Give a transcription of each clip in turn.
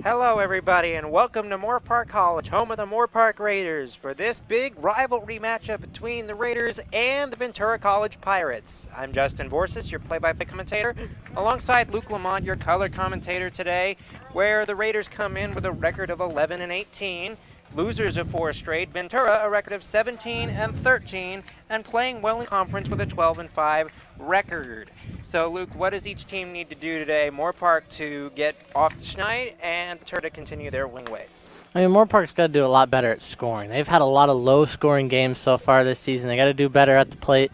Hello everybody and welcome to Moore Park College, home of the Moore Park Raiders, for this big rivalry matchup between the Raiders and the Ventura College Pirates. I'm Justin Vorsis, your play-by-play commentator, alongside Luke Lamont, your color commentator today, where the Raiders come in with a record of 11-18, losers of 4 straight, Ventura a record of 17-13, and playing well in conference with a 12-5 record. So, Luke, what does each team need to do today? Moore Park to get off the schneid and Ventura to continue their wing ways. I mean, Moore Park's got to do a lot better at scoring. They've had a lot of low-scoring games so far this season. They got to do better at the plate.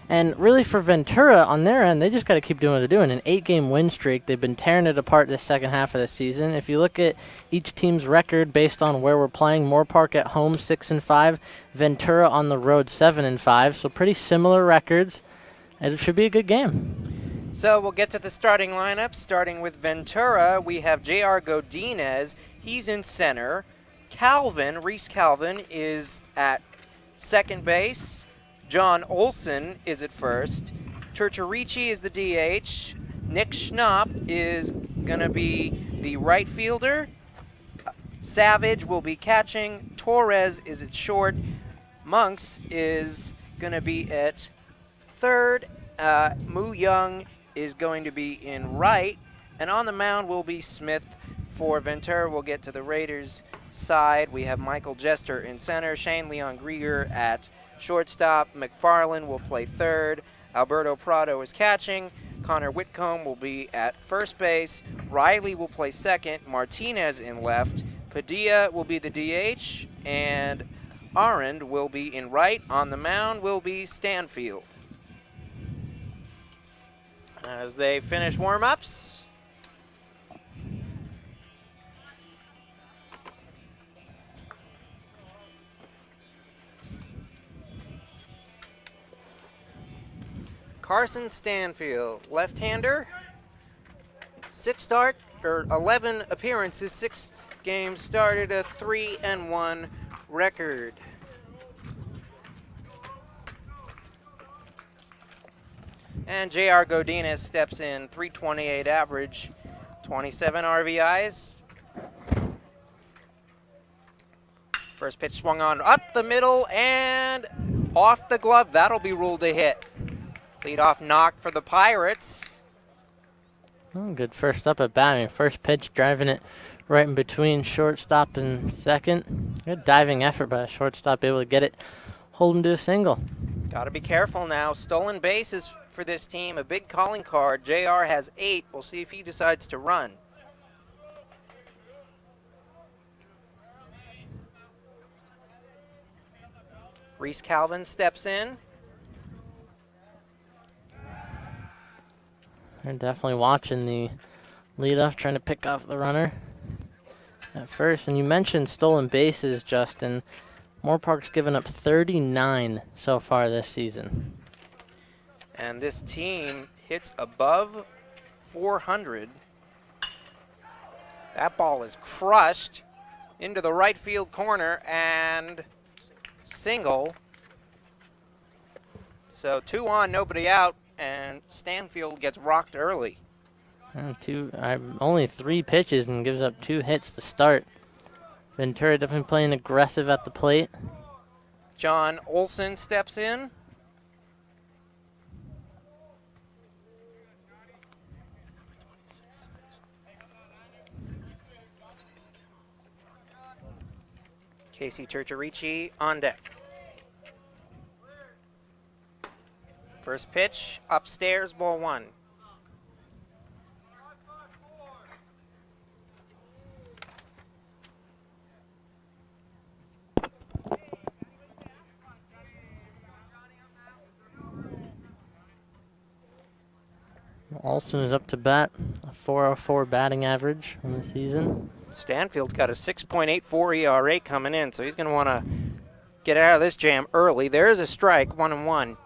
And really for Ventura, on their end, they just got to keep doing what they're doing. An 8-game win streak. They've been tearing it apart this second half of the season. If you look at each team's record based on where we're playing, Moore Park at home 6-5, Ventura on the road 7-5. So pretty similar records. It should be a good game. So we'll get to the starting lineup. Starting with Ventura, we have J.R. Godinez. He's in center. Reese Calvin, is at second base. John Olson is at first. Turturici is the DH. Nick Schnapp is going to be the right fielder. Savage will be catching. Torres is at short. Monks is going to be at third. Moo Young is going to be in right, and on the mound will be Smith for Ventura. We'll get to the Raiders side. We have Michael Jester in center, Shane Leon Grieger at shortstop, McFarland will play third, Alberto Prado is catching, Connor Whitcomb will be at first base, Riley will play second, Martinez in left, Padilla will be the DH, and Arend will be in right. On the mound will be Stanfield. As they finish warm-ups, Carson Stanfield, left-hander, 11 appearances, 6 games started, a 3-1 record. And J.R. Godinez steps in, 328 average, 27 RBIs. First pitch swung on up the middle and off the glove. That'll be ruled a hit. Leadoff knock for the Pirates. Oh, good first up at bat. I mean, first pitch driving it right in between shortstop and second. Good diving effort by a shortstop, able to get it, hold him to a single. Got to be careful now. Stolen bases for this team, a big calling card. JR has 8. We'll see if he decides to run. Reese Calvin steps in. They're definitely watching the leadoff, trying to pick off the runner at first. And you mentioned stolen bases, Justin. Moore Park's given up 39 so far this season. And this team hits above 400. That ball is crushed into the right field corner and single. So 2 on, nobody out, and Stanfield gets rocked early. Only 3 pitches and gives up 2 hits to start. Ventura definitely playing aggressive at the plate. John Olson steps in. Casey Turturici on deck. First pitch, upstairs, ball 1. Olson is up to bat, a 4.04 batting average in the season. Stanfield's got a 6.84 ERA coming in, so he's going to want to get out of this jam early. There is a strike, 1-1.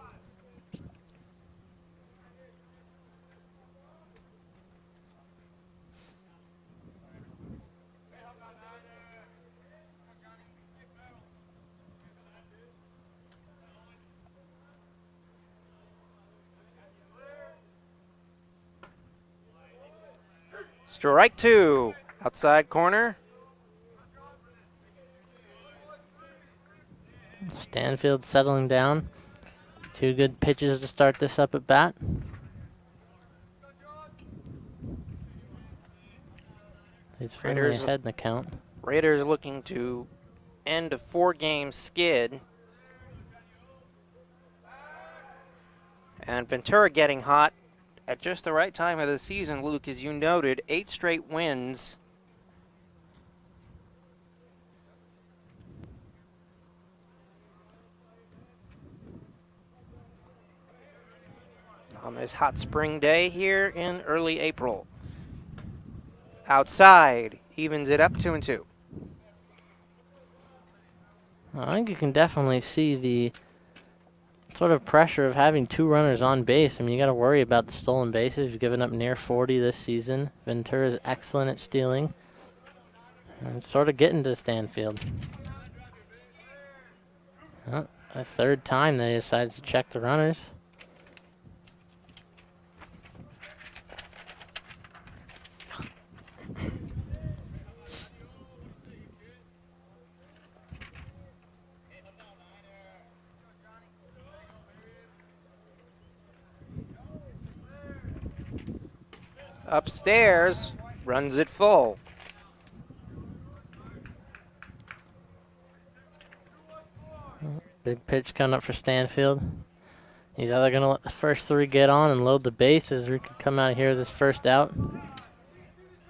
Strike 2. Outside corner. Stanfield settling down. 2 good pitches to start this up at bat. He's finally Raiders ahead in the count. Raiders looking to end a 4-game skid. And Ventura getting hot at just the right time of the season, Luke, as you noted, 8 straight wins. On this hot spring day here in early April. Outside, evens it up 2-2. I think you can definitely see the sort of pressure of having 2 runners on base. I mean, you got to worry about the stolen bases. You've given up near 40 this season. Ventura is excellent at stealing. And sort of getting to Stanfield. Well, a 3rd time they decides to check the runners. Upstairs, runs it full. Big pitch coming up for Stanfield. He's either going to let the first 3 get on and load the bases, or he could come out of here with his first out.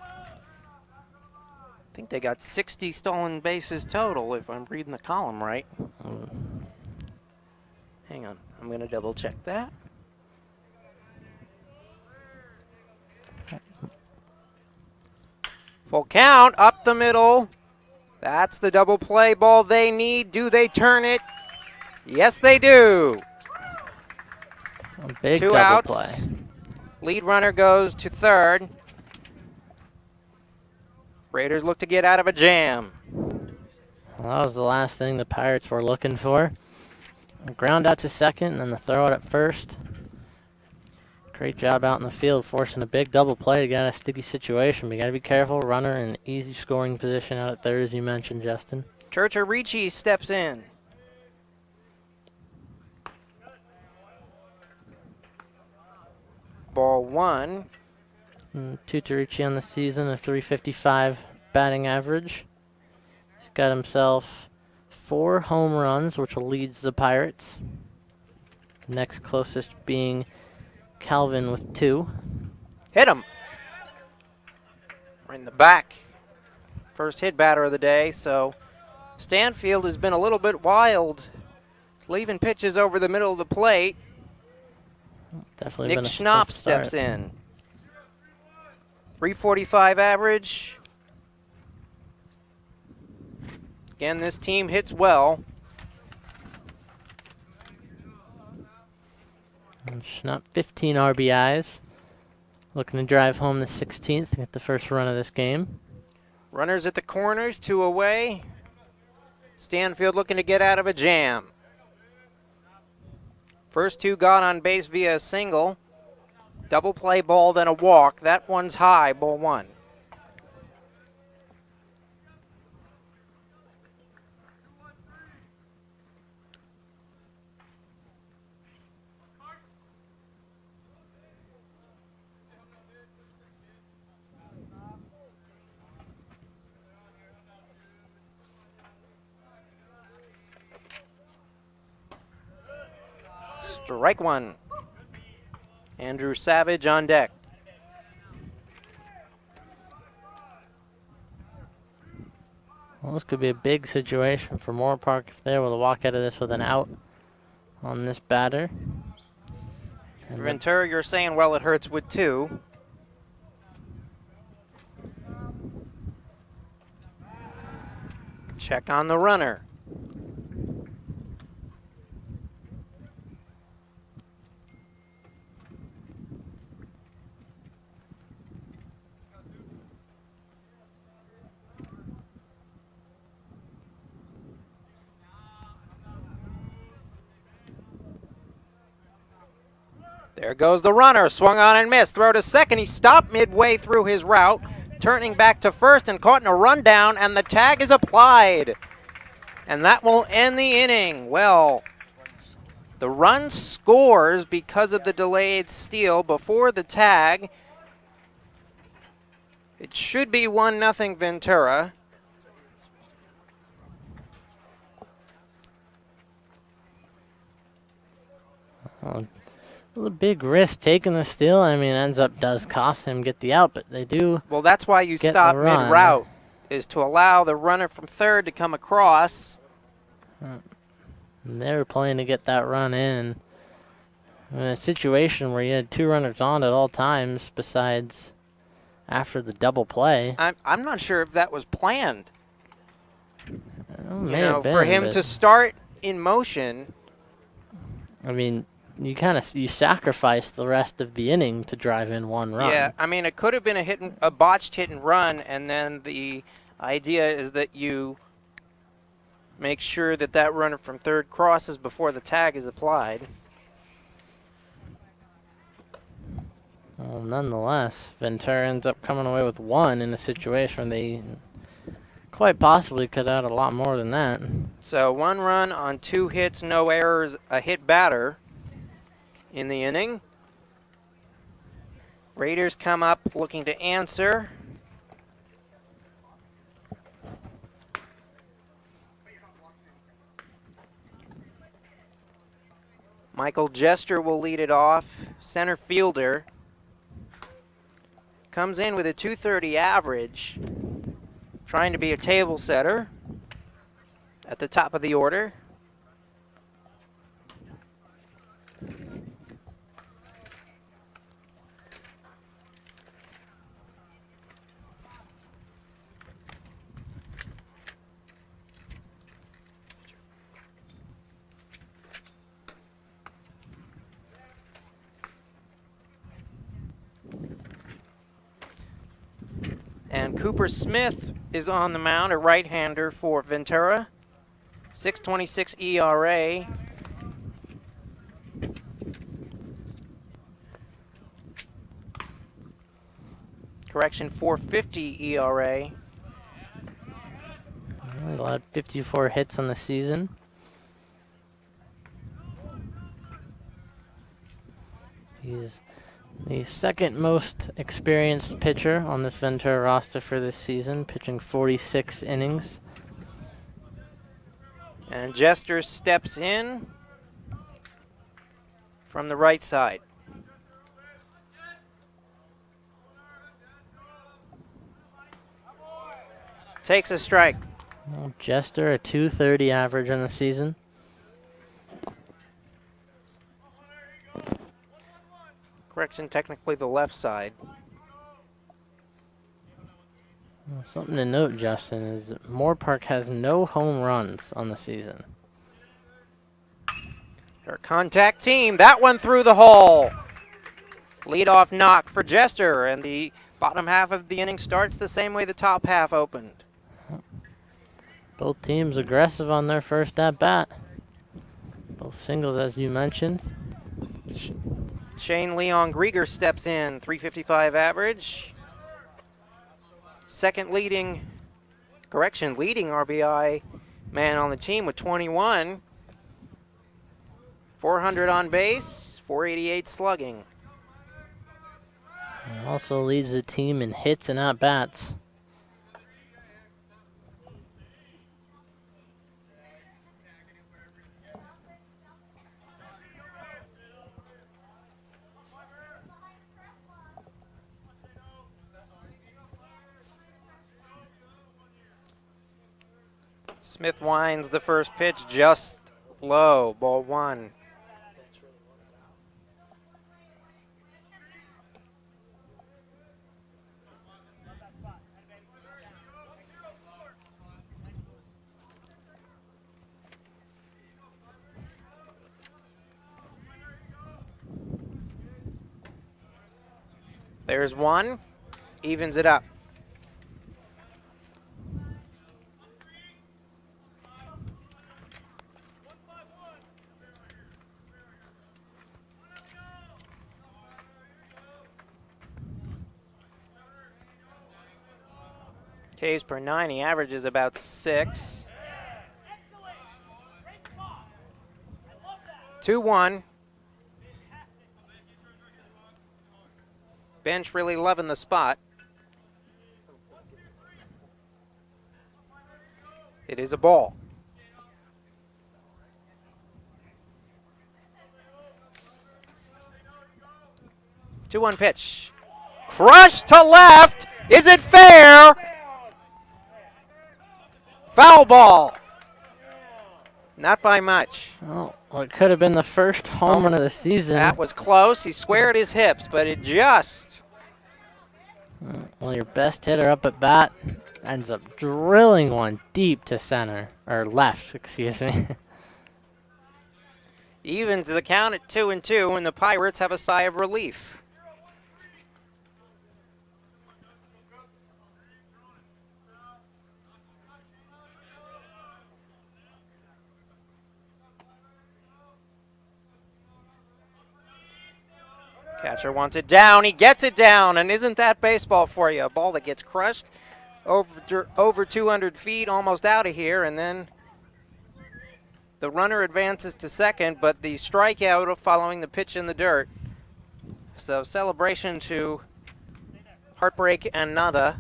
I think they got 60 stolen bases total, if I'm reading the column right. Hang on, I'm going to double check that. Full count, up the middle. That's the double play ball they need. Do they turn it? Yes, they do. A big 2 double outs. play. Lead runner goes to 3rd. Raiders look to get out of a jam. Well, that was the last thing the Pirates were looking for. A ground out to 2nd, and then the throw out at 1st. Great job out in the field, forcing a big double play to get out of a sticky situation. But you got to be careful. Runner in easy scoring position out at 3rd, as you mentioned, Justin. Ricci steps in. Ball 1. Tutorici on the season, a .355 batting average. He's got himself 4 home runs, which leads the Pirates. The next closest being Calvin with 2. Hit him. Right in the back. First hit batter of the day, so Stanfield has been a little bit wild, leaving pitches over the middle of the plate. Definitely Nick been a Schnapp tough start. steps in. 345 average. Again, this team hits well. And Schnapp, 15 RBIs. Looking to drive home the 16th and get the first run of this game. Runners at the corners, 2 away. Stanfield looking to get out of a jam. First 2 got on base via a single. Double play ball, then a walk. That one's high, ball 1. Strike 1. Andrew Savage on deck. Well, this could be a big situation for Moore Park if they're able to walk out of this with an out on this batter. And Ventura, you're saying, well, it hurts with 2. Check on the runner. There goes the runner, swung on and missed. Throw to second, he stopped midway through his route. turning back to first and caught in a rundown, and the tag is applied. And that will end the inning. Well, the run scores because of the delayed steal before the tag. It should be 1-0 Ventura. Well, a big risk taking the steal. I mean, does cost him get the out, but they do. Well, that's why you stop mid-route, is to allow the runner from third to come across. They were playing to get that run in a situation where you had 2 runners on at all times besides after the double play. I'm not sure if that was planned. For him to start in motion. I mean, you sacrifice the rest of the inning to drive in 1 run. Yeah, I mean, it could have been a botched hit and run, and then the idea is that you make sure that that runner from third crosses before the tag is applied. Well, nonetheless, Ventura ends up coming away with 1 in a situation where they quite possibly could add a lot more than that. So 1 run on 2 hits, no errors, a hit batter in the inning. Raiders come up looking to answer. Michael Jester will lead it off, center fielder. Comes in with a .230 average, trying to be a table setter at the top of the order. And Cooper Smith is on the mound, a right-hander for Ventura. 6.26 ERA. Correction, 4.50 ERA. He allowed 54 hits on the season. He's the second most experienced pitcher on this Ventura roster for this season, pitching 46 innings. And Jester steps in from the right side. Takes a strike. Well, Jester, a .230 average on the season. Correction, technically the left side. Well, something to note, Justin, is that Moore Park has no home runs on the season. Our contact team, that one through the hole. Leadoff knock for Jester, and the bottom half of the inning starts the same way the top half opened. Both teams aggressive on their first at-bat. Both singles, as you mentioned. Shane Leon Grieger steps in, .355 average. Second leading RBI man on the team with 21. 400 on base, .488 slugging. And also leads the team in hits and at-bats. Smith winds the first pitch just low, ball 1. There's 1, evens it up. Ks per 9, he averages about 6. 2-1. Bench really loving the spot. It is a ball. Two-one pitch. Crushed to left. Is it fair? Foul ball. Not by much. Well, it could have been the first home run of the season. That was close. He squared his hips, but it just... Well, your best hitter up at bat ends up drilling one deep to center, or left, excuse me. Evens the count at 2-2, and the Pirates have a sigh of relief. Catcher wants it down. He gets it down, and isn't that baseball for you? A ball that gets crushed over 200 feet, almost out of here, and then the runner advances to second, but the strikeout following the pitch in the dirt. So celebration to heartbreak and nada.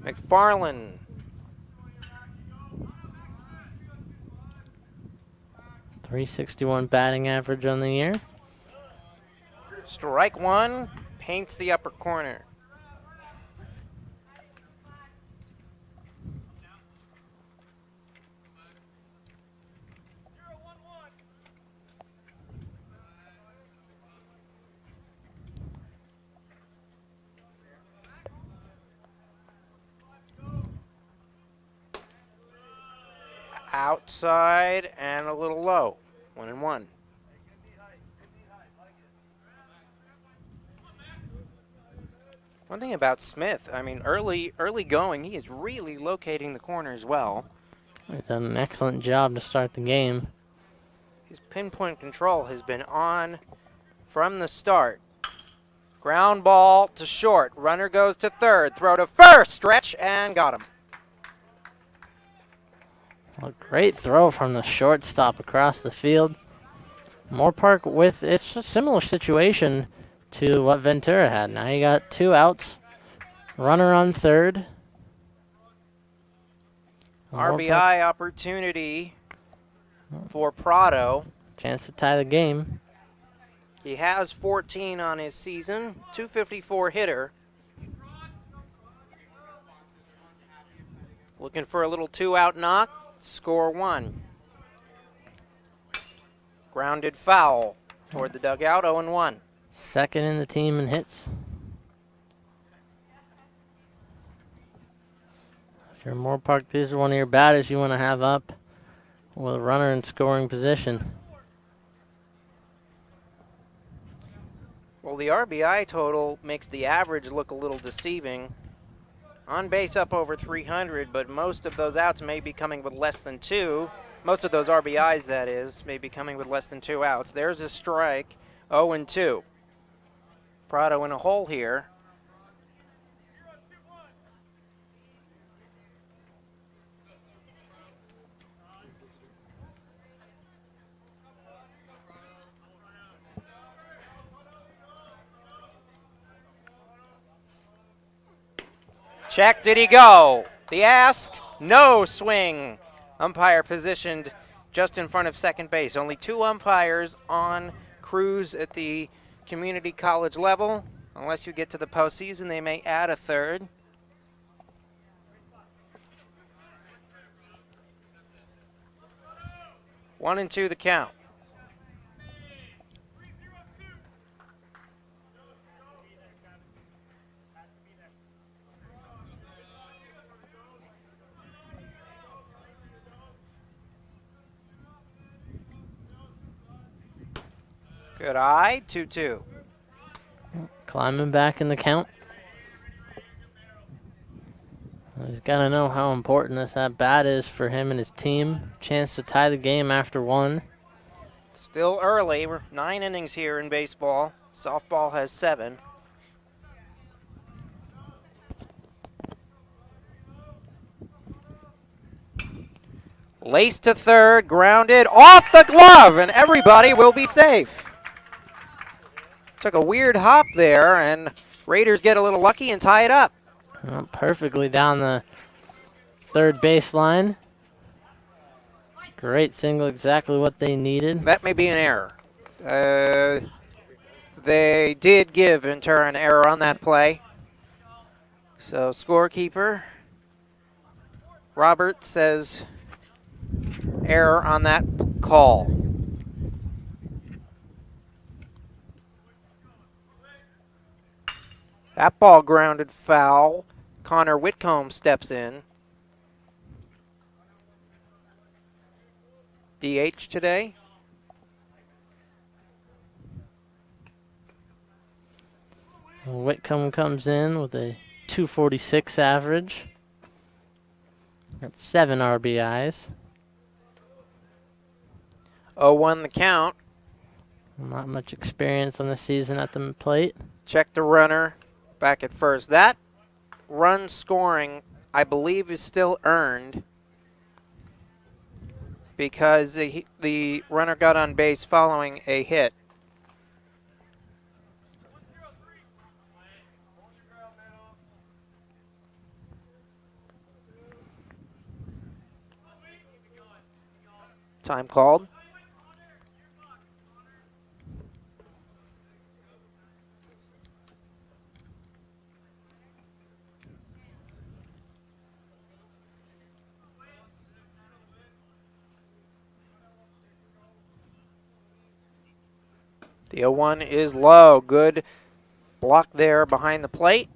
McFarland. .361 batting average on the year. Strike one, paints the upper corner. Outside and a little low. 1-1. One thing about Smith, I mean, early going, he is really locating the corners well. He's done an excellent job to start the game. His pinpoint control has been on from the start. Ground ball to short. Runner goes to third. Throw to first. Stretch and got him. A great throw from the shortstop across the field. Moorpark with it's a similar situation to what Ventura had. Now you got 2 outs, runner on third. RBI opportunity for Prado. Chance to tie the game. He has 14 on his season, .254 hitter. Looking for a little 2-out knock. Score 1. Grounded foul toward the dugout, 0-1. Second in the team in hits. If you're Moorpark, this is one of your batters you want to have up with a runner in scoring position. Well, the RBI total makes the average look a little deceiving. On base up over 300, but most of those outs may be coming with less than 2. Most of those RBIs, that is, may be coming with less than 2 outs. There's a strike, 0-2. Prado in a hole here. Check, did he go? The asked, no swing. Umpire positioned just in front of second base. Only 2 umpires on crews at the community college level. Unless you get to the postseason, they may add a third. One and 2 the count. Good eye, 2-2. Climbing back in the count. He's got to know how important this at bat is for him and his team. Chance to tie the game after 1. Still early. We're 9 innings here in baseball. Softball has 7. Lace to third, grounded, off the glove, and everybody will be safe. Took a weird hop there, and Raiders get a little lucky and tie it up. Well, perfectly down the third baseline. Great single, exactly what they needed. That may be an error. They did give Ventura an error on that play. So scorekeeper Robert says error on that call. That ball grounded foul. Connor Whitcomb steps in. DH today. Whitcomb comes in with a 246 average. Got 7 RBIs. 0-1 the count. Not much experience on the season at the plate. Check the runner back at first. That run scoring, I believe, is still earned because the runner got on base following a hit. Time called. The 0-1 is low. Good block there behind the plate.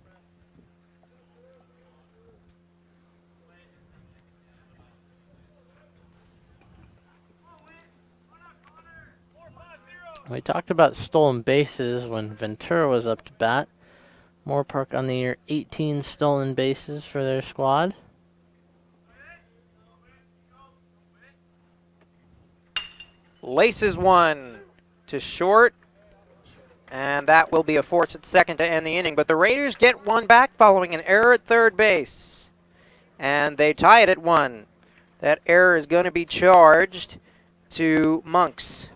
We talked about stolen bases when Ventura was up to bat. Moorpark on the year, 18 stolen bases for their squad. Laces one to short, and that will be a force at second to end the inning. But the Raiders get one back following an error at third base, and they tie it at 1. That error is going to be charged to Monks.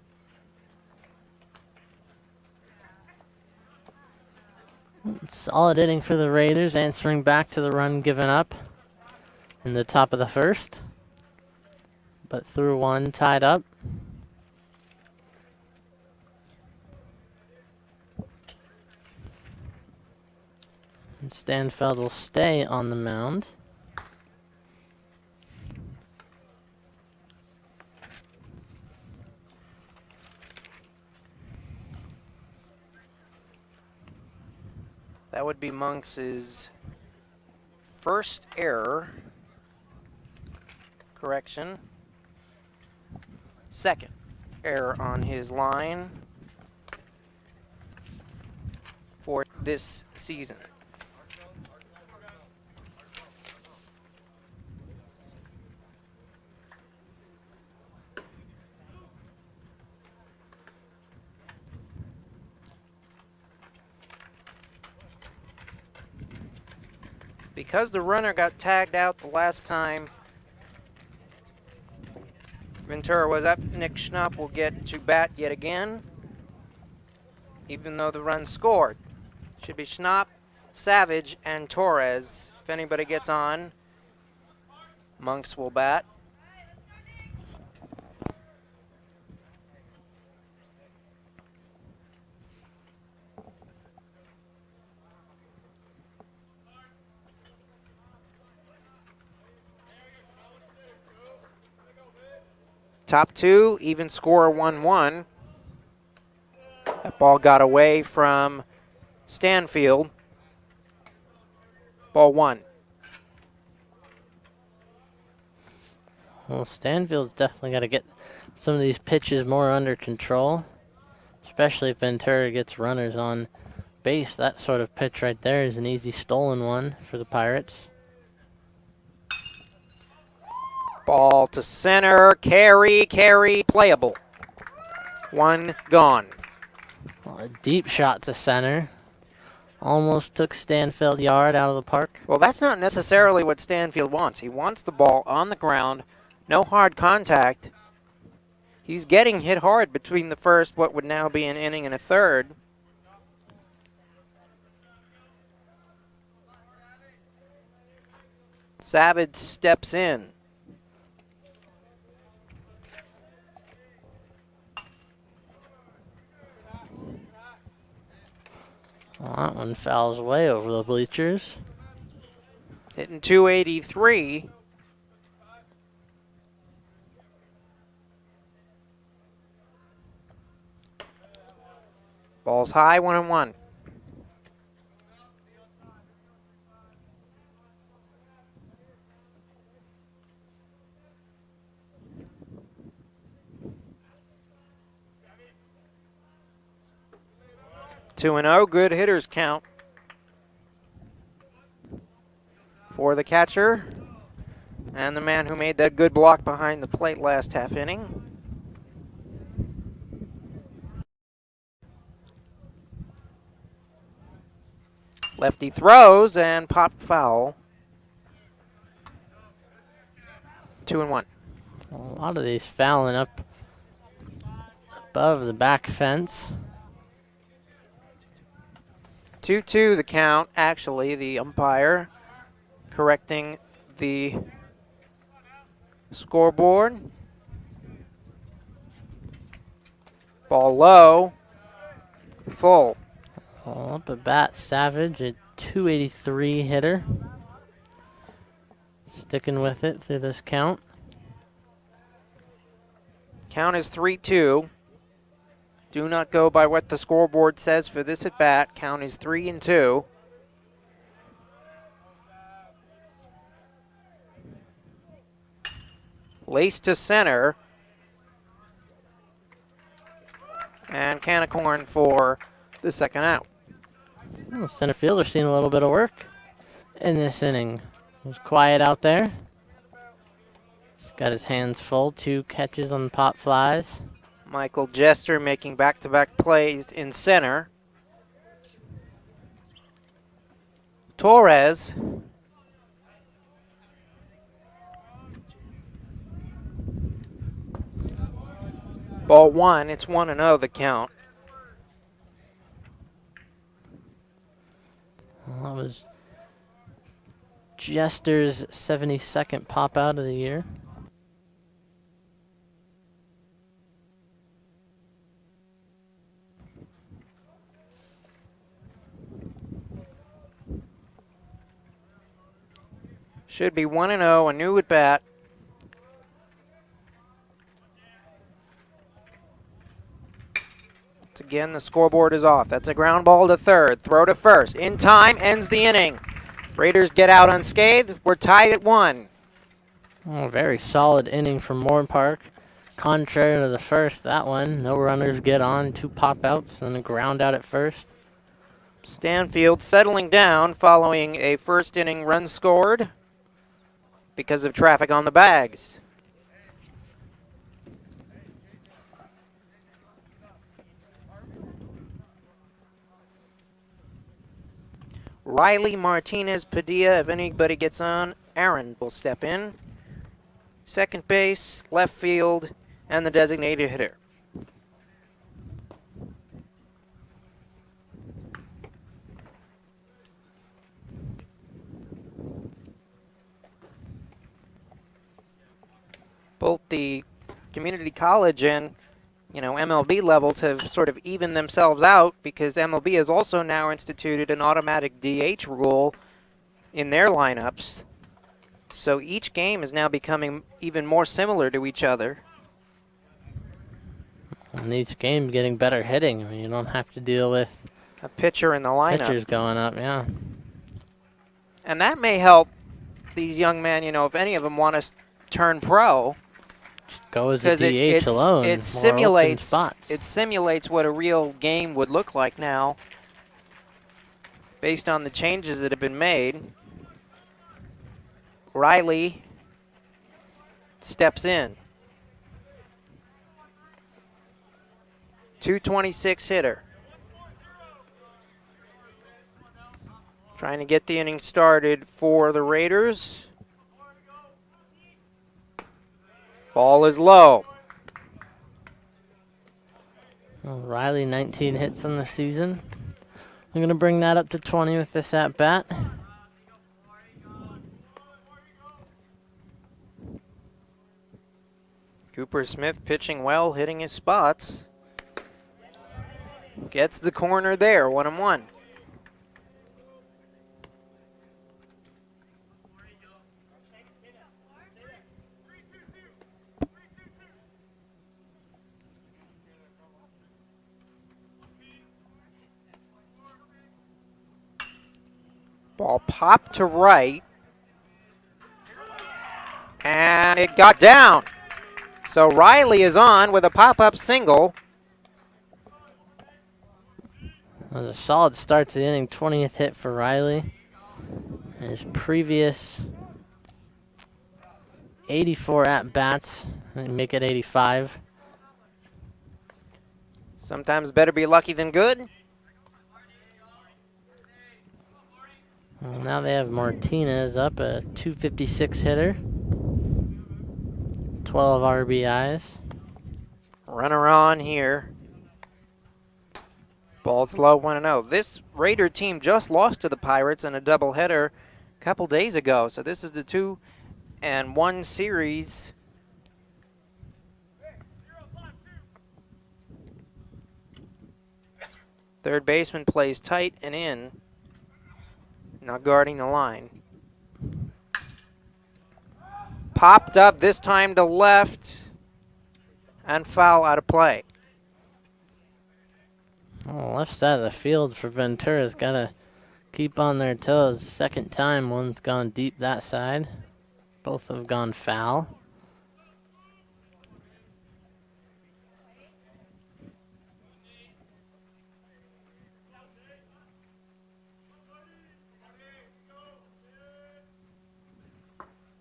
Solid inning for the Raiders, answering back to the run given up in the top of the first. But through 1, tied up. And Stanfeld will stay on the mound. That would be Monks' first error. Correction. Second error on his line for this season. Because the runner got tagged out the last time Ventura was up, Nick Schnapp will get to bat yet again, even though the run scored. Should be Schnapp, Savage, and Torres. If anybody gets on, Monks will bat. Top 2, even score 1-1. That ball got away from Stanfield. Ball 1. Well, Stanfield's definitely got to get some of these pitches more under control, especially if Ventura gets runners on base. That sort of pitch right there is an easy stolen one for the Pirates. Ball to center, carry, playable. One gone. Well, a deep shot to center. Almost took Stanfield Yard out of the park. Well, that's not necessarily what Stanfield wants. He wants the ball on the ground, no hard contact. He's getting hit hard between the first, what would now be an inning, and a third. Savage steps in. Well, that one fouls way over the bleachers. Hitting 283. Ball's high, 1-1. Two and 0, good hitters count for the catcher and the man who made that good block behind the plate last half inning. Lefty throws and popped foul. 2-1. A lot of these fouling up above the back fence. 2-2 the count. Actually, the umpire correcting the scoreboard. Ball low. Full. Well, up at bat, Savage, a 283 hitter. Sticking with it through this count. Count is 3-2. Do not go by what the scoreboard says for this at bat. Count is 3-2. Lace to center. And can of corn for the second out. Well, center fielder seeing a little bit of work in this inning. It was quiet out there. He's got his hands full, 2 catches on the pop flies. Michael Jester making back-to-back plays in center. Torres. Ball 1, it's 1-0 the count. Well, that was Jester's 72nd pop out of the year. Should be 1-0, a new at bat. Again, the scoreboard is off. That's a ground ball to third. Throw to first. In time, ends the inning. Raiders get out unscathed. We're tied at 1. Oh, very solid inning from Moore Park. Contrary to the first, that one, no runners get on, 2 pop outs and a ground out at first. Stanfield settling down following a first inning run scored because of traffic on the bags. Riley, Martinez, Padilla, if anybody gets on, Aaron will step in. Second base, left field, and the designated hitter. Both the community college and MLB levels have sort of evened themselves out because MLB has also now instituted an automatic DH rule in their lineups. So each game is now becoming even more similar to each other. And each game getting better hitting. I mean, you don't have to deal with A pitcher in the lineup. pitchers going up, yeah. And that may help these young men, if any of them want to turn pro. Go as a DH alone. It simulates spots. it simulates what a real game would look like now, based on the changes that have been made. Riley steps in. .226 hitter. Trying to get the inning started for the Raiders. Ball is low. Well, Riley, 19 hits on the season. I'm going to bring that up to 20 with this at-bat. Cooper Smith pitching well, hitting his spots. Gets the corner there, 1-1. Ball popped to right. And it got down. So Riley is on with a pop-up single. That was a solid start to the inning, 20th hit for Riley. And his previous 84 at-bats, make it 85. Sometimes better be lucky than good. Well, now they have Martinez up, a .256 hitter. 12 RBIs. Runner on here. Ball's low, 1-0. This Raider team just lost to the Pirates in a doubleheader a couple days ago. So this is the 2-1 series. Third baseman plays tight and in. Not guarding the line. Popped up, this time to left. And foul out of play. Oh, left side of the field for Ventura's got to keep on their toes. Second time one's gone deep that side. Both have gone foul.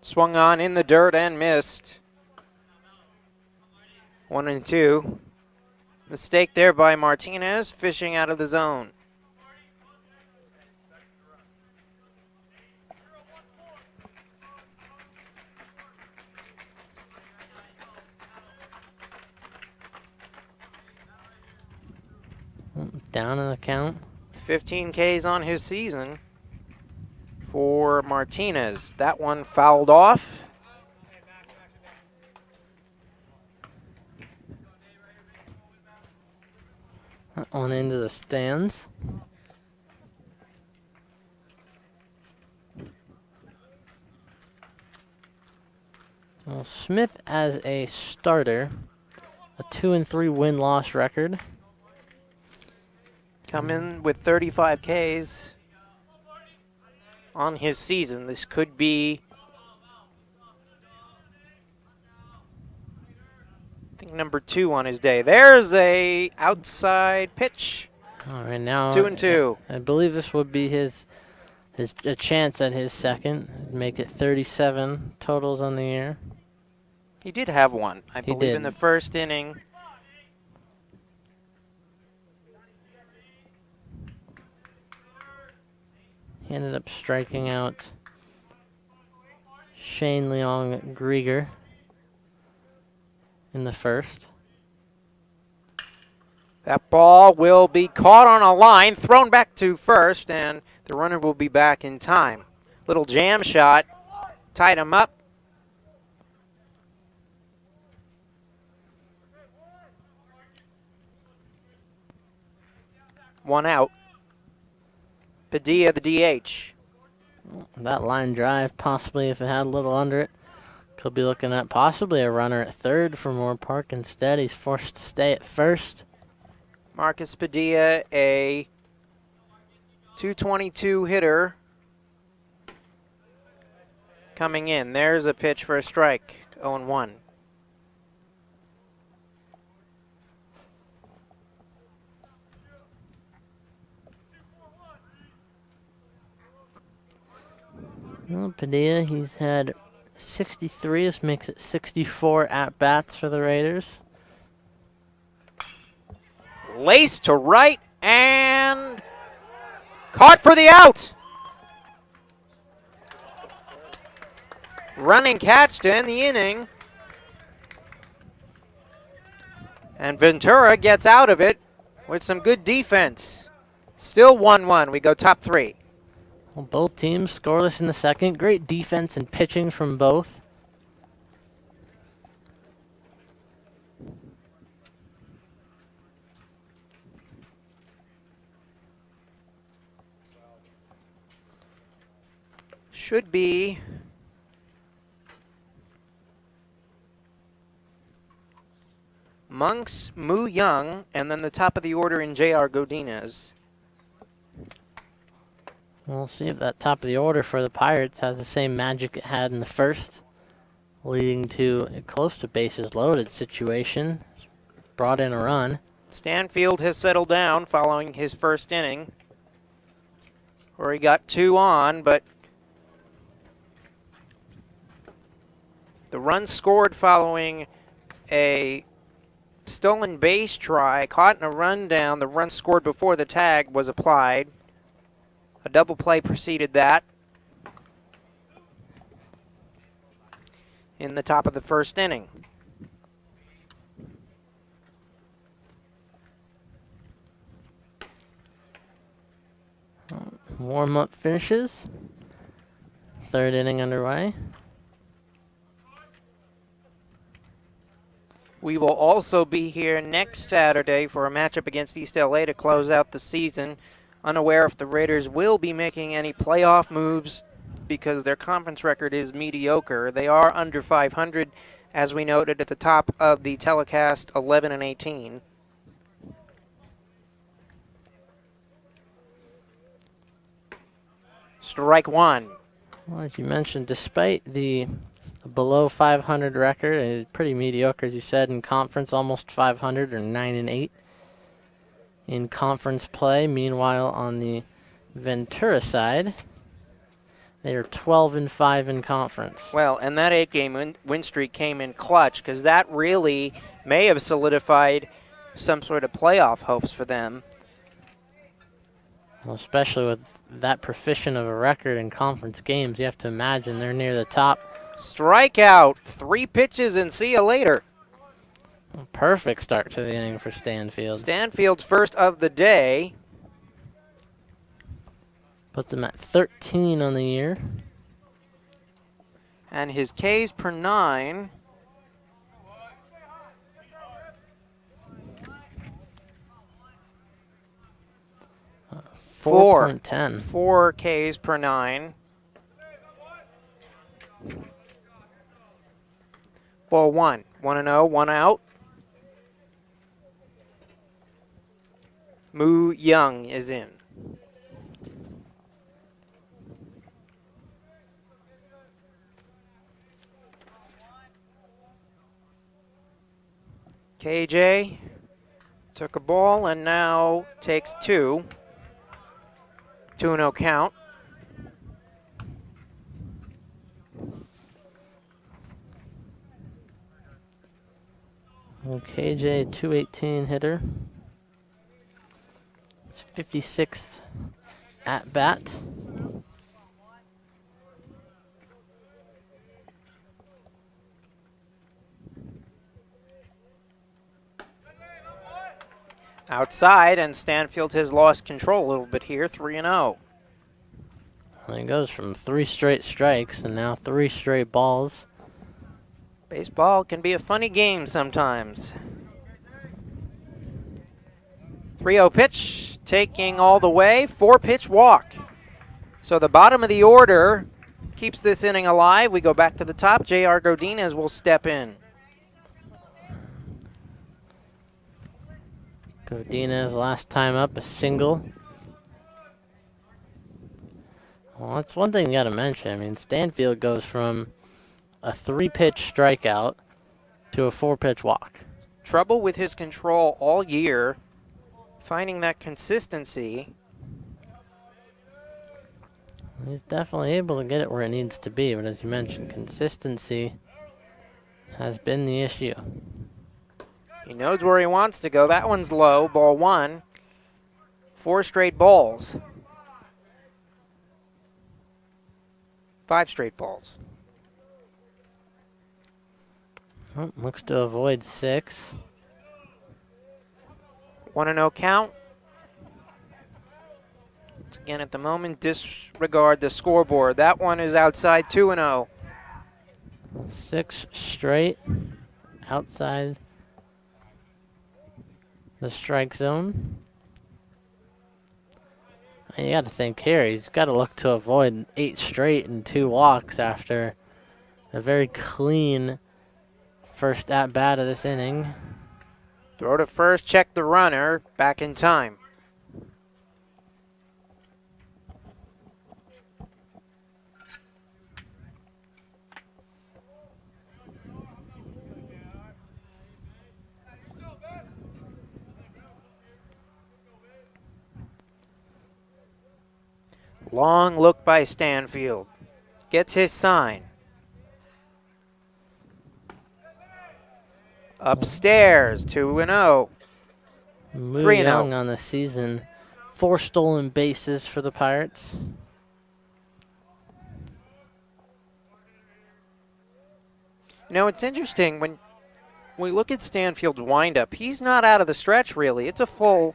Swung on in the dirt and missed. 1-2. Mistake there by Martinez, fishing out of the zone. Down in the count. 15 Ks on his season for Martinez. That one fouled off. That one into the stands. Well, Smith as a starter, a 2-3 win-loss record. Come in with 35 Ks on his season. This could be, I think, number 2 on his day. There's a outside pitch. All right, now 2-2. I believe this would be his a chance at his second. Make it 37 totals on the year. He did have one, I believe, did. in the first inning. He ended up striking out Shane Leong Grieger in the first. That ball will be caught on a line, thrown back to first, and the runner will be back in time. Little jam shot, tied him up. One out. Padilla, the DH. That line drive, possibly if it had a little under it, could be looking at possibly a runner at third for Moore Park. Instead, he's forced to stay at first. Marcus Padilla, a .222 hitter. Coming in. There's a pitch for a strike. 0-1. Well, Padilla, he's had 63. This makes it 64 at-bats for the Raiders. laced to right and caught for the out. Running catch to end the inning. And Ventura gets out of it with some good defense. Still 1-1. We go top three. Well, both teams scoreless in the second. Great defense and pitching from both. Should be Monks, Moo Young, and then the top of the order in J.R. Godinez. We'll see if that top of the order for the Pirates has the same magic it had in the first, leading to a close to bases loaded situation. Brought in a run. Stanfield has settled down following his first inning, where he got 2 on, but the run scored following a stolen base try, caught in a rundown. The run scored before the tag was applied. A double play preceded that in the top of the first inning. Warm-up finishes. Third inning underway. We will also be here next Saturday for a matchup against East LA to close out the season. Unaware if the Raiders will be making any playoff moves because their conference record is mediocre. They are under 500, as we noted at the top of the telecast, 11-18. Strike one. Well, as you mentioned, despite the below 500 record, is pretty mediocre, as you said, in conference, almost 500 or 9-8 in conference play. Meanwhile, on the Ventura side, they are 12-5 in conference. Well, and that 8-game win streak came in clutch because that really may have solidified some sort of playoff hopes for them. Well, especially with that proficient of a record in conference games, you have to imagine they're near the top. Strikeout, 3 pitches, and see you later. A perfect start to the inning for Stanfield. Stanfield's first of the day. Puts him at 13 on the year. And his Ks per 9. Four. 4.10. 4 Ks per 9. Ball 1. 1-0, 1 out. Moo Young is in. KJ took a ball and now takes 2. 2-0 count. Well, KJ, 218 hitter. It's 56th at bat. Outside, and Stanfield has lost control a little bit here, 3-0. Well, he goes from 3 straight strikes and now 3 straight balls. Baseball can be a funny game sometimes. 3-0 pitch, taking all the way, 4-pitch walk. So the bottom of the order keeps this inning alive. We go back to the top. J.R. Godinez will step in. Godinez last time up, a single. Well, that's one thing you got to mention. I mean, Stanfield goes from a 3-pitch strikeout to a 4-pitch walk. Trouble with his control all year, finding that consistency. He's definitely able to get it where it needs to be, but as you mentioned, consistency has been the issue. He knows where he wants to go. That one's low, ball 1. 4 straight balls. 5 straight balls. Oh, looks to avoid 6. 1-0 count. Once again, at the moment, disregard the scoreboard. That one is outside, 2-0. 6 straight outside the strike zone. And you got to think here, he's got to look to avoid 8 straight and 2 walks after a very clean first at-bat of this inning. Throw to first, check the runner, back in time. Long look by Stanfield. Gets his sign. Upstairs, 2-0. Moo 3-0. Young on the season. 4 stolen bases for the Pirates. You know, it's interesting when we look at Stanfield's windup. He's not out of the stretch, really. It's a full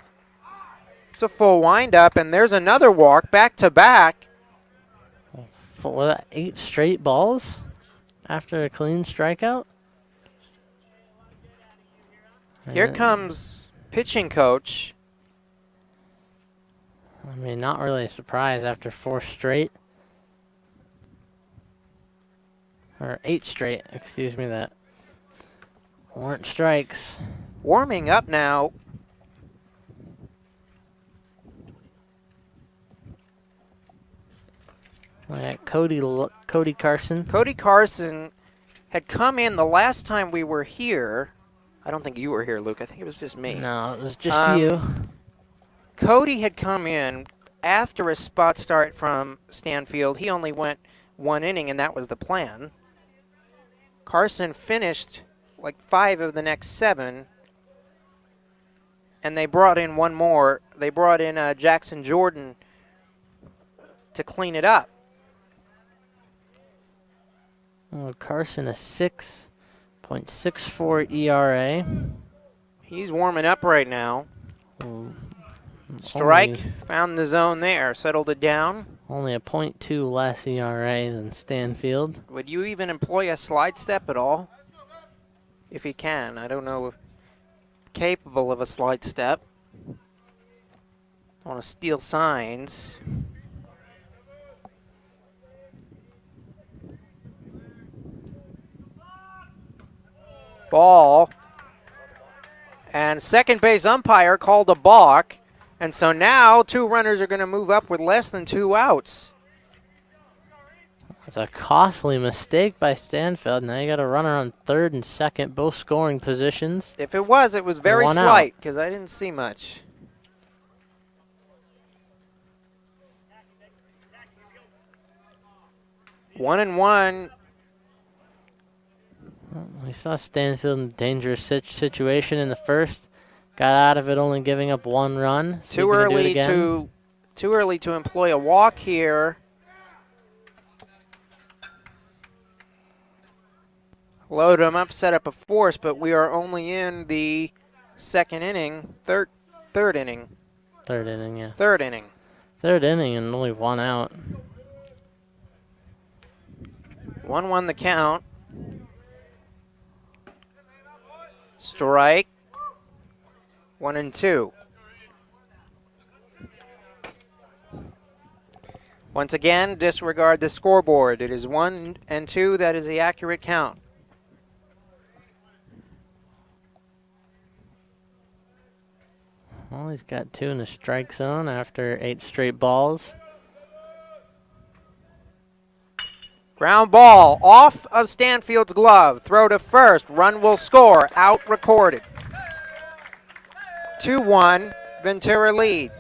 windup, and there's another walk back to back. 8 straight balls after a clean strikeout. Here comes pitching coach. I mean, not really a surprise after 4 straight. Or 8 straight, excuse me, that weren't strikes. Warming up now. Cody Carson. Cody Carson had come in the last time we were here. I don't think you were here, Luke. I think it was just me. No, it was just you. Cody had come in after a spot start from Stanfield. He only went 1 inning, and that was the plan. Carson finished like 5 of the next 7, and they brought in one more. They brought in Jackson Jordan to clean it up. Well, Carson, a 6.64 ERA. He's warming up right now. Strike, found the zone there, settled it down. Only a .2 less ERA than Stanfield. Would you even employ a slide step at all? If you can. I don't know if capable of a slide step. I want to steal signs. Ball. And second base umpire called a balk. And so now 2 runners are going to move up with less than 2 outs. It's a costly mistake by Stanfield. Now you got a runner on third and second, both scoring positions. If it was very slight because I didn't see much. One and one. We saw Stanfield in a dangerous situation in the first. Got out of it only giving up 1 run. Too early to employ a walk here. Load him up, set up a force, but we are only in the second inning, third inning. Third inning, yeah. Third inning. Third inning and only 1 out. 1-1 the count. Strike. 1-2. Once again, disregard the scoreboard. It is 1-2. That is the accurate count. Well, he's got 2 in the strike zone after 8 straight balls. Ground ball off of Stanfield's glove. Throw to first. Run will score. Out recorded. 2-1. Ventura lead.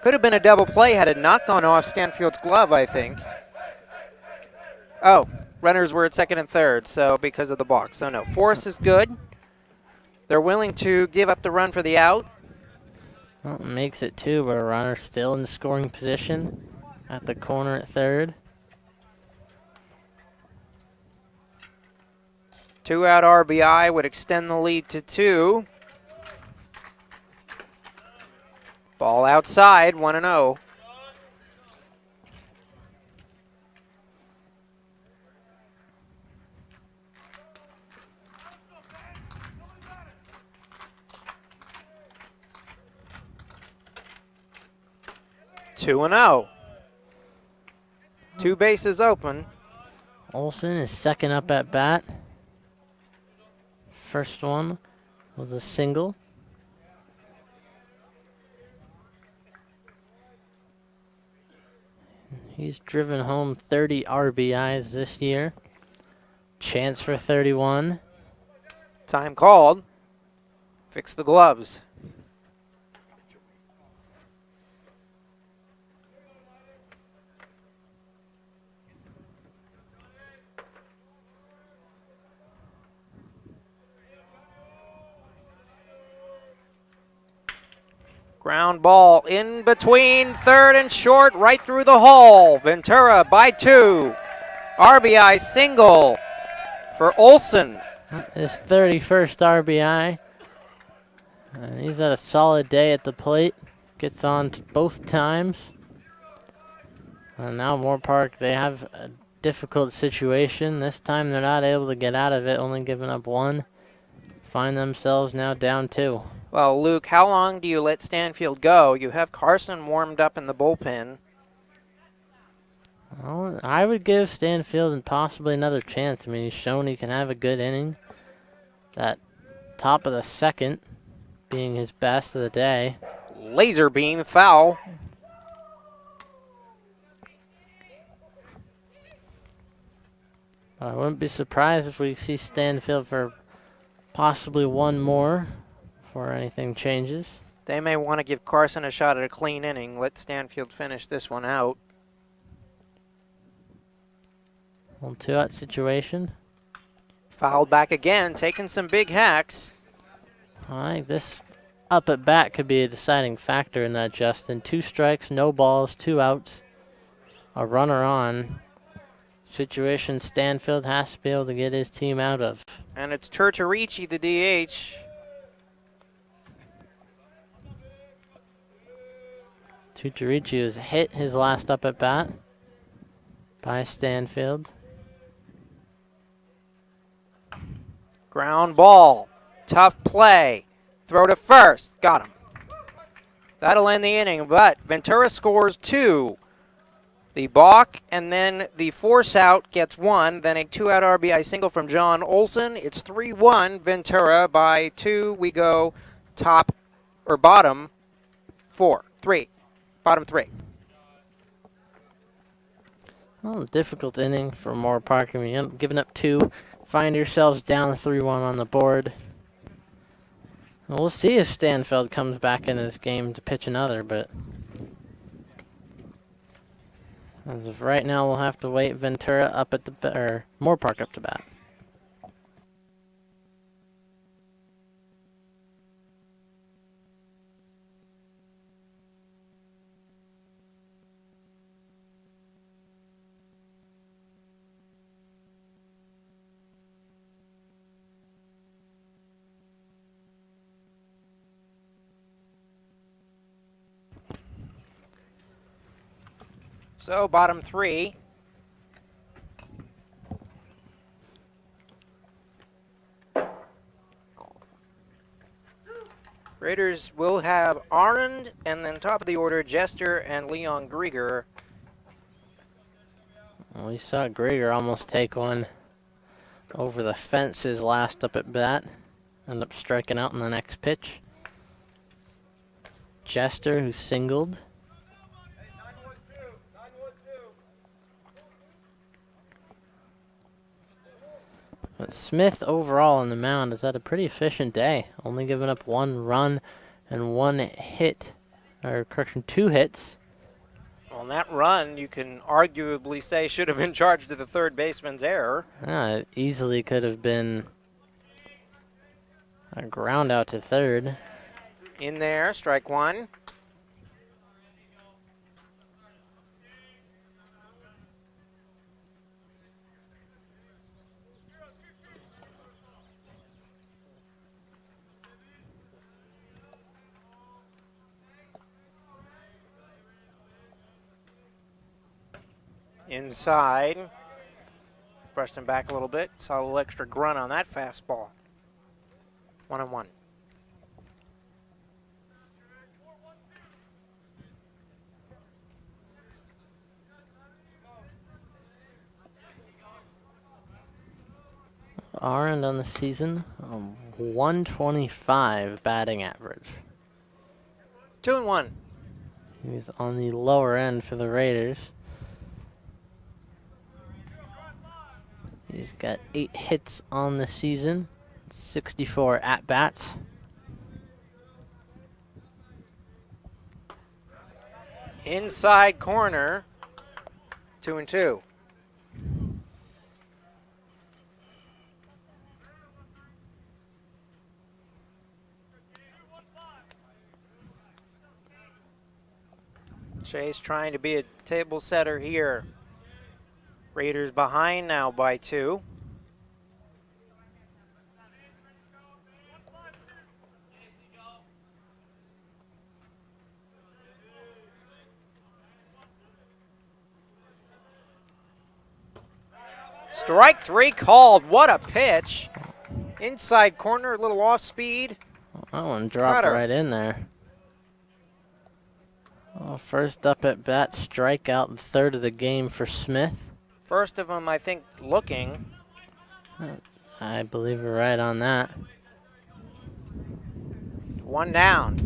Could have been a double play had it not gone off Stanfield's glove, I think. Oh, runners were at second and third, so because of the balk. So no, Forrest is good. They're willing to give up the run for the out. Well, it makes it 2, but a runner still in scoring position at the corner at third. 2-out RBI would extend the lead to 2. Ball outside, 1-0. Two and 0. 2 bases open. Olson is second up at bat. First one was a single. He's driven home 30 RBIs this year. Chance for 31. Time called. Fix the gloves. Ground ball in between third and short, right through the hole. Ventura by 2. RBI single for Olson. His 31st RBI. And he's had a solid day at the plate. Gets on both times. And now Moore Park, they have a difficult situation. This time they're not able to get out of it, only giving up 1. Find themselves now down 2. Well, Luke, how long do you let Stanfield go? You have Carson warmed up in the bullpen. Well, I would give Stanfield and possibly another chance. I mean, he's shown he can have a good inning. That top of the second being his best of the day. Laser beam foul. I wouldn't be surprised if we see Stanfield for possibly 1 more before anything changes. They may want to give Carson a shot at a clean inning. Let Stanfield finish this one out. 1 2-out situation. Fouled back again, taking some big hacks. I think this up at bat could be a deciding factor in that, Justin. 2 strikes, no balls, 2 outs, a runner on. Situation Stanfield has to be able to get his team out of. And it's Turturici, the DH. Turturici has hit his last up at bat by Stanfield. Ground ball. Tough play. Throw to first. Got him. That'll end the inning, but Ventura scores 2. The balk and then the force out gets 1. Then a 2-out RBI single from John Olson. It's 3-1 Ventura. By 2 we go top or bottom 4. 3. Bottom 3. Well, difficult inning for Moore Park. I mean, giving up 2. Find yourselves down 3-1 on the board. And we'll see if Stanfield comes back in this game to pitch another, but as of right now, we'll have to wait Ventura up at the or Moore Park up to bat. So bottom 3. Raiders will have Arnond and then top of the order Jester and Leon Grieger. Well, we saw Grieger almost take one over the fence his last up at bat. End up striking out in the next pitch. Jester, who singled. But Smith overall on the mound has had a pretty efficient day, only giving up 1 run and 1 hit, or correction, 2 hits. On that run, you can arguably say should have been charged to the third baseman's error. It easily could have been A ground out to third. In there, strike one. Inside. Brushed him back a little bit. Saw a little extra grunt on that fastball. 1-1. Arend on the season, 125 batting average. 2-1. He's on the lower end for the Raiders. He's got 8 hits on the season, 64 at-bats. Inside corner, 2-2. Chase trying to be a table setter here. Raiders behind now by 2. Strike 3 called. What a pitch. Inside corner, a little off speed. That one dropped right in there. Well, first up at bat, strikeout, the third of the game for Smith. First of them, I think, looking. I believe you're right on that. 1 down.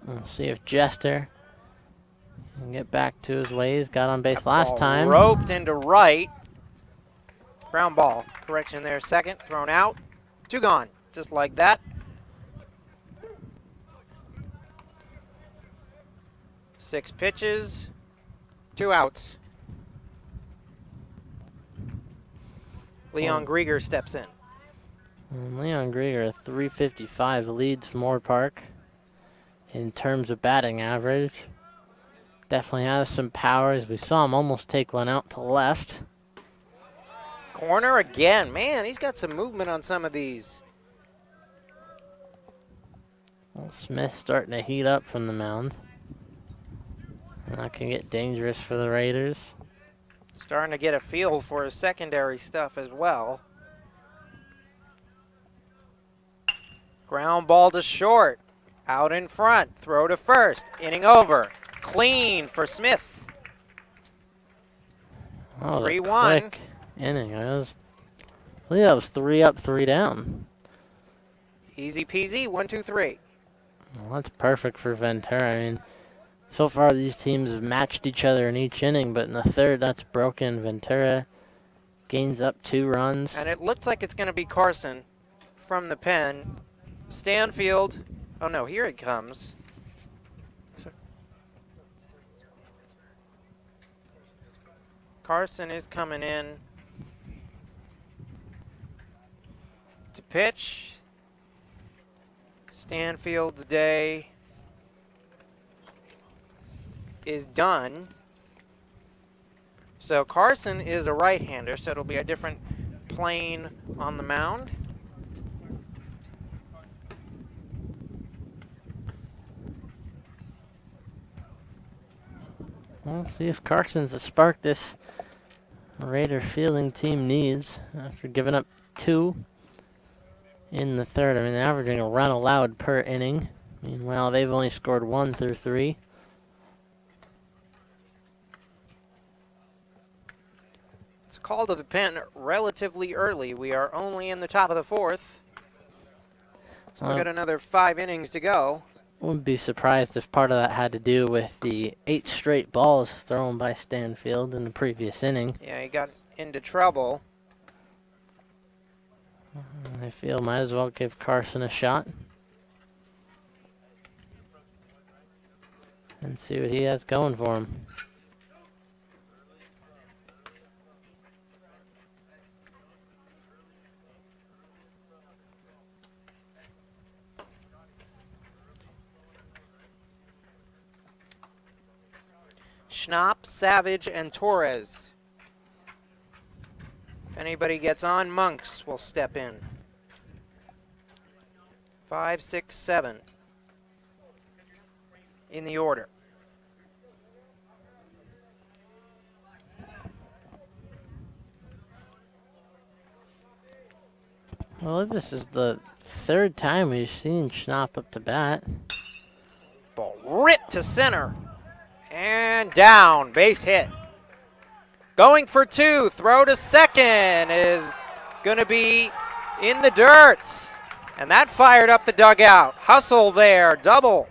We'll see if Jester can get back to his ways. Got on base last time. Roped into right. Ground ball. Correction there. Second. Thrown out. 2 gone. Just like that. 6 pitches. 2 outs. Leon Grieger steps in. And Leon Grieger, 355, leads Moore Park in terms of batting average. Definitely has some power, as we saw him almost take one out to left. Corner again. Man, he's got some movement on some of these. Well, Smith starting to heat up from the mound. And that can get dangerous for the Raiders. Starting to get a feel for his secondary stuff as well. Ground ball to short. Out in front. Throw to first. Inning over. Clean for Smith. Oh, 3-1. quick inning. I believe that was 3 up, 3 down. Easy peasy. 1, 2, 3. Well, that's perfect for Ventura. I mean, so far these teams have matched each other in each inning, but in the third, that's broken. Ventura gains up 2 runs. And it looks like it's going to be Carson from the pen. Stanfield. Oh, no, here it comes. Carson is coming in to pitch. Stanfield's day is done. So Carson is a right-hander, so it'll be a different plane on the mound. We'll see if Carson's the spark this Raider fielding team needs after giving up 2 in the third. I mean, they're averaging a run allowed per inning. Meanwhile, they've only scored 1 through 3. It's a call to the pen relatively early. We are only in the top of the 4th. Still got another 5 innings to go. Wouldn't be surprised if part of that had to do with the 8 straight balls thrown by Stanfield in the previous inning. Yeah, he got into trouble. I feel might as well give Carson a shot and see what he has going for him. Schnapp, Savage, and Torres. If anybody gets on, Monks will step in. 5, 6, 7 in the order. Well, this is the third time we've seen Schnapp up to bat. Ball ripped to center. And down, base hit. Going for 2, throw to second is going to be in the dirt. And that fired up the dugout. Hustle there, double.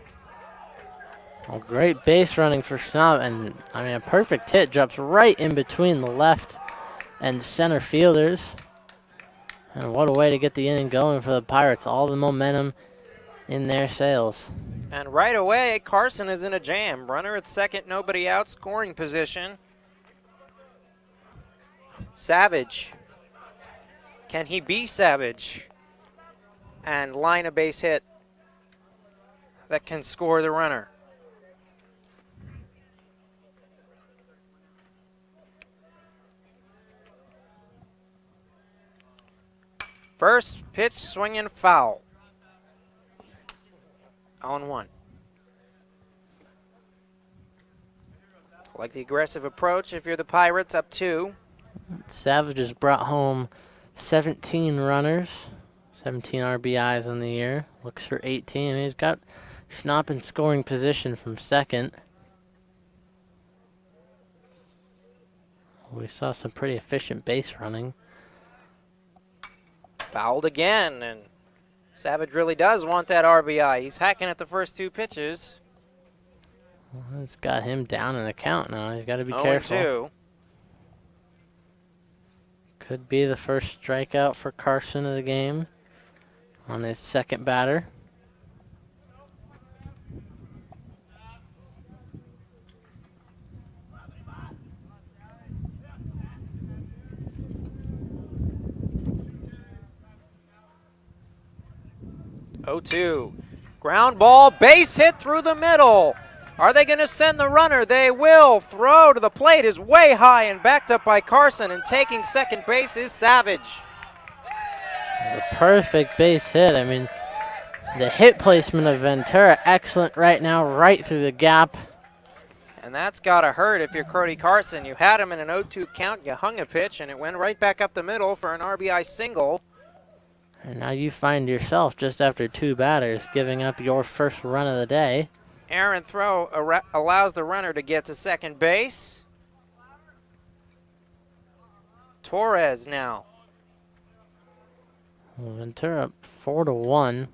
Well, great base running for Schnapp, and I mean a perfect hit, drops right in between the left and center fielders. And what a way to get the inning going for the Pirates. All the momentum in their sails. And right away, Carson is in a jam. Runner at second, nobody out, scoring position. Savage. Can he be Savage? And line a base hit that can score the runner. First pitch, swinging foul. On 1. Like the aggressive approach if you're the Pirates, up 2. Savage has brought home 17 runners, 17 RBIs on the year. Looks for 18. He's got Schnapp in scoring position from second. We saw some pretty efficient base running. Fouled again, and Savage really does want that RBI. He's hacking at the first 2 pitches. Well, it's got him down in the count now. He's got to be careful. 0-2. Could be the first strikeout for Carson of the game on his second batter. Ground ball, base hit through the middle. Are they going to send the runner? They will. Throw to the plate is way high and backed up by Carson, and taking second base is Savage. The perfect base hit. I mean, the hit placement of Ventura, excellent right now, right through the gap. And that's got to hurt if you're Cody Carson. You had him in an 0-2 count, you hung a pitch, and it went right back up the middle for an RBI single. And now you find yourself, just after 2 batters, giving up your first run of the day. Errant throw allows the runner to get to second base. Torres now. Ventura up 4-1,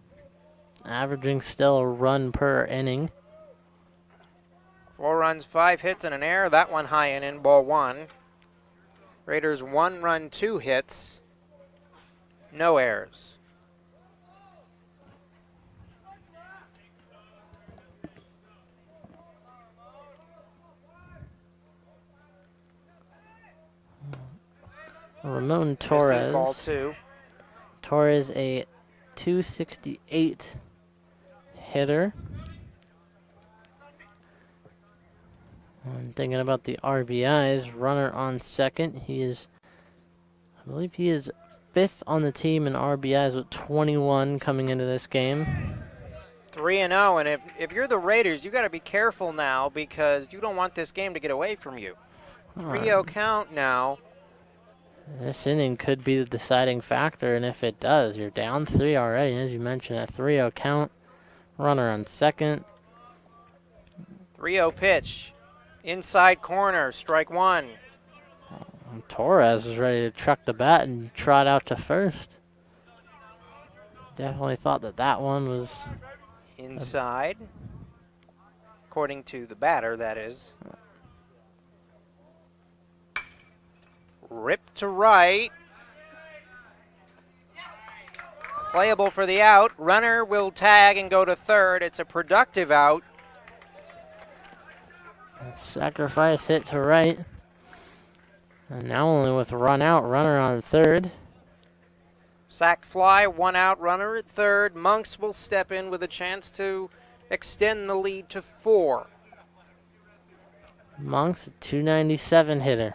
averaging still a run per inning. 4 runs, 5 hits, and an error. That one high and in, ball 1. Raiders 1 run, 2 hits. No errors. Ramon Torres. This is ball 2. Torres, a 268 hitter. I'm thinking about the RBIs. Runner on second. I believe he is 5th on the team in RBIs with 21 coming into this game. 3-0, and if you're the Raiders, you got to be careful now because you don't want this game to get away from you. 3-0 count now. This inning could be the deciding factor, and if it does, you're down 3 already. As you mentioned, a 3-0 count. Runner on second. 3-0 pitch. Inside corner, strike 1. Torres is ready to truck the bat and trot out to first. Definitely thought that one was inside, according to the batter, that is. Rip to right. Playable for the out. Runner will tag and go to third. It's a productive out. Sacrifice hit to right. And now only with run out, runner on third. Sack fly, 1 out, runner at third. Monks will step in with a chance to extend the lead to 4. Monk's a 297 hitter.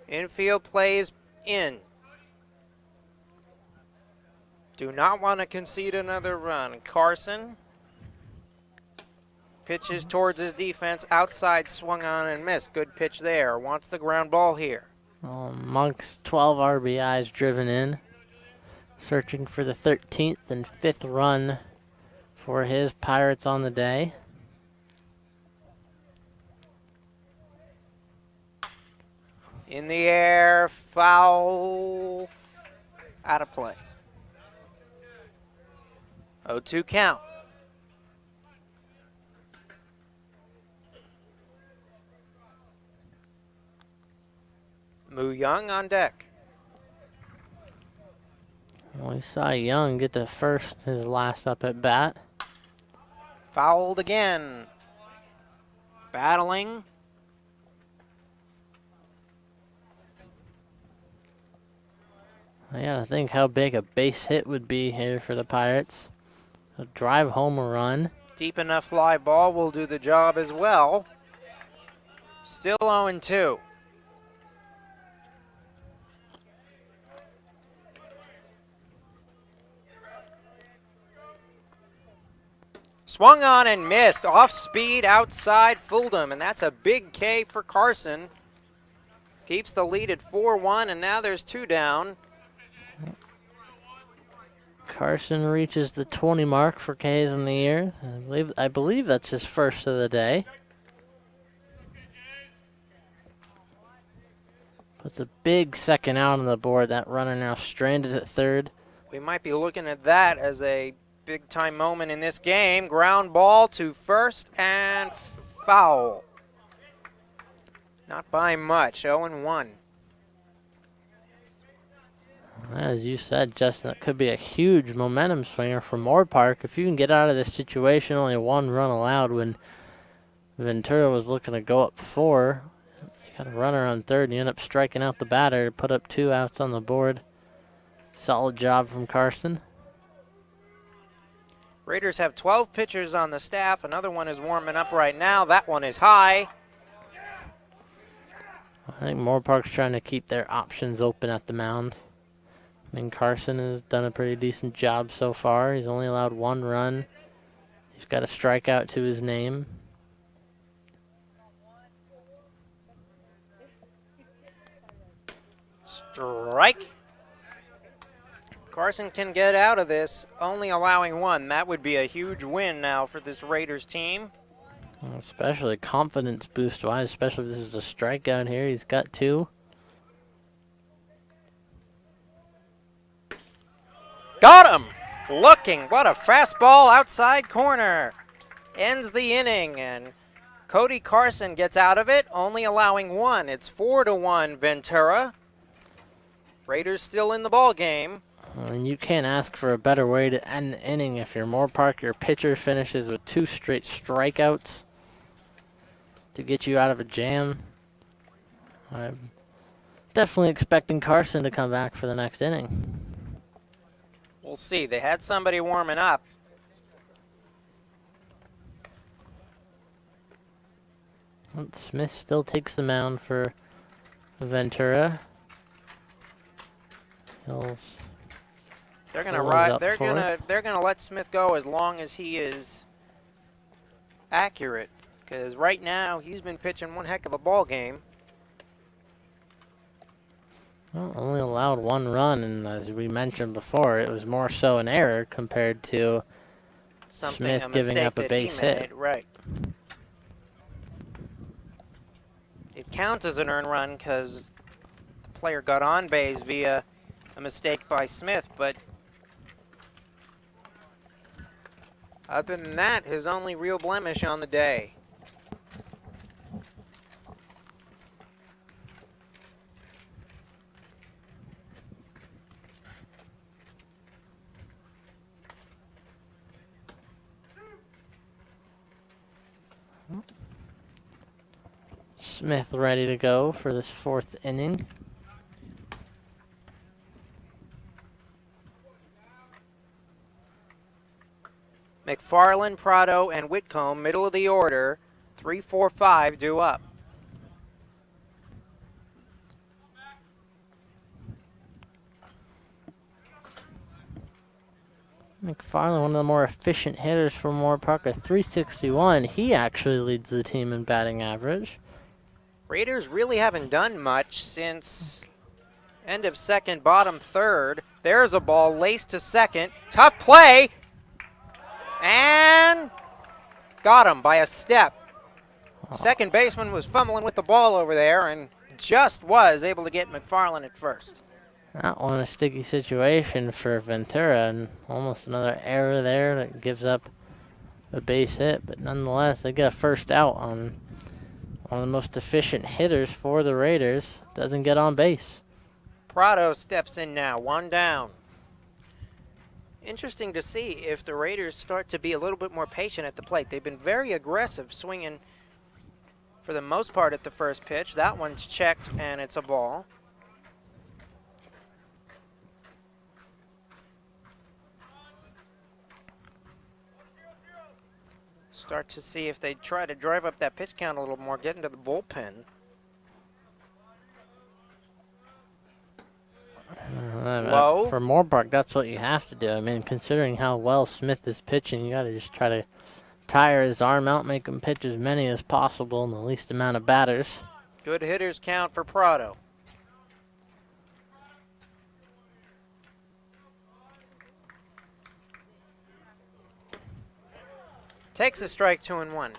Infield plays in. Do not want to concede another run. Carson pitches towards his defense. Outside, swung on and missed. Good pitch there. Wants the ground ball here. Monk's 12 RBIs driven in. Searching for the 13th and 5th run for his Pirates on the day. In the air, foul, out of play. 0-2 count. Moo Young on deck. Well, we saw Young get to first his last up at bat. Fouled again. Battling. I gotta think how big a base hit would be here for the Pirates. A drive home a run. Deep enough fly ball will do the job as well. Still 0-2. Swung on and missed. Off speed, outside, fooled him. And that's a big K for Carson. Keeps the lead at 4-1, and now there's 2 down. Carson reaches the 20 mark for Ks in the year. I believe that's his first of the day. Puts a big second out on the board. That runner now stranded at third. We might be looking at that as a big-time moment in this game. Ground ball to first and foul. Not by much, 0-1. As you said, Justin, that could be a huge momentum swinger for Moore If you can get out of this situation, only 1 run allowed when Ventura was looking to go up 4. You got a runner on third, and you end up striking out the batter to put up 2 outs on the board. Solid job from Carson. Raiders have 12 pitchers on the staff. Another one is warming up right now. That one is high. I think Moorpark's trying to keep their options open at the mound. I mean, Carson has done a pretty decent job so far. He's only allowed 1 run. He's got a strikeout to his name. Strike. Carson can get out of this, only allowing 1. That would be a huge win now for this Raiders team. Especially confidence boost-wise, especially if this is a strikeout here. He's got 2. Got him! Looking, what a fastball outside corner. Ends the inning, and Cody Carson gets out of it, only allowing 1. It's 4-1 Ventura. Raiders still in the ball game. And you can't ask for a better way to end the inning if you're Moorpark. Your pitcher finishes with 2 straight strikeouts to get you out of a jam. I'm definitely expecting Carson to come back for the next inning. We'll see. They had somebody warming up. Smith still takes the mound for Ventura. Hills. They're gonna let Smith go as long as he is accurate, because right now he's been pitching one heck of a ball game. Well, only allowed 1 run, and as we mentioned before, it was more so an error compared to Smith giving up a base hit. Right. It counts as an earned run because the player got on base via a mistake by Smith, but other than that, his only real blemish on the day. Smith ready to go for this 4th inning. McFarland, Prado, and Whitcomb, middle of the order. 3, 4, 5 due up. McFarland, one of the more efficient hitters for Moore Park, a 361. He actually leads the team in batting average. Raiders really haven't done much since end of second, bottom third. There's a ball laced to second. Tough play. And got him by a step. Second baseman was fumbling with the ball over there and just was able to get McFarland at first. That one a sticky situation for Ventura, and almost another error there that gives up a base hit. But nonetheless, they get a first out on one of the most efficient hitters for the Raiders. Doesn't get on base. Prado steps in now, 1 down. Interesting to see if the Raiders start to be a little bit more patient at the plate. They've been very aggressive, swinging for the most part at the first pitch. That one's checked, and it's a ball. Start to see if they try to drive up that pitch count a little more, get into the bullpen. Low. For Moorpark, that's what you have to do. I mean, considering how well Smith is pitching, you got to just try to tire his arm out, make him pitch as many as possible in the least amount of batters. Good hitters count for Prado. Takes a strike, 2-1.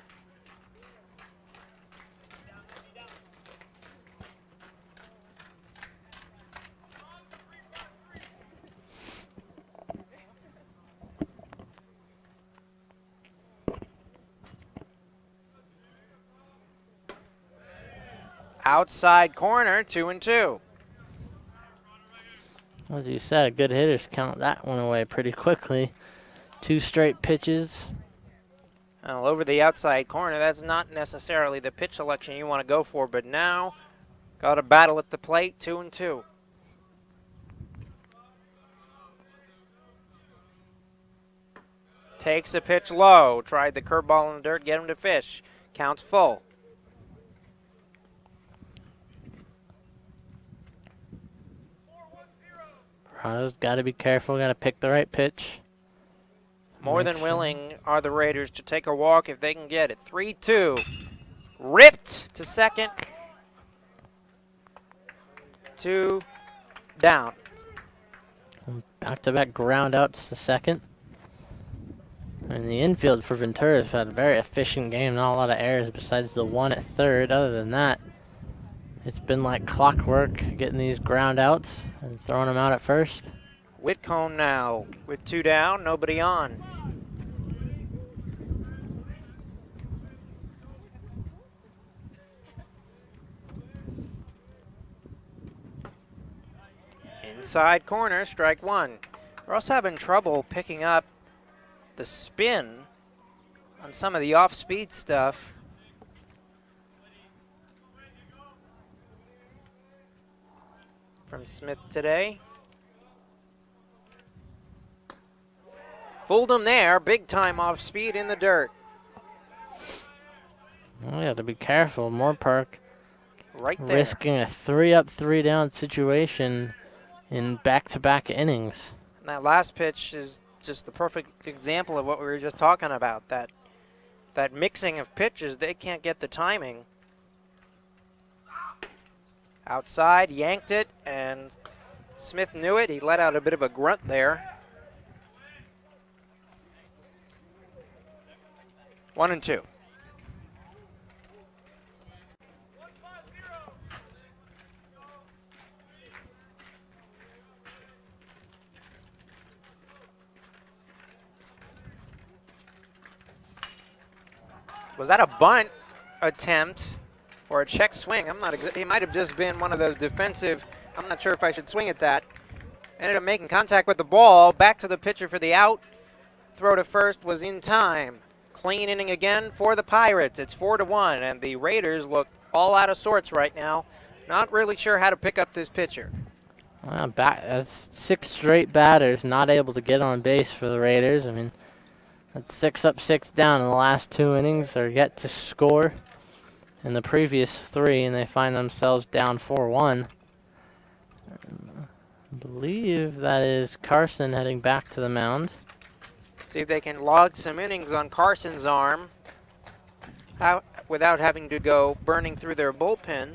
Outside corner, 2-2. As you said, good hitters count that one away pretty quickly. 2 straight pitches. Well, over the outside corner, that's not necessarily the pitch selection you want to go for, but now got a battle at the plate, 2-2. Takes a pitch low, tried the curveball in the dirt, get him to fish. Counts full. Prado's got to be careful, got to pick the right pitch. More than willing are the Raiders to take a walk if they can get it. 3-2. Ripped to second. 2 down. Back-to-back ground outs to second. And the infield for Ventura has had a very efficient game. Not a lot of errors besides the one at third. Other than that, it's been like clockwork getting these ground outs and throwing them out at first. Whitcomb now with 2 down, nobody on. Inside corner, strike 1. We're also having trouble picking up the spin on some of the off-speed stuff. From Smith today. Fooled him there, big time off speed in the dirt. Well, you have to be careful. Moorpark Right there. risking a 3-up, 3-down situation in back-to-back innings. And that last pitch is just the perfect example of what we were just talking about. That mixing of pitches, they can't get the timing. Outside, yanked it, and Smith knew it. He let out a bit of a grunt there. 1-2. Was that a bunt attempt or a check swing? He might have just been one of those defensive, I'm not sure if I should swing at that. Ended up making contact with the ball. Back to the pitcher for the out. Throw to first was in time. Clean inning again for the Pirates. It's 4-1, and the Raiders look all out of sorts right now. Not really sure how to pick up this pitcher. Well, that's 6 straight batters not able to get on base for the Raiders. I mean, that's 6 up, 6 down in the last 2 innings. They're yet to score. in the previous 3, and they find themselves down 4-1. I believe that is Carson heading back to the mound. See if they can log some innings on Carson's arm without having to go burning through their bullpen.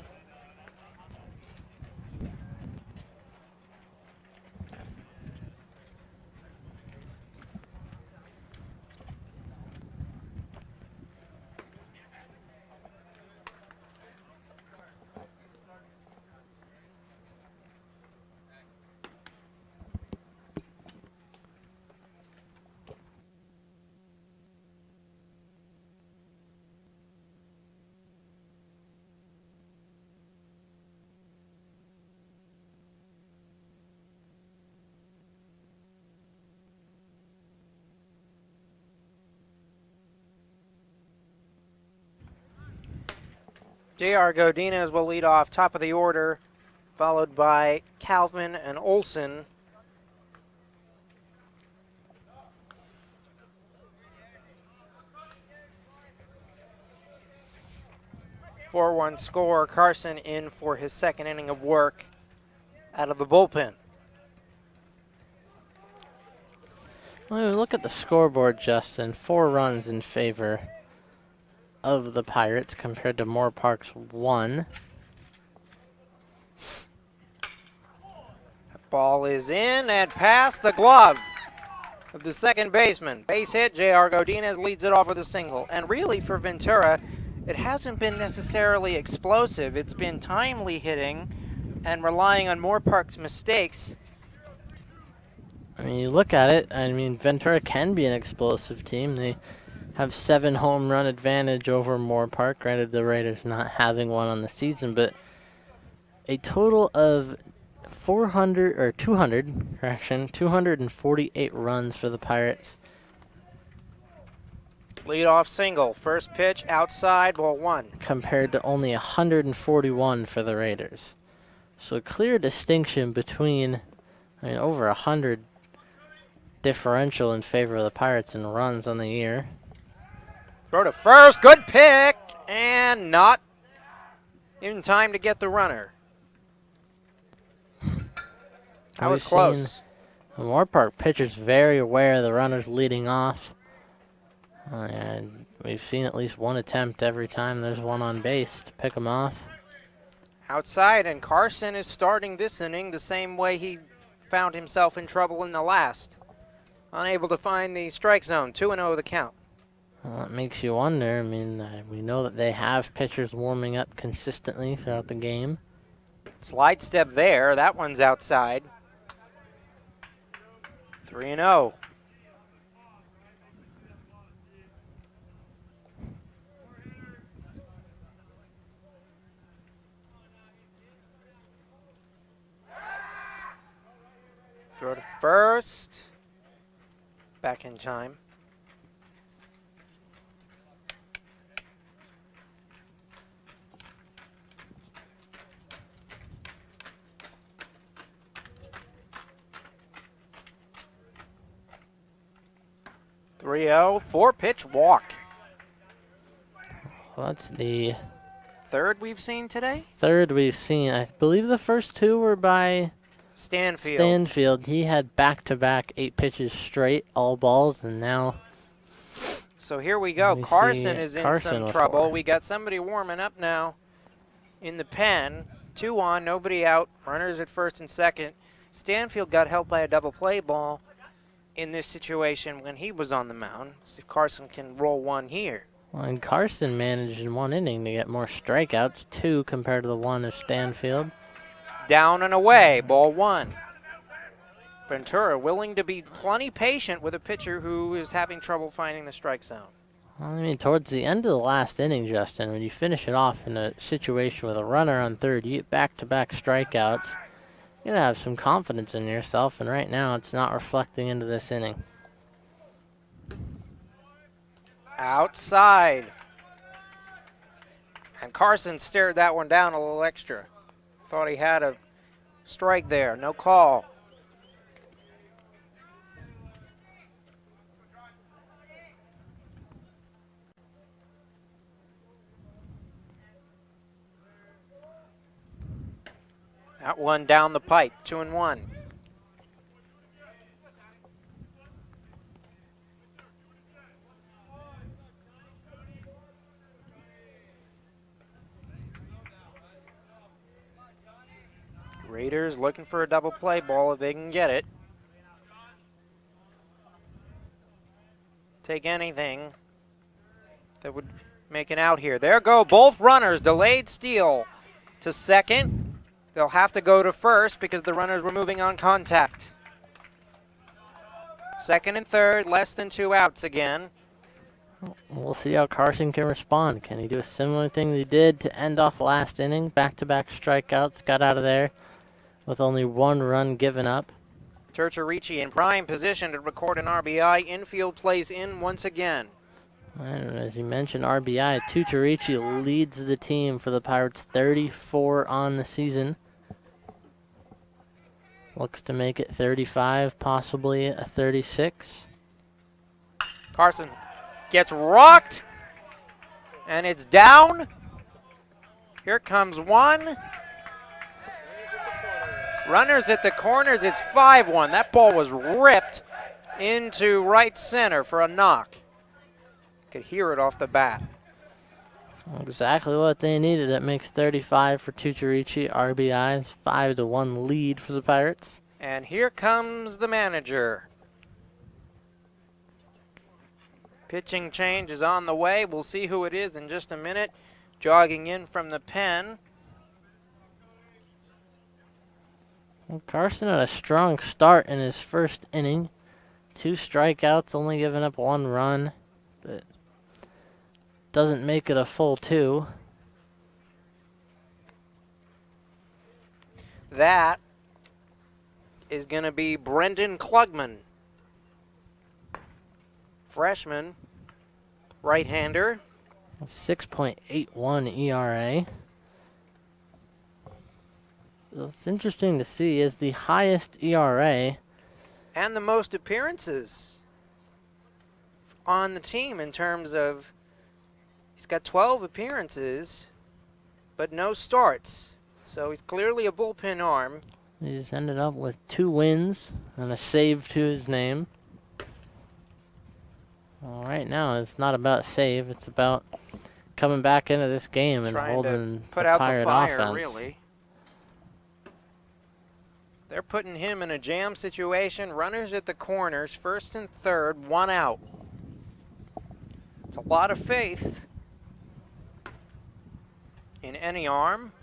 J.R. Godinez will lead off top of the order, followed by Calvin and Olson. (4-1) score. Carson in for his second inning of work out of the bullpen. Well, look at the scoreboard, Justin. 4 runs in favor of the Pirates compared to Moore Park's 1. Ball is in and past the glove of the second baseman. Base hit. J.R. Godinez leads it off with a single. And really for Ventura, it hasn't been necessarily explosive. It's been timely hitting and relying on Moore Park's mistakes. I mean, you look at it, I mean, Ventura can be an explosive team. They have 7 home run advantage over Moore Park. Granted, the Raiders not having one on the season, but a total of 248 runs for the Pirates. Leadoff single. First pitch outside, ball 1. Compared to only 141 for the Raiders. So clear distinction between, I mean, over 100 differential in favor of the Pirates in runs on the year. Throw to first. Good pick. And not in time to get the runner. That was close. The Moore Park pitcher's very aware of the runners leading off. And we've seen at least one attempt every time there's one on base to pick them off. Outside, and Carson is starting this inning the same way he found himself in trouble in the last. Unable to find the strike zone. 2-0 the count. Well, it makes you wonder. I mean, we know that they have pitchers warming up consistently throughout the game. Slide step there. That one's outside. 3-0. Throw to first. Back in time. (3-0), 4-pitch walk. Well, that's the third we've seen today? Third we've seen. I believe the first 2 were by Stanfield. He had back-to-back 8 pitches straight, all balls, and now... So here we go. Carson is in some trouble. 4. We got somebody warming up now in the pen. 2 on, nobody out. Runners at first and second. Stanfield got helped by a double play ball in this situation when he was on the mound. See if Carson can roll one here. Well, and Carson managed in 1 inning to get more strikeouts, 2 compared to the 1 of Stanfield. Down and away, ball 1. Ventura willing to be plenty patient with a pitcher who is having trouble finding the strike zone. Well, I mean, towards the end of the last inning, Justin, when you finish it off in a situation with a runner on third, you get back-to-back strikeouts. You gotta have some confidence in yourself, and right now it's not reflecting into this inning. Outside. And Carson stared that one down a little extra. Thought he had a strike there. No call. That one down the pipe, 2-1. Raiders looking for a double play ball if they can get it. Take anything that would make an out here. There go both runners. Delayed steal to second. They'll have to go to first because the runners were moving on contact. Second and third, less than 2 outs again. We'll see how Carson can respond. Can he do a similar thing that he did to end off last inning? Back-to-back strikeouts, got out of there with only 1 run given up. Turcherici in prime position to record an RBI. Infield plays in once again. And as you mentioned, RBI, Turcherici leads the team for the Pirates, 34 on the season. Looks to make it 35, possibly a 36. Carson gets rocked, and it's down. Here comes one. Runners at the corners, it's 5-1. That ball was ripped into right center for a knock. Could hear it off the bat. Exactly what they needed. That makes 35 for Turcherici. RBIs, 5-1 lead for the Pirates. And here comes the manager. Pitching change is on the way. We'll see who it is in just a minute. Jogging in from the pen. Well, Carson had a strong start in his first inning. 2 strikeouts, only giving up 1 run, but doesn't make it a full 2. That is going to be Brendan Klugman. Freshman, right-hander. 6.81 ERA. What's interesting to see is the highest ERA. And the most appearances on the team in terms of, he's got 12 appearances, but no starts. So he's clearly a bullpen arm. He's ended up with 2 wins and a save to his name. Well, right now, it's not about save. It's about coming back into this game and trying holding to put the out Pirate the fire, offense. really. They're putting him in a jam situation. Runners at the corners, first and third, 1 out. It's a lot of faith in any arm.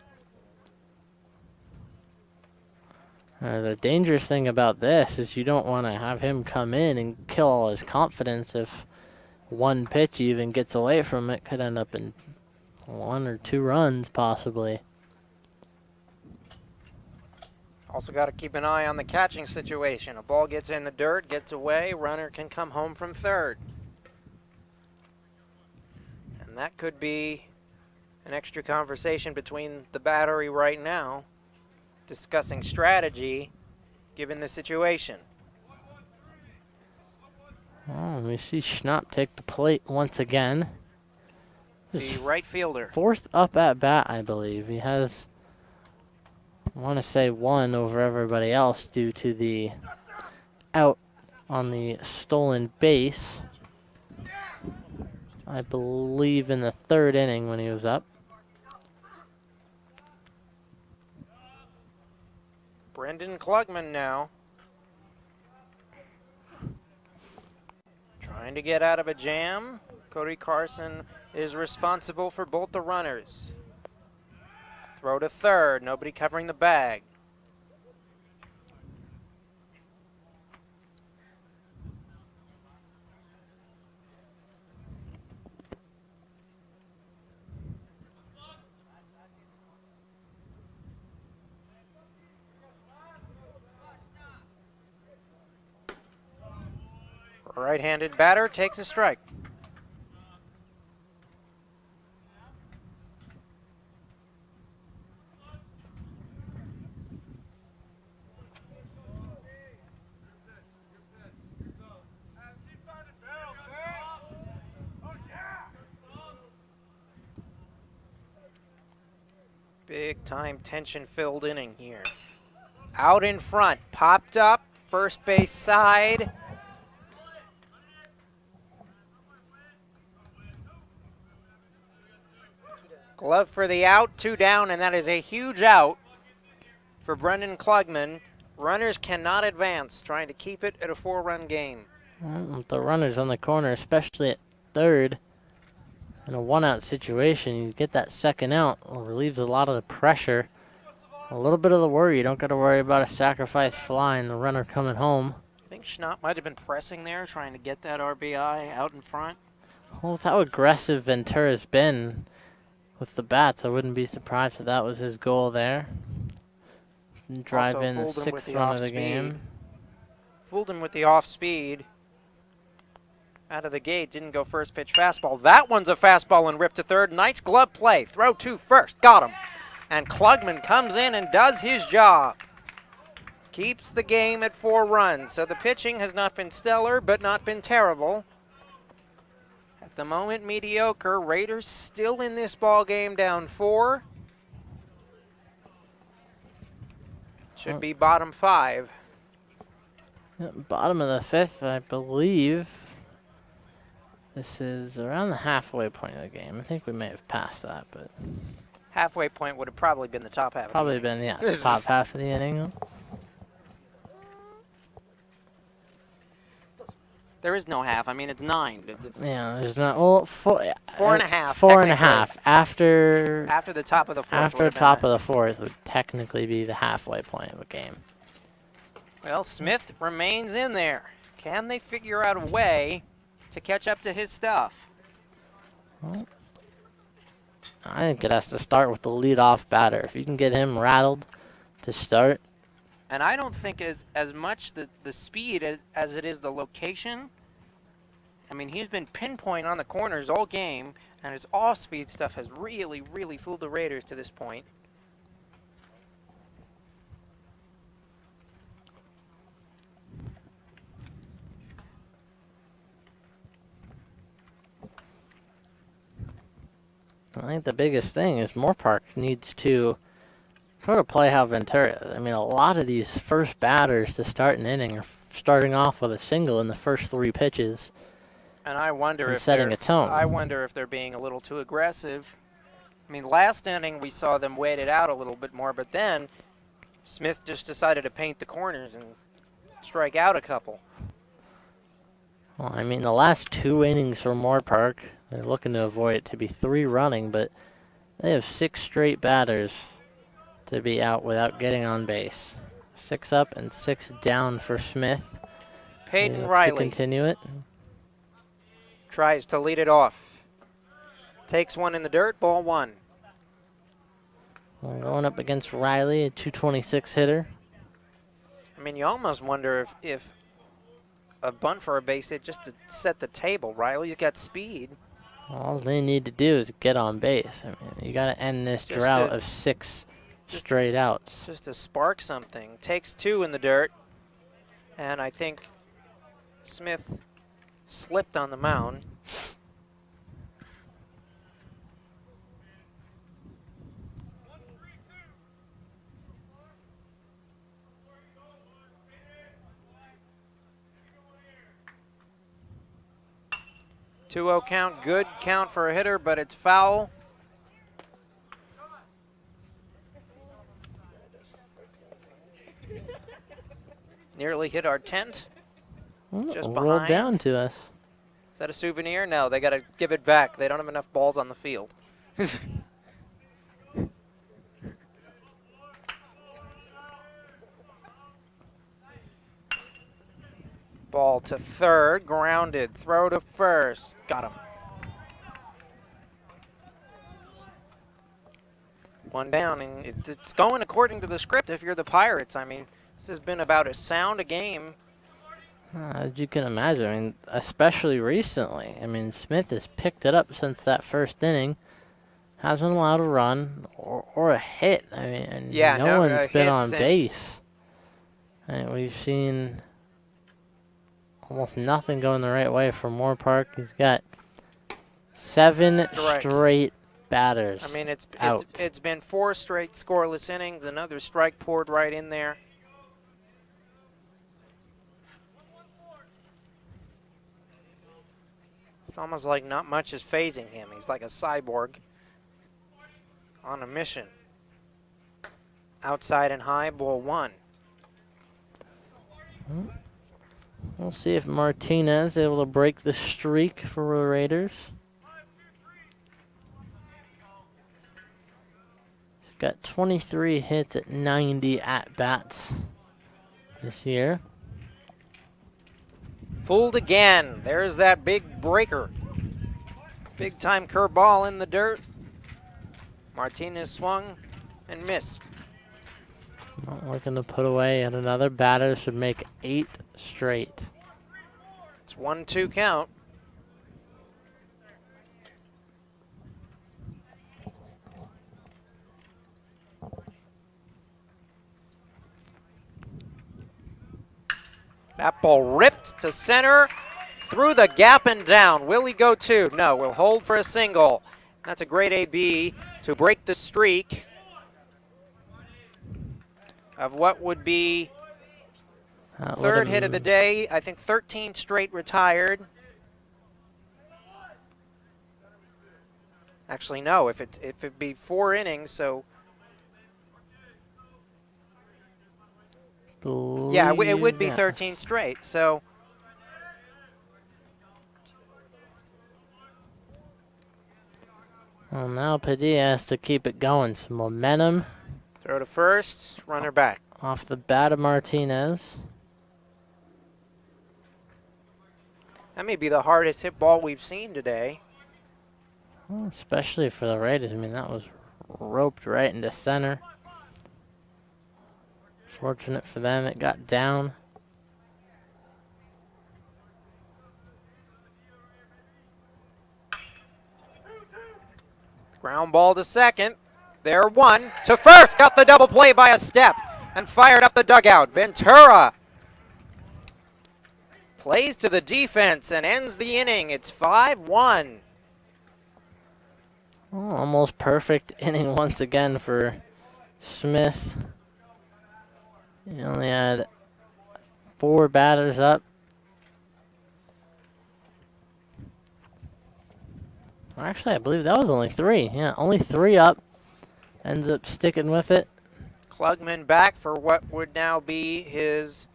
The dangerous thing about this is you don't want to have him come in and kill all his confidence. If one pitch even gets away from it, could end up in 1 or 2 runs possibly. Also got to keep an eye on the catching situation. A ball gets in the dirt, gets away, runner can come home from third. And that could be an extra conversation between the battery right now, discussing strategy given the situation. Oh, we see Schnapp take the plate once again. The right fielder. 4th up at bat, I believe. He has, I want to say, 1 over everybody else due to the out on the stolen base. I believe in the 3rd inning when he was up. Brendan Klugman now. Trying to get out of a jam. Cody Carson is responsible for both the runners. Throw to third, nobody covering the bag. Right-handed batter takes a strike. Big time tension-filled inning here. Out in front, popped up, first base side. Glove for the out, 2 down, and that is a huge out for Brendan Klugman. Runners cannot advance, trying to keep it at a 4-run game. Well, with the runners on the corner, especially at third, in a 1-out situation, you get that second out. It relieves a lot of the pressure. A little bit of the worry. You don't got to worry about a sacrifice fly and the runner coming home. I think Schnapp might have been pressing there, trying to get that RBI out in front. Well, with how aggressive Ventura's been with the bats, I wouldn't be surprised if that was his goal there. Drive Also in the fooled him with 6th the run of the off-speed. game. Fooled him with the off speed. Out of the gate, didn't go first pitch fastball. That one's a fastball and ripped to third. Nice glove play. Throw to first. Got him. And Klugman comes in and does his job. Keeps the game at 4 runs. So the pitching has not been stellar, but not been terrible. At the moment, mediocre. Raiders still in this ball game, down 4. Should be bottom 5. Bottom of the 5th, I believe. This is around the halfway point of the game. I think we may have passed that, but Halfway point would have probably been the top half. probably been, yeah, the top half of the inning. There is no half. I mean, it's 9. Yeah, there's not. Well, 4 and a half, 4 and a technically. half after After the top of the 4th. after the top of the 4th would technically be the halfway point of a game. Well, Smith remains in there. Can they figure out a way to catch up to his stuff? Well, I think it has to start with the leadoff batter. If you can get him rattled to start. And I don't think as much the speed as it is the location. I mean, he's been pinpoint on the corners all game, and his off-speed stuff has really, really fooled the Raiders to this point. I think the biggest thing is Moorpark needs to sort of play how Ventura. I mean, a lot of these first batters to start an inning are starting off with a single in the first 3 pitches. And I wonder if setting a tone. I wonder if they're being a little too aggressive. I mean, last inning we saw them wait it out a little bit more, but then Smith just decided to paint the corners and strike out a couple. Well, I mean, the last 2 innings for Moorpark, they're looking to avoid it to be 3 running, but they have 6 straight batters to be out without getting on base. 6 up and 6 down for Smith. Peyton To Riley continue it. tries to lead it off. Takes one in the dirt, ball 1. Well, going up against Riley, a 226 hitter. I mean, you almost wonder if a bunt for a base hit just to set the table. Riley's got speed. All they need to do is get on base. I mean, you got to end this Just drought to- of 6 straight outs. Just to spark something. Takes 2 in the dirt. And I think Smith slipped on the mound. Two-0 count, good count for a hitter, but it's foul. Nearly hit our tent. Just Rolled behind. down to us. Is that a souvenir? No, they got to give it back. They don't have enough balls on the field. Ball to third, grounded, throw to first. Got him. One down, and it's going according to the script if you're the Pirates. I mean, this has been about as sound a game. As you can imagine, I mean, especially recently. I mean, Smith has picked it up since that first inning. Hasn't allowed a run or a hit. I mean, and Yeah, no one's been hit on since- base. And we've seen almost nothing going the right way for Moorpark. He's got 7 Strike. straight batters I mean, out. it's been 4 straight scoreless innings. Another strike poured right in there. It's almost like not much is phasing him. He's like a cyborg on a mission. Outside and high, ball 1. We'll see if Martinez is able to break the streak for the Raiders. He's got 23 hits at 90 at-bats this year. Fooled again. There's that big breaker. Big time curveball in the dirt. Martinez swung and missed. Not looking to put away yet another batter. Should make 8 straight. It's 1-2 count. That ball ripped to center, through the gap and down. Will he go 2? No, we'll hold for a single. That's a great AB to break the streak of what would be third hit of the day. I think 13 straight retired. Actually, no, if it be 4 innings, so yeah, it would be 13 straight. So well, now Padilla has to keep it going. Some momentum. Throw to first, runner back. Off the bat of Martinez. That may be the hardest hit ball we've seen today. Well, especially for the Raiders. I mean, that was roped right into center. Fortunate for them, it got down. Ground ball to second. There, 1 to first. Got the double play by a step and fired up the dugout. Ventura plays to the defense and ends the inning. It's 5-1. Oh, almost perfect inning once again for Smith. He only had 4 batters up. Actually, I believe that was only 3. Yeah, only 3 up. Ends up sticking with it. Klugman back for what would now be his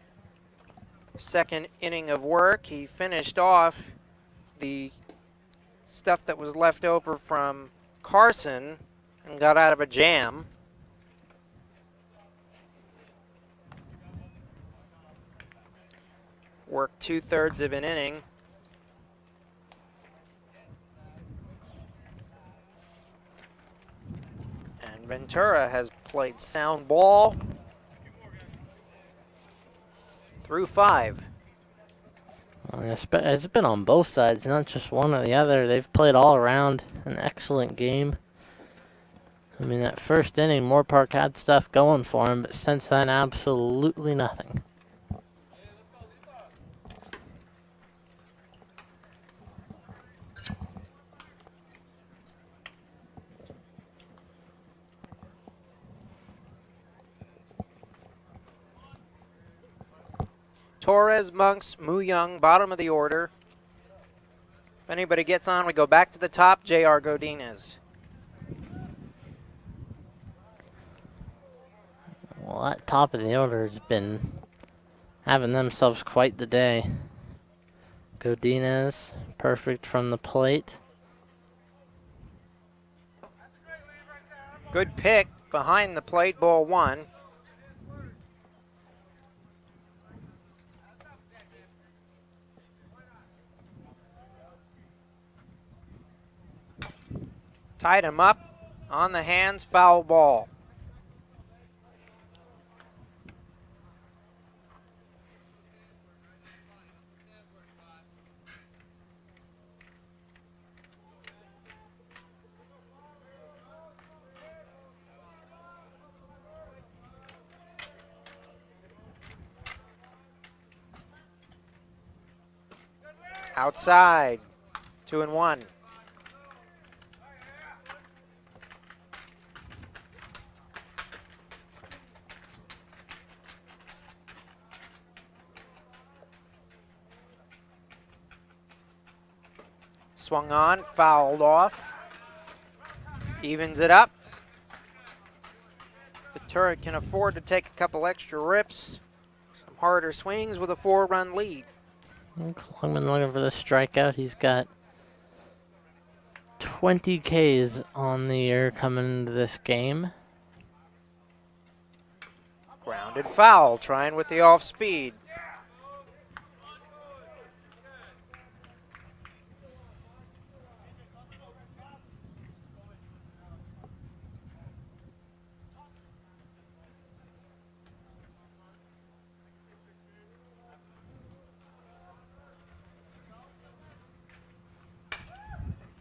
second inning of work. He finished off the stuff that was left over from Carson and got out of a jam. Worked 2/3 of an inning. And Ventura has played sound ball through 5. It's been on both sides, not just one or the other. They've played all around an excellent game. I mean, that first inning, Moore Park had stuff going for him, but since then, absolutely nothing. Torres, Monks, Mu Young, bottom of the order. If anybody gets on, we go back to the top. J.R. Godinez. Well, that top of the order has been having themselves quite the day. Godinez, perfect from the plate. Good pick behind the plate, ball 1. Tied him up on the hands, foul ball. Outside, 2-1. Swung on, fouled off. Evens it up. Ventura can afford to take a couple extra rips. Some harder swings with a 4-run lead. Klugman looking for the strikeout. He's got 20 Ks on the year coming into this game. Grounded foul, trying with the off speed.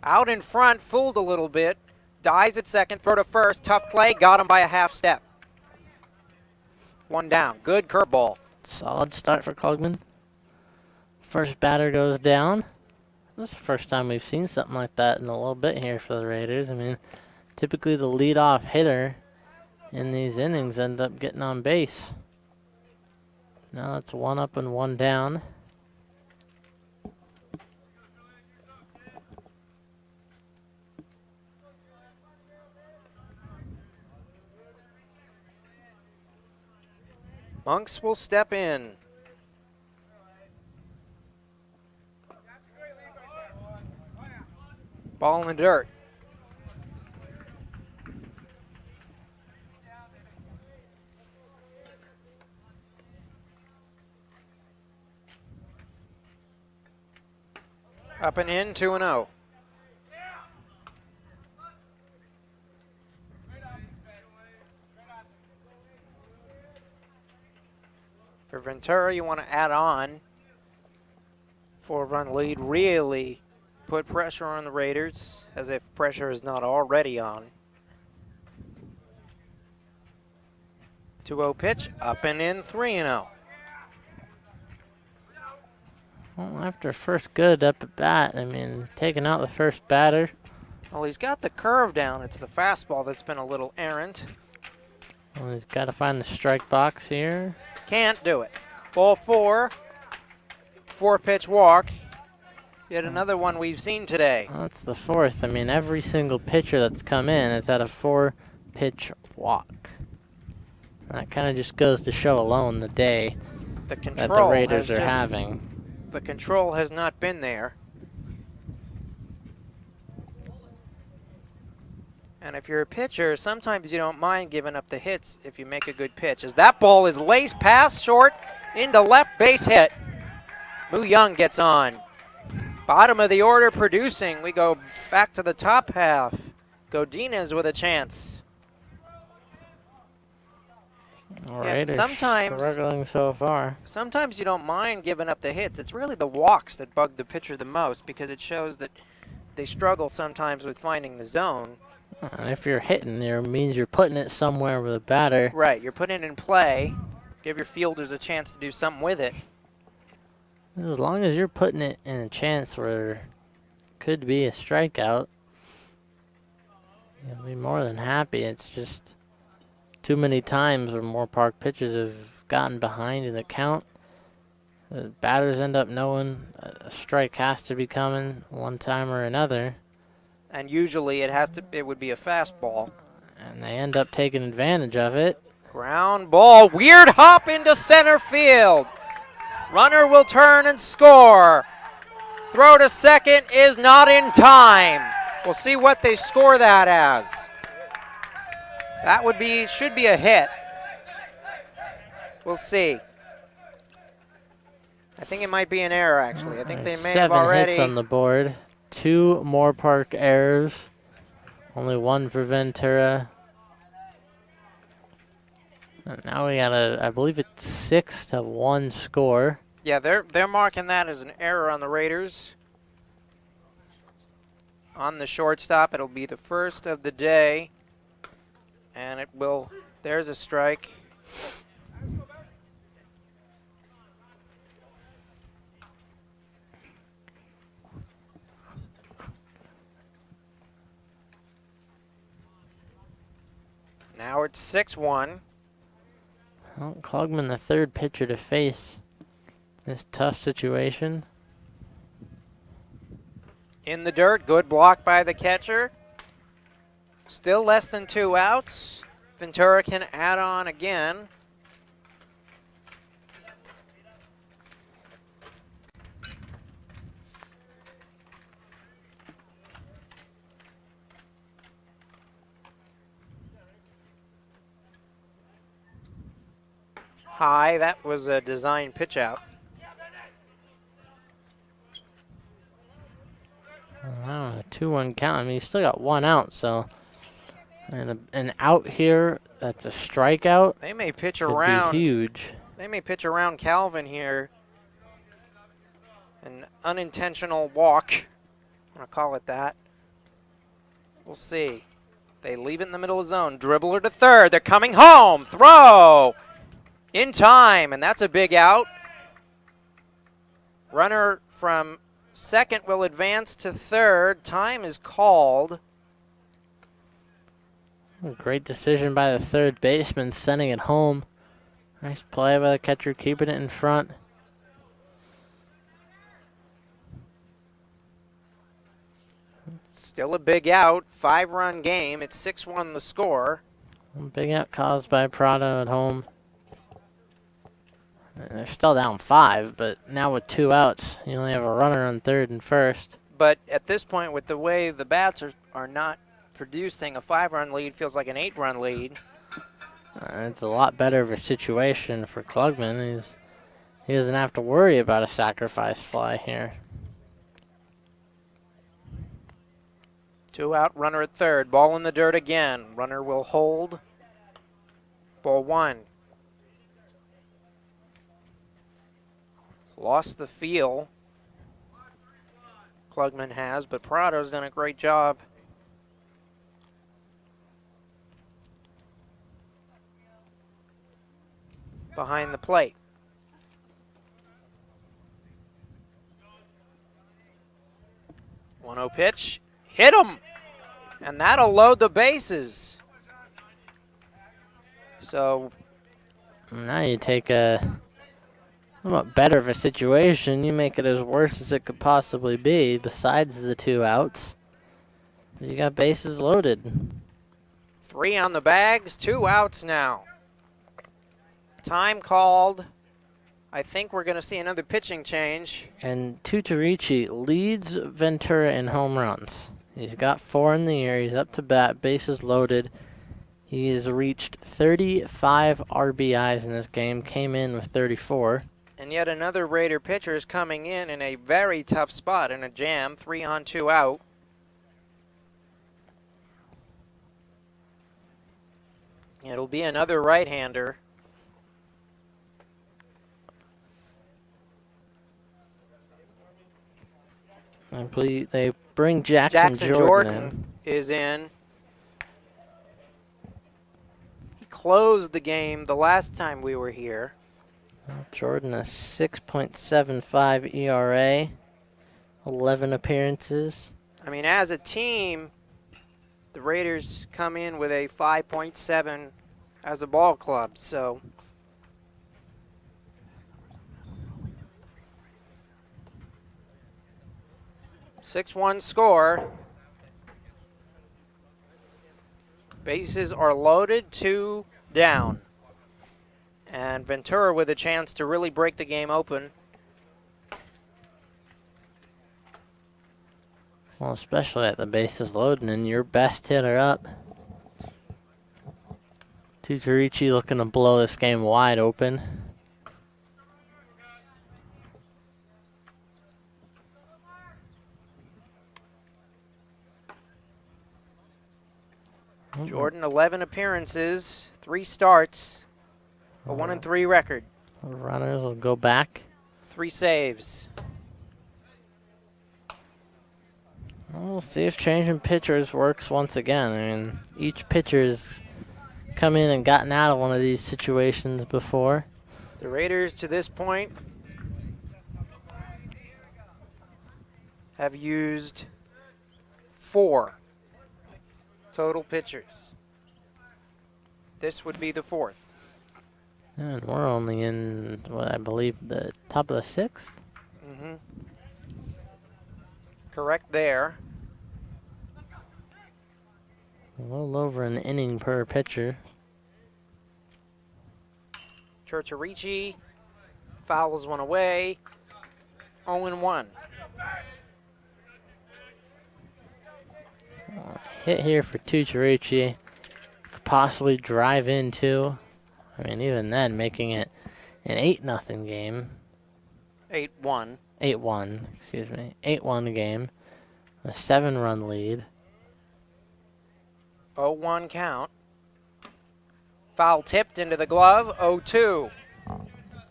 Out in front, fooled a little bit. Dies at second, throw to first. Tough play, got him by a half step. One down. Good curveball. Solid start for Klugman. First batter goes down. This is the first time we've seen something like that in a little bit here for the Raiders. I mean, typically the leadoff hitter in these innings end up getting on base. Now it's 1 up and 1 down. Monks will step in. Ball in the dirt. Up and in, 2-0. For Ventura, you want to add on 4-run lead, really put pressure on the Raiders, as if pressure is not already on. 2-0 pitch, up and in, 3-0. Well, after first good up at bat, I mean, taking out the first batter. Well, he's got the curve down. It's the fastball that's been a little errant. Well, he's got to find the strike box here. Can't do it. Ball 4. 4-pitch walk. Yet another one we've seen today. Well, that's the 4th. I mean, every single pitcher that's come in has had a 4-pitch walk. And that kind of just goes to show alone the day The that the control Raiders has are just, having. the control has not been there. And if you're a pitcher, sometimes you don't mind giving up the hits if you make a good pitch. As that ball is laced past short into left base hit. Moo Young gets on. Bottom of the order producing. We go back to the top half. Godinez with a chance. Raiders sometimes- struggling so far. Sometimes you don't mind giving up the hits. It's really the walks that bug the pitcher the most, because it shows that they struggle sometimes with finding the zone. And if you're hitting there, it means you're putting it somewhere with a batter. Right, you're putting it in play. Give your fielders a chance to do something with it. As long as you're putting it in a chance where it could be a strikeout, you'll be more than happy. It's just too many times where Moore Park pitchers have gotten behind in the count. The batters end up knowing a strike has to be coming one time or another, And usually it would be a fastball. and they end up taking advantage of it. Ground ball, weird hop into center field. Runner will turn and score. Throw to second is not in time. We'll see what they score that as. That should be a hit. We'll see. I think it might be an error, actually. I think they may have 7 already. hits on the board. 2 Moore Park errors. Only 1 for Ventura. And now we got I believe it's 6-1 score. Yeah, they're marking that as an error on the Raiders. On the shortstop, it'll be the first of the day. And it will, there's a strike. Now it's 6-1. Well, Klugman, the 3rd pitcher to face this tough situation. In the dirt, good block by the catcher. Still less than 2 outs. Ventura can add on again. High, that was a design pitch out. Wow, a 2-1 count. I mean, you still got 1 out, so. And an out here, that's a strikeout. They may pitch Could around. be huge. They may pitch around Calvin here. An unintentional walk. I'm going to call it that. We'll see. They leave it in the middle of the zone. Dribbler to third. They're coming home. Throw! In time, and that's a big out. Runner from second will advance to third. Time is called. Great decision by the third baseman, sending it home. Nice play by the catcher, keeping it in front. Still a big out. 5-run game. It's 6-1 the score. Big out caused by Prado at home. And they're still down 5, but now with 2 outs, you only have a runner on third and first. But at this point, with the way the bats are not producing, a 5-run lead feels like an 8-run lead. It's a lot better of a situation for Klugman. He doesn't have to worry about a sacrifice fly here. 2 out, runner at third. Ball in the dirt again. Runner will hold. Ball 1. Lost the feel. Klugman has, but Prado's done a great job. Behind the plate. One-0 pitch. Hit him! And that'll load the bases. So now you take a somewhat better of a situation. You make it as worse as it could possibly be, besides the 2 outs. You got bases loaded. 3 on the bags, 2 outs now. Time called. I think we're going to see another pitching change. And Tutorici leads Ventura in home runs. He's got 4 in the year. He's up to bat, bases loaded. He has reached 35 RBIs in this game, came in with 34. And yet another Raider pitcher is coming in a very tough spot in a jam, 3 on 2 out. It'll be another right-hander. I believe they bring Jackson Jordan is in. He closed the game the last time we were here. Jordan, a 6.75 ERA, 11 appearances. I mean, as a team, the Raiders come in with a 5.7 as a ball club, so. Six-one score. Bases are loaded, 2 down. And Ventura with a chance to really break the game open. Well, especially at the bases loading and your best hitter up. Tutorici looking to blow this game wide open. Jordan, 11 appearances, 3 starts, a 1-3 record. The runners will go back. 3 saves. We'll see if changing pitchers works once again. I mean, each pitcher's come in and gotten out of one of these situations before. The Raiders, to this point, have used 4 total pitchers. This would be the 4th. And we're only in, what I believe, the top of the 6th. Mm-hmm. Correct there. A little over an inning per pitcher. Turturici fouls one away. 0-1. Hit here for Tucciaricci. Could possibly drive in too. I mean, even then, making it an 8-0 game. 8-1. 8-1, excuse me. 8-1 game. A 7-run lead. 0-1 count. Foul tipped into the glove. 0-2.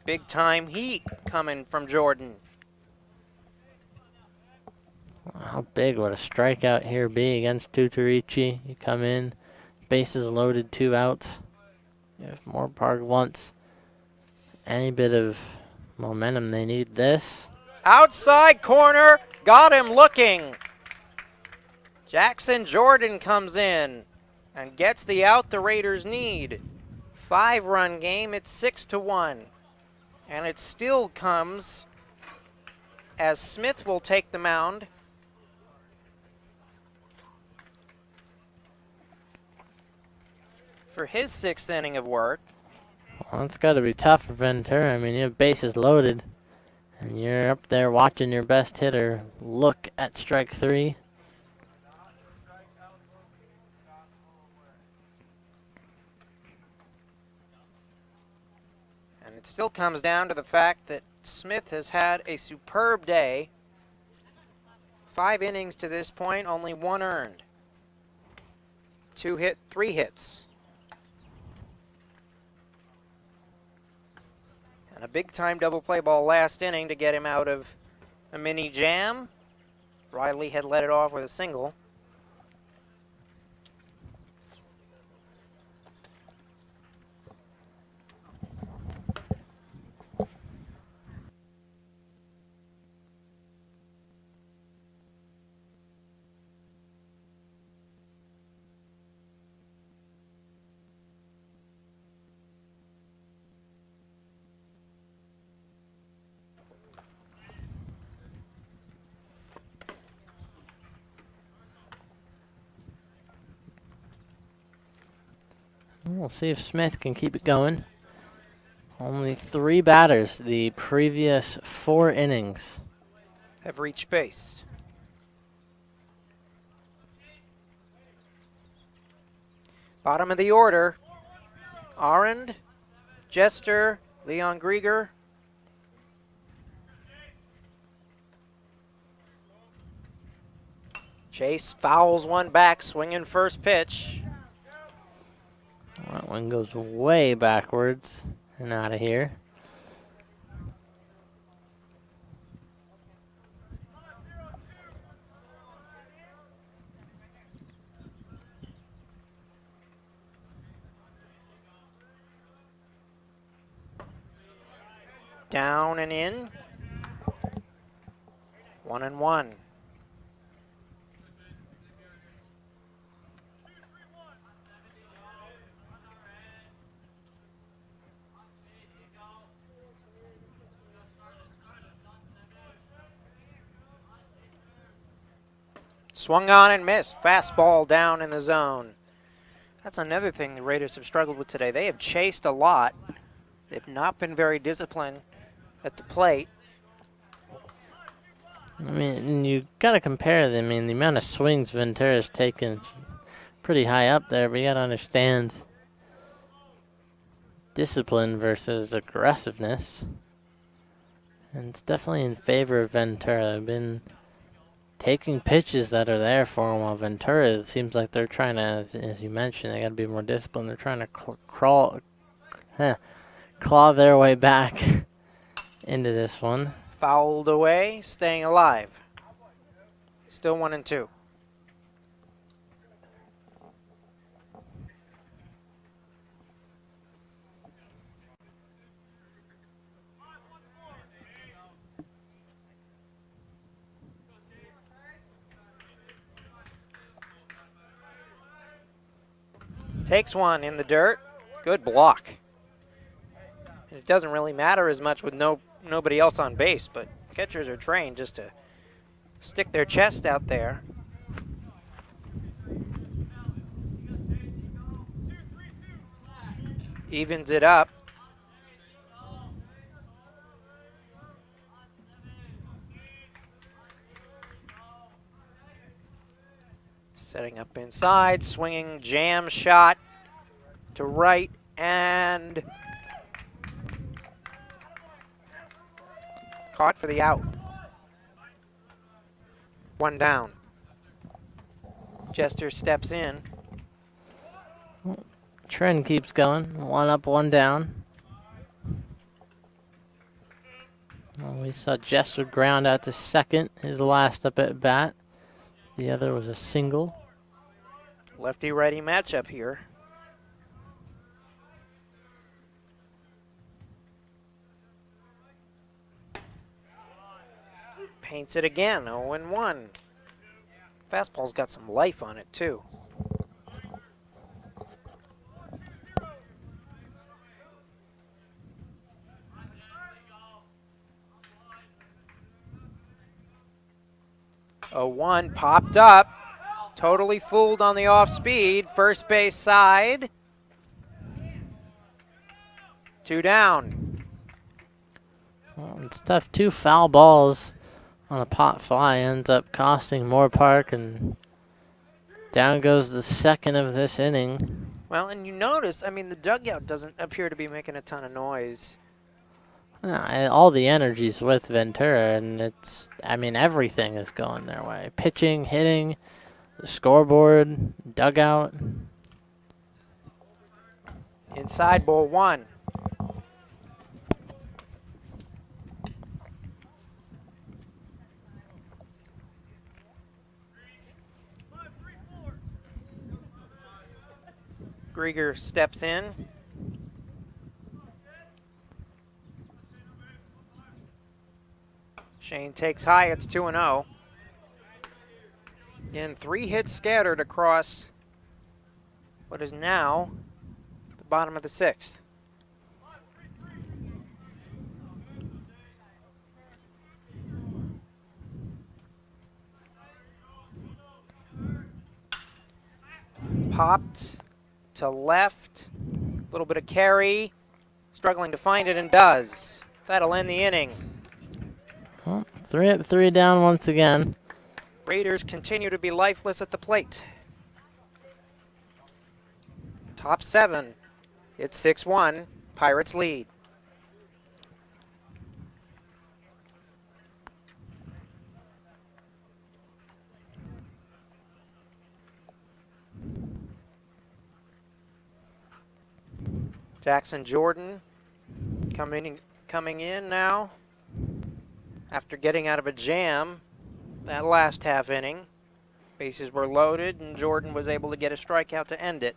Big time heat coming from Jordan. How big would a strikeout here be against Tucciaricci? You come in, bases loaded, 2 outs. If Moorpark wants any bit of momentum, they need this. Outside corner, got him looking. Jackson Jordan comes in and gets the out the Raiders need. 5-run game, it's 6-1. And it still comes as Smith will take the mound. For his 6th inning of work. Well, it's got to be tough for Ventura. I mean, you have bases loaded, and you're up there watching your best hitter look at strike 3. And it still comes down to the fact that Smith has had a superb day. 5 innings to this point, only 1 earned. 3 hits. And a big-time double play ball last inning to get him out of a mini jam. Riley had led it off with a single. We'll see if Smith can keep it going. Only 3 batters the previous 4 innings. Have reached base. Bottom of the order. Arend, Jester, Leon Grieger. Chase fouls one back, swinging first pitch. That one goes way backwards and out of here. Down and in. 1-1. Swung on and missed. Fastball down in the zone. That's another thing the Raiders have struggled with today. They have chased a lot. They've not been very disciplined at the plate. I mean, you got to compare them. I mean, the amount of swings Ventura's taken is pretty high up there, but you got to understand discipline versus aggressiveness. And it's definitely in favor of Ventura. They've been taking pitches that are there for him, while Ventura, it seems like they're trying to, as you mentioned, they got to be more disciplined. They're trying to claw their way back into this one. Fouled away, staying alive. Still 1-2. Takes one in the dirt. Good block. And it doesn't really matter as much with nobody else on base, but catchers are trained just to stick their chest out there. Evens it up. Setting up inside, swinging jam shot to right, and caught for the out. One down. Jester steps in. Trend keeps going. One up, one down. Well, we saw Jester ground out to second, his last up at bat. The other was a single. Lefty-righty matchup here. Paints it again, 0-1. Fastball's got some life on it, too. A 1 popped up, totally fooled on the off speed, first base side. 2 down. Well, it's tough. 2 foul balls on a pop fly ends up costing Moore-Park, and down goes the second of this inning. Well, and you notice, I mean, the dugout doesn't appear to be making a ton of noise. All the energy's with Ventura, and it's, I mean, everything is going their way. Pitching, hitting, the scoreboard, dugout. Inside, ball 1. Grieger steps in. Shane takes high, it's 2-0. Again, 3 hits scattered across what is now the bottom of the 6th. Popped to left, a little bit of carry, struggling to find it, and does. That'll end the inning. Well, 3 up, 3 down once again. Raiders continue to be lifeless at the plate. Top 7, it's 6-1, Pirates lead. Jackson Jordan coming in now after getting out of a jam that last half inning. Bases were loaded, and Jordan was able to get a strikeout to end it.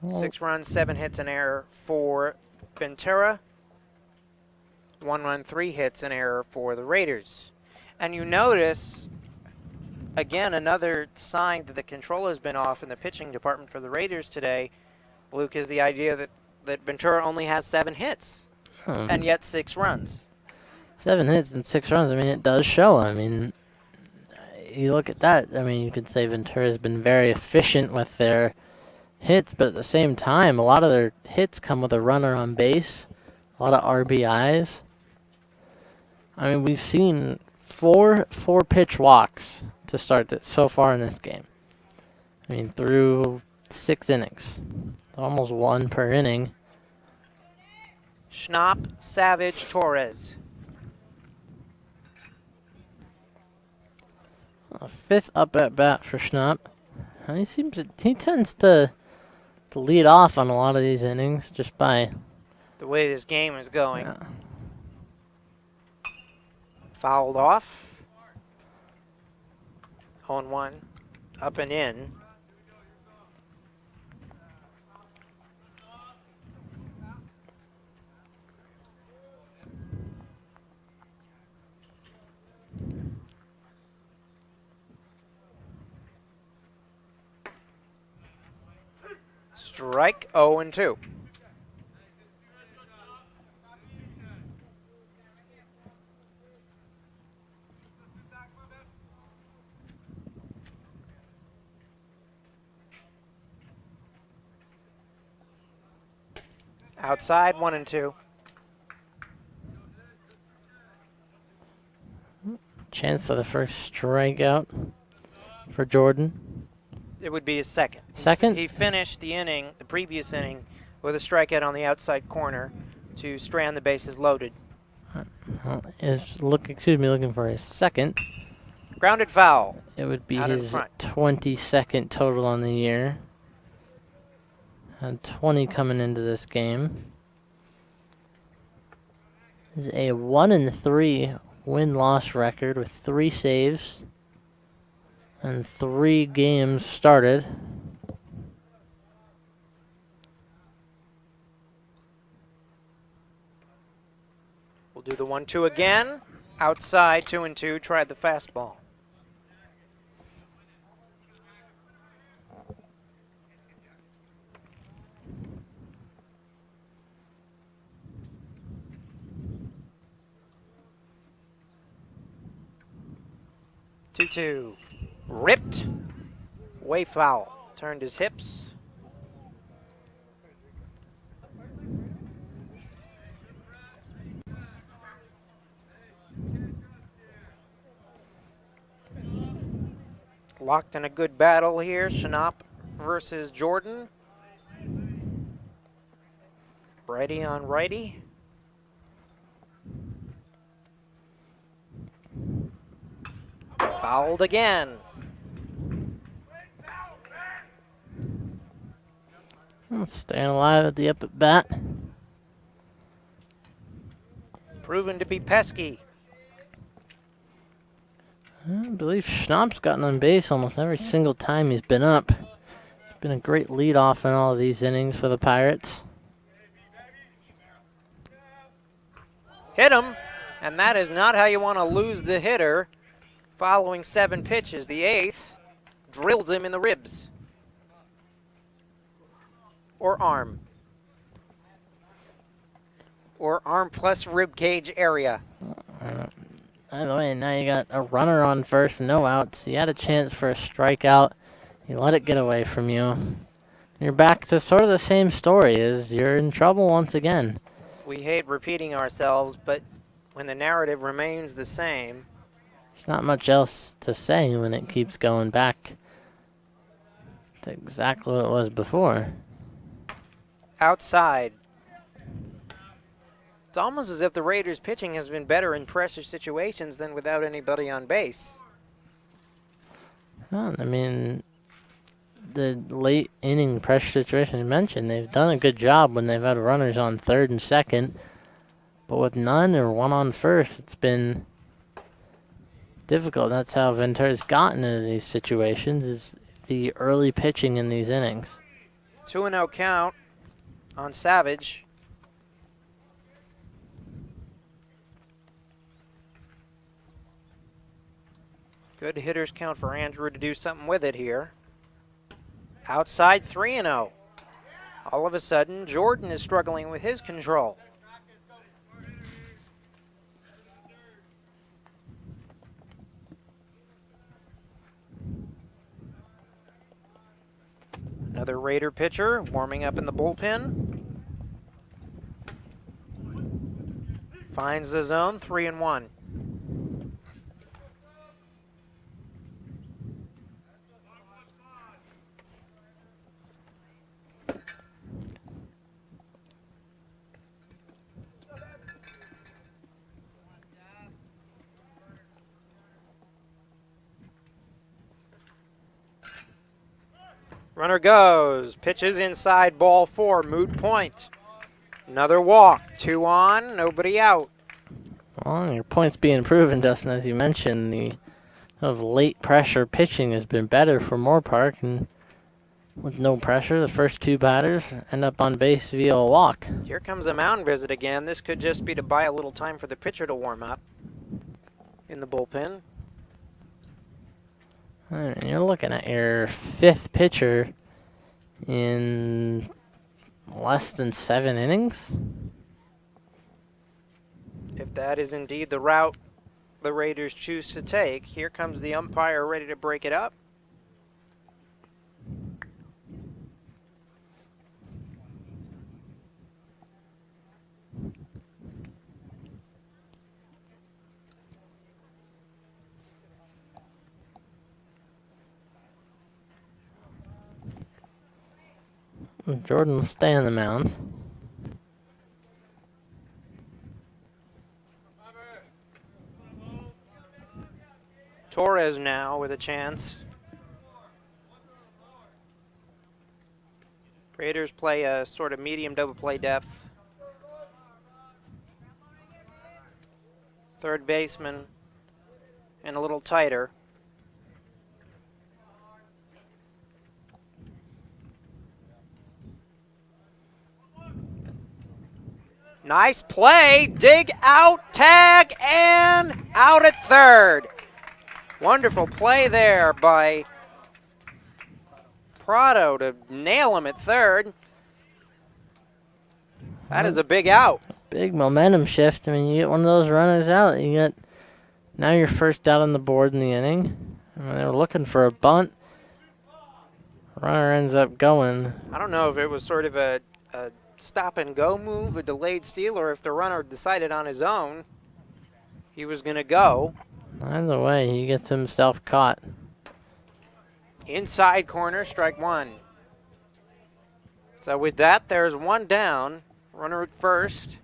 6 runs, 7 hits, an error for Ventura. 1 run, 3 hits, an error for the Raiders. And you notice, again, another sign that the control has been off in the pitching department for the Raiders today, Luke, is the idea that Ventura only has 7 hits and yet 6 runs. 7 hits and 6 runs. I mean, it does show. I mean, you look at that. I mean, you could say Ventura's been very efficient with their hits, but at the same time, a lot of their hits come with a runner on base, a lot of RBIs. I mean, we've seen 4 pitch walks to start so far in this game. I mean, through 6 innings, almost 1 per inning. Schnapp, Savage, Torres. A 5th up at bat for Schnapp. He tends to lead off on a lot of these innings just by the way this game is going. Yeah. Fouled off. 0-1, up and in. Strike, 0-2. Outside, 1-2. Chance for the first strikeout for Jordan. It would be his second. Second? He finished the inning, the previous inning, with a strikeout on the outside corner to strand the bases loaded. Looking for his second. Grounded foul. It would be Out in his front. 22nd total on the year. Had 20 coming into this game. This is a 1-3 win-loss record with 3 saves and 3 games started. We'll do the 1-2 again. Outside, 2-2. Tried the fastball. Two. Ripped. Way foul. Turned his hips. Locked in a good battle here. Schnapp versus Jordan. Righty on righty. Fouled again. Staying alive at the up at bat. Proven to be pesky. I believe Schnapp's gotten on base almost every single time he's been up. It's been a great leadoff in all of these innings for the Pirates. Hit him, and that is not how you want to lose the hitter. Following 7 pitches, the 8th drills him in the ribs. Or arm. Or arm plus rib cage area. By the way, now you got a runner on first, no outs. You had a chance for a strikeout. You let it get away from you. You're back to sort of the same story as you're in trouble once again. We hate repeating ourselves, but when the narrative remains the same, there's not much else to say when it keeps going back to exactly what it was before. Outside. It's almost as if the Raiders' pitching has been better in pressure situations than without anybody on base. Well, I mean, the late inning pressure situation you mentioned, they've done a good job when they've had runners on third and second. But with none or one on first, it's been difficult. That's how Ventura's gotten into these situations, is the early pitching in these innings. 2-0 count on Savage. Good hitters count for Andrew to do something with it here. Outside, 3-0. All of a sudden, Jordan is struggling with his control. Another Raider pitcher warming up in the bullpen. Finds the zone, 3-1. Runner goes, pitches inside, ball 4, moot point. Another walk, 2 on, nobody out. Well, your point's being proven, Dustin, as you mentioned. The of late pressure pitching has been better for Moorpark, and with no pressure, the first 2 batters end up on base via a walk. Here comes a mound visit again. This could just be to buy a little time for the pitcher to warm up in the bullpen. And you're looking at your 5th pitcher in less than 7 innings. If that is indeed the route the Raiders choose to take, here comes the umpire ready to break it up. Jordan will stay on the mound. Torres now with a chance. Raiders play a sort of medium double play depth. Third baseman and a little tighter. Nice play, dig out, tag, and out at third. Wonderful play there by Prado to nail him at third. That is a big out. Big momentum shift. I mean, you get one of those runners out, you get now you're first out on the board in the inning. I mean, they were looking for a bunt. Runner ends up going. I don't know if it was sort of a stop and go move, a delayed steal, or if the runner decided on his own he was going to go. Either way, he gets himself caught. Inside corner, strike one. So with that, there's one down. Runner at first.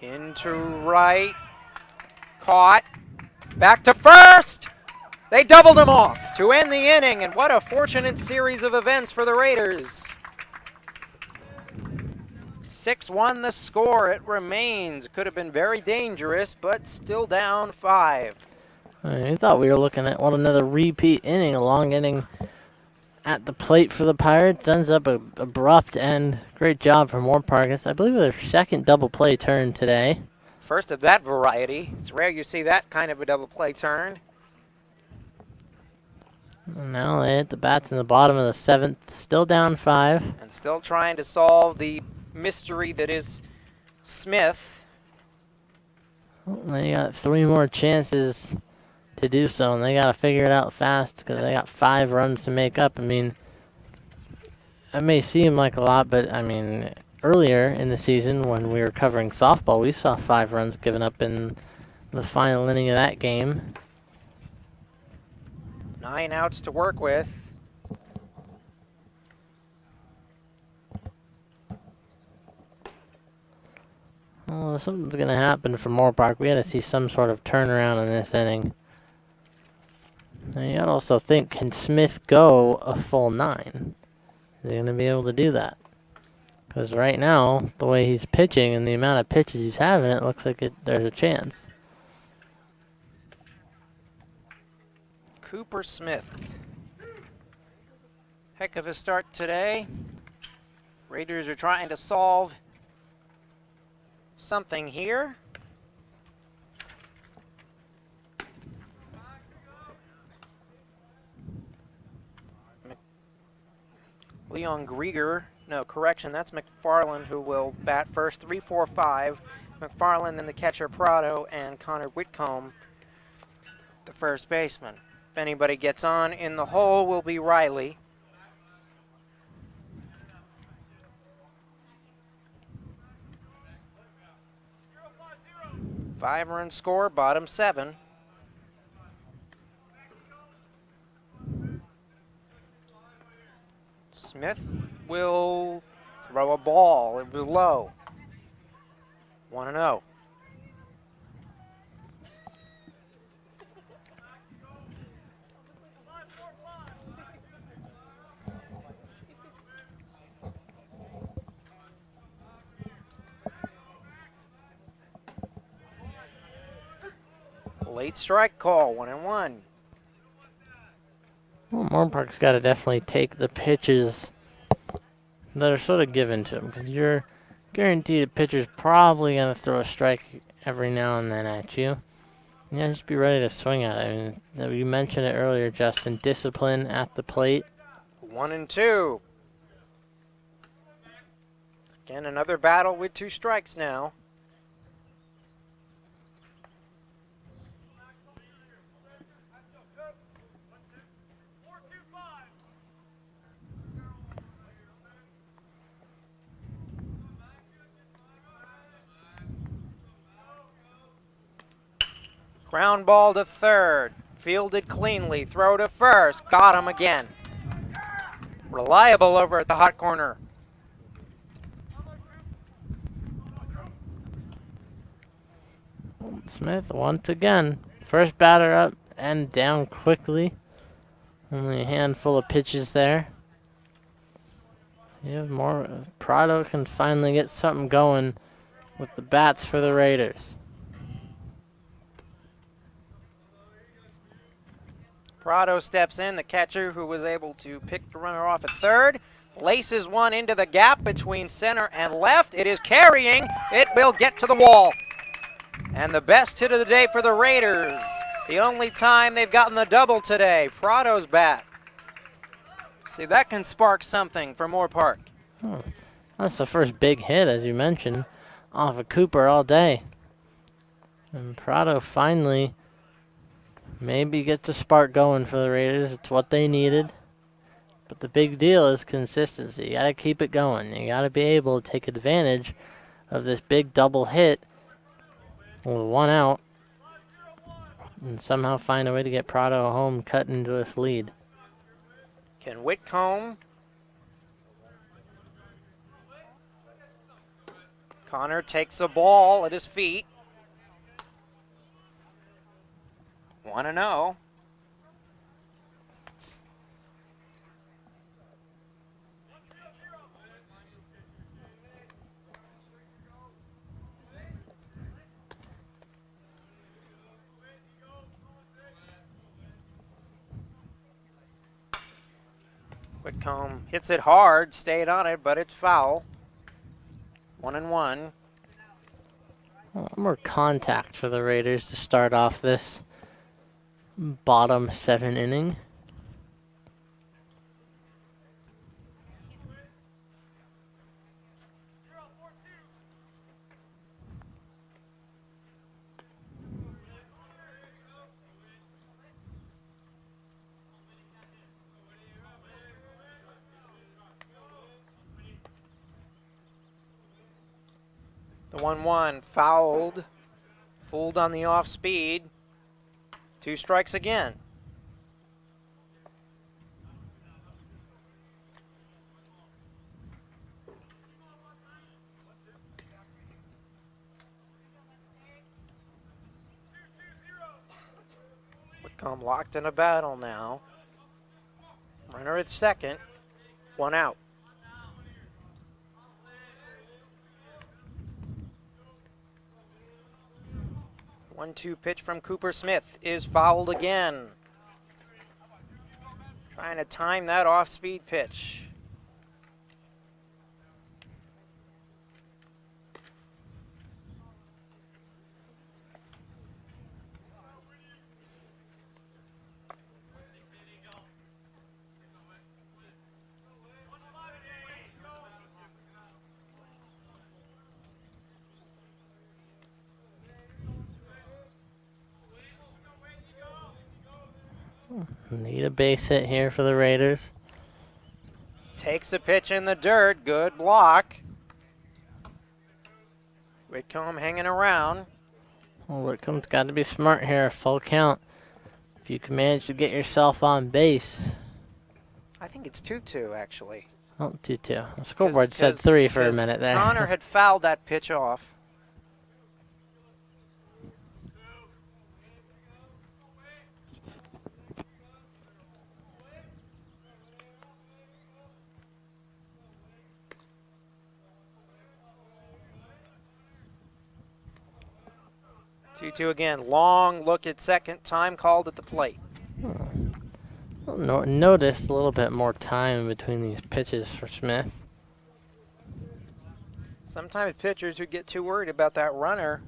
Into right. Caught. Back to first. They doubled him off to end the inning, and what a fortunate series of events for the Raiders. 6-1 the score. It remains. Could have been very dangerous, but still down 5. I thought we were looking at another repeat inning, a long inning at the plate for the Pirates. Ends up an abrupt end. Great job from Moore-Park. I believe their second double play turn today. First of that variety. It's rare you see that kind of a double play turn. And now they hit the bats in the bottom of the 7th. Still down 5. And still trying to solve the mystery that is Smith. They got 3 more chances to do so, and they got to figure it out fast because they got 5 runs to make up. I mean, it may seem like a lot, but I mean, earlier in the season when we were covering softball, we saw 5 runs given up in the final inning of that game. 9 outs to work with. Well, something's going to happen for Moore-Park. We got to see some sort of turnaround in this inning. Now, you got to also think, can Smith go a full 9? Is he going to be able to do that? Because right now, the way he's pitching and the amount of pitches he's having, it looks like there's a chance. Cooper Smith. Heck of a start today. Raiders are trying to solve something here. Leon Grieger, no, correction, that's McFarland who will bat first. 3, 4, 5. McFarland, then the catcher Prado, and Connor Whitcomb, the first baseman. If anybody gets on in the hole, will be Riley. Five-run score, bottom 7. Smith will throw a ball. It was low. 1-0. Late strike call, 1-1. Well, Moore-Park's got to definitely take the pitches that are sort of given to him, because you're guaranteed a pitcher's probably going to throw a strike every now and then at you. Yeah, just be ready to swing at it. I mean, you mentioned it earlier, Justin. Discipline at the plate. 1-2. Again, another battle with 2 strikes now. Ground ball to third. Fielded cleanly. Throw to first. Got him again. Reliable over at the hot corner. Smith once again. First batter up and down quickly. Only a handful of pitches there. Yeah, more. Prado can finally get something going with the bats for the Raiders. Prado steps in, the catcher who was able to pick the runner off at third. Laces one into the gap between center and left. It is carrying. It will get to the wall. And the best hit of the day for the Raiders. The only time they've gotten the double today. Prado's bat. See, that can spark something for Moore Park. That's the first big hit, as you mentioned, off of Cooper all day. And Prado finally maybe gets a spark going for the Raiders. It's what they needed. But the big deal is consistency. You got to keep it going. You got to be able to take advantage of this big double hit with one out and somehow find a way to get Prado home, cut into this lead. Can Whitcomb? Connor takes a ball at his feet. 1-0. Whitcomb hits it hard, stayed on it, but it's foul. 1-1. More contact for the Raiders to start off this bottom 7 inning. The 1-1 fouled, fooled on the off speed. 2 strikes again. Whitcomb locked in a battle now. Runner at second, 1 out. 1-2 pitch from Cooper Smith is fouled again. Trying to time that off-speed pitch. Need a base hit here for the Raiders. Takes a pitch in the dirt. Good block. Whitcomb hanging around. Well, Whitcomb's got to be smart here. Full count. If you can manage to get yourself on base. I think it's 2-2, actually. Oh, 2-2. The scoreboard said 3 for a minute there. Connor had fouled that pitch off. Two again. Long look at second. Time called at the plate. Noticed a little bit more time between these pitches for Smith. Sometimes pitchers who get too worried about that runner.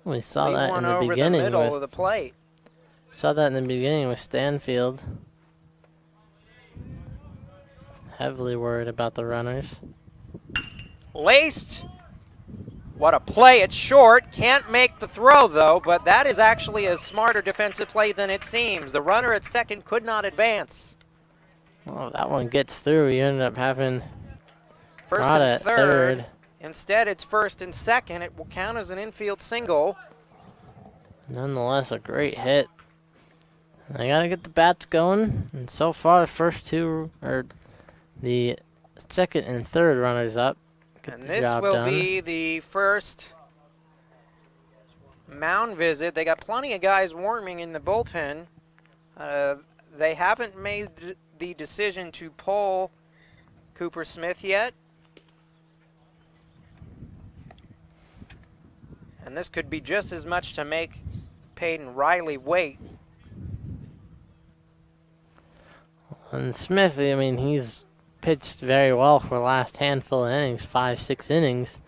We saw leave that one in the over beginning. the middle of the plate. Saw that in the beginning with Stanfield. Heavily worried about the runners. Laced. What a play. It's short. Can't make the throw, though, but that is actually a smarter defensive play than it seems. The runner at second could not advance. Well, that one gets through. You ended up having First Prada and at third. Instead, it's first and second. It will count as an infield single. Nonetheless, a great hit. They got to get the bats going, and so far the first two, or the second and third runners up, get And the this job will done. be the first mound visit. They got plenty of guys warming in the bullpen. They haven't made the decision to pull Cooper Smith yet. And this could be just as much to make Peyton Riley wait. And Smith, I mean, he's pitched very well for the last handful of innings, 5-6 innings.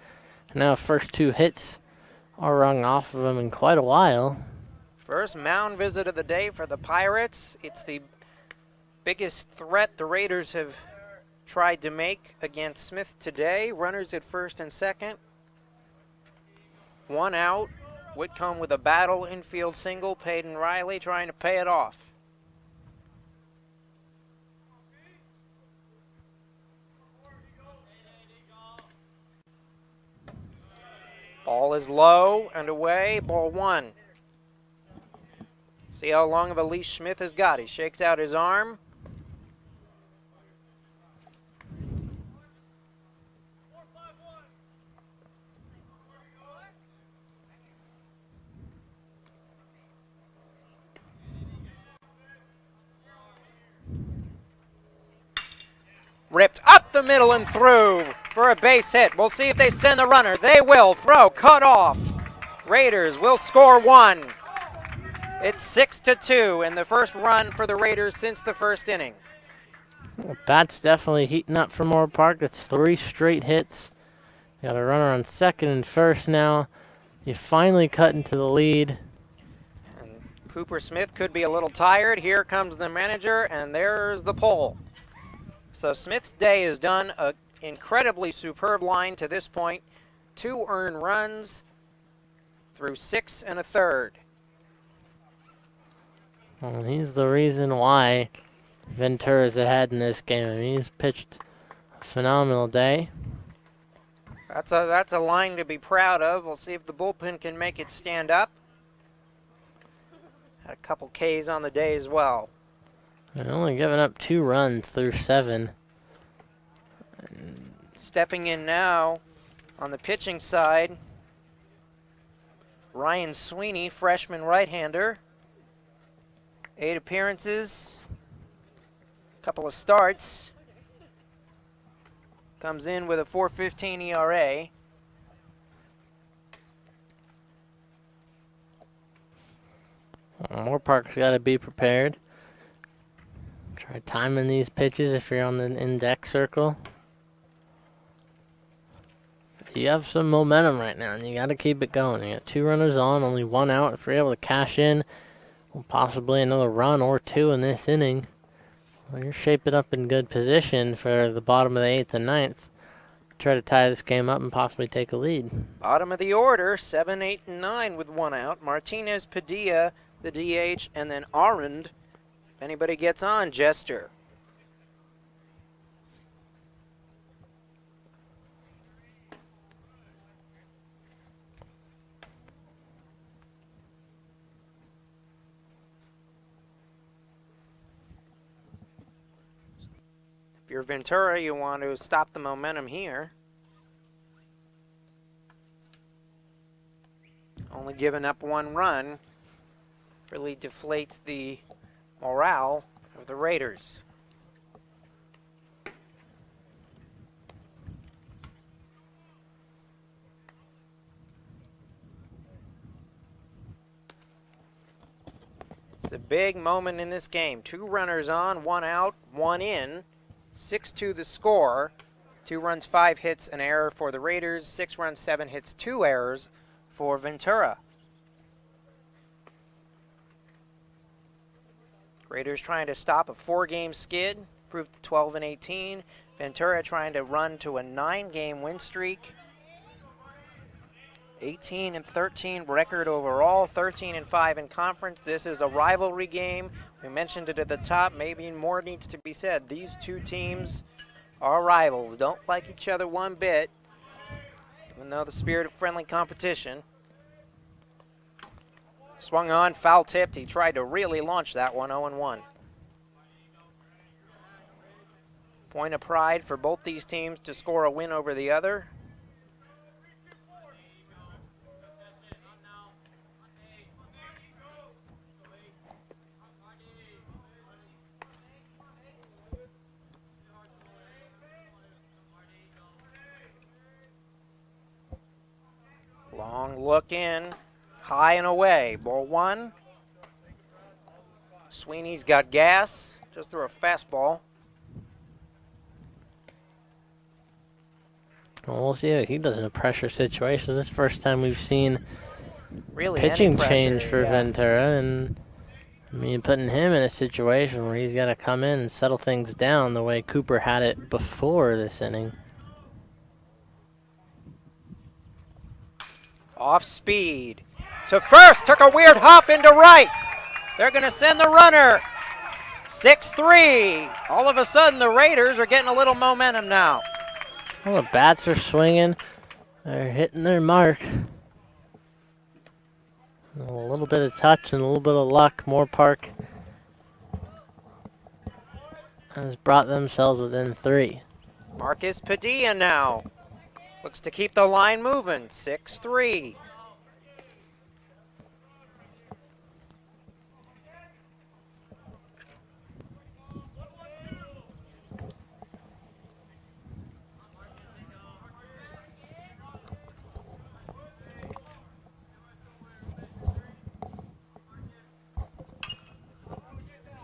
And now first two hits are rung off of him in quite a while. First mound visit of the day for the Pirates. It's the biggest threat the Raiders have tried to make against Smith today. Runners at first and second. One out. Whitcomb with a battle infield single. Peyton Riley trying to pay it off. Ball is low and away. Ball one. See how long of a leash Smith has got. He shakes out his arm. Ripped up the middle and through for a base hit. We'll see if they send the runner. They will. Throw cut off. Raiders will score one. It's 6-2 in the first run for the Raiders since the first inning. Well, Bat's definitely heating up for Moore Park. That's 3 straight hits. Got a runner on second and first now. You finally cut into the lead. And Cooper Smith could be a little tired. Here comes the manager, and there's the pole. So Smith's day has done an incredibly superb line to this point. 2 earned runs through 6 1/3. Well, he's the reason why Ventura's ahead in this game. I mean, he's pitched a phenomenal day. That's a line to be proud of. We'll see if the bullpen can make it stand up. Had a couple Ks on the day as well. They're only giving up 2 runs through 7. Stepping in now on the pitching side, Ryan Sweeney, freshman right-hander. 8 appearances, couple of starts. Comes in with a 4.15 ERA. Moore Park's got to be prepared. Try timing these pitches if you're on the index circle. You have some momentum right now, and you got to keep it going. You got 2 runners on, only 1 out. If you're able to cash in, well, possibly another run or 2 in this inning, well, you're shaping up in good position for the bottom of the 8th and 9th. Try to tie this game up and possibly take a lead. Bottom of the order, 7, 8, and 9 with 1 out. Martinez, Padilla, the DH, and then Arund. If anybody gets on, Jester. If you're Ventura, you want to stop the momentum here. Only giving up 1 run really deflates the morale of the Raiders. It's a big moment in this game. 2 runners on, 1 out, 1 in. 6-2 the score. 2 runs, 5 hits, an error for the Raiders. 6 runs, 7 hits, 2 errors for Ventura. Raiders trying to stop a 4-game skid, improved to 12 and 18. Ventura trying to run to a 9-game win streak. 18 and 13 record overall, 13 and 5 in conference. This is a rivalry game. We mentioned it at the top. Maybe more needs to be said. These 2 teams are rivals. Don't like each other one bit, even though the spirit of friendly competition. Swung on, foul tipped. He tried to really launch that one, 0-1. Point of pride for both these teams to score a win over the other. Long look in, high and away. Ball one. Sweeney's got gas, just threw a fastball. Well, we'll see how he does in a pressure situation. This is the first time we've seen Really pitching pressure, change for yeah. Ventura, and I mean, putting him in a situation where he's got to come in and settle things down the way Cooper had it before this inning. Off speed to first, took a weird hop into right. They're going to send the runner. 6-3. All of a sudden, the Raiders are getting a little momentum now. Well, the bats are swinging. They're hitting their mark. A little bit of touch and a little bit of luck. Moore Park has brought themselves within 3. Marcus Padilla now looks to keep the line moving. 6-3.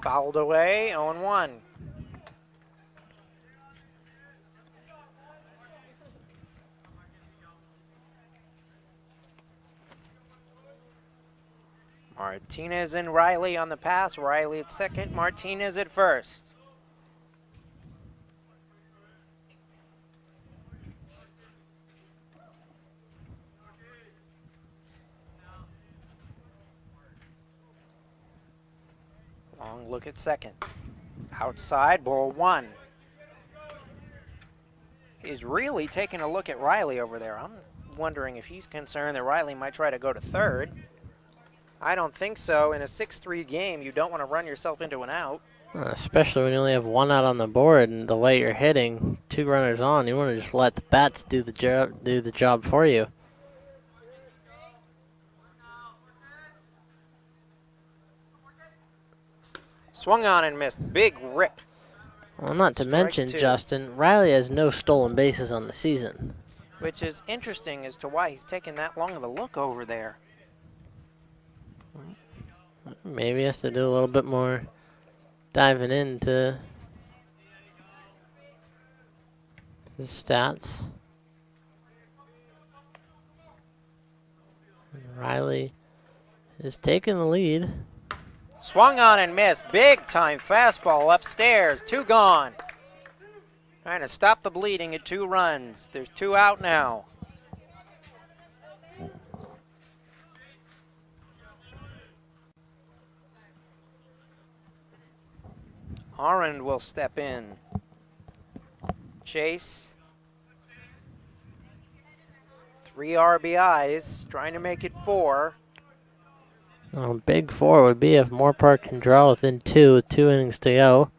Fouled away, 0-1. Martinez and Riley on the pass. Riley at second, Martinez at first. Long look at second. Outside, ball one. He's really taking a look at Riley over there. I'm wondering if he's concerned that Riley might try to go to third. I don't think so. In a 6-3 game, you don't want to run yourself into an out. Especially when you only have 1 out on the board and the way you're hitting, 2 runners on, you want to just let the bats do the job for you. Swung on and missed. Big rip. Well, not to Strike mention, 2. Justin, Riley has no stolen bases on the season. Which is interesting as to why he's taking that long of a look over there. Maybe he has to do a little bit more diving into the stats. Riley is taking the lead. Swung on and missed. Big time fastball upstairs. 2 gone. Trying to stop the bleeding at 2 runs. There's 2 out now. Arend will step in. Chase. 3 RBIs, trying to make it 4. Big 4 would be if Moore Park can draw within 2 with 2 innings to go.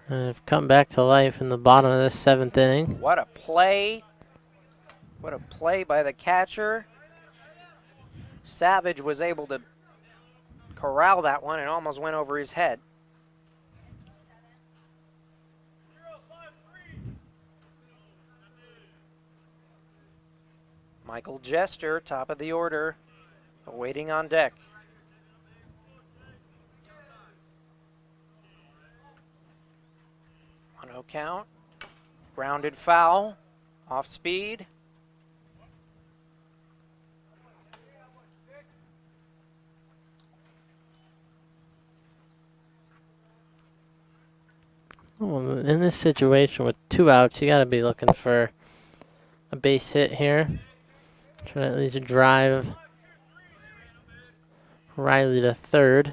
And they've come back to life in the bottom of this 7th inning. What a play. What a play by the catcher. Savage was able to corral that one and almost went over his head. Michael Jester, top of the order, awaiting on deck. 1-0 count. Grounded foul, off speed. Well, in this situation with 2 outs, you got to be looking for a base hit here. Try to at least drive Riley to third.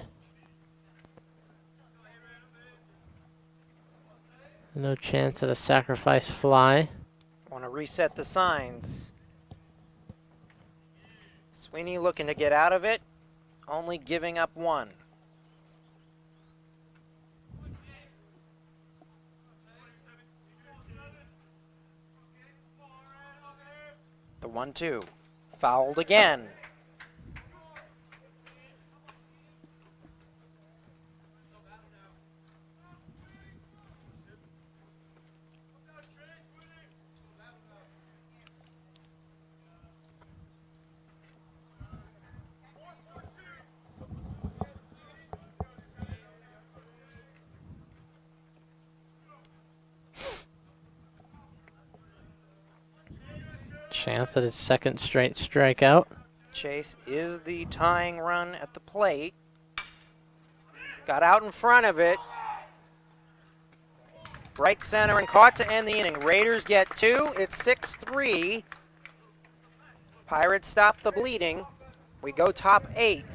No chance at a sacrifice fly. Want to reset the signs. Sweeney looking to get out of it, only giving up one. The 1-2. Fouled again. Chance at his second straight strikeout. Chase is the tying run at the plate. Got out in front of it. Right center and caught to end the inning. Raiders get two. It's 6-3. Pirates stop the bleeding. We go top 8.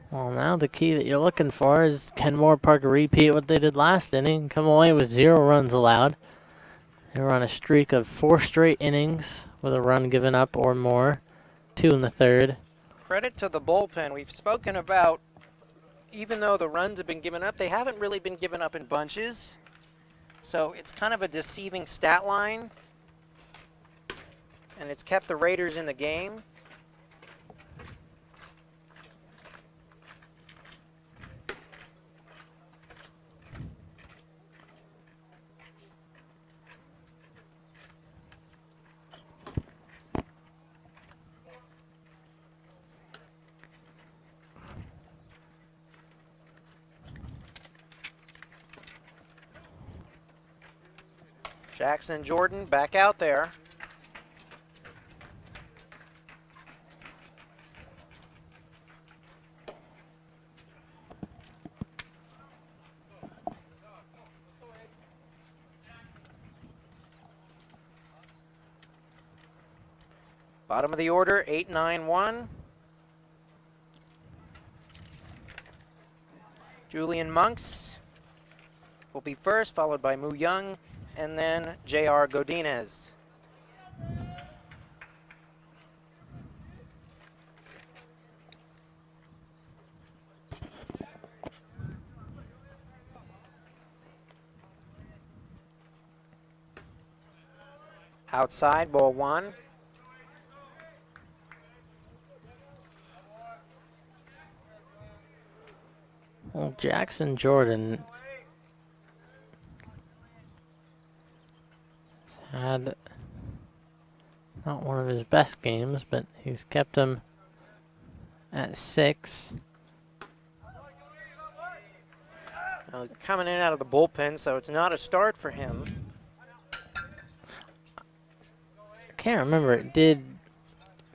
Well, now the key that you're looking for is can Moore Park repeat what they did last inning? Come away with 0 runs allowed. They were on a streak of 4 straight innings with a run given up or more. 2 in the third. Credit to the bullpen. We've spoken about, even though the runs have been given up, they haven't really been given up in bunches. So it's kind of a deceiving stat line. And it's kept the Raiders in the game. Jackson Jordan back out there. Bottom of the order, 8-9-1. Julian Monks will be first, followed by Moo Young, and then J.R. Godinez. Outside, ball 1. Well, Jackson Jordan had not one of his best games, but he's kept him at 6. He's coming in out of the bullpen, so it's not a start for him. I can't remember. Did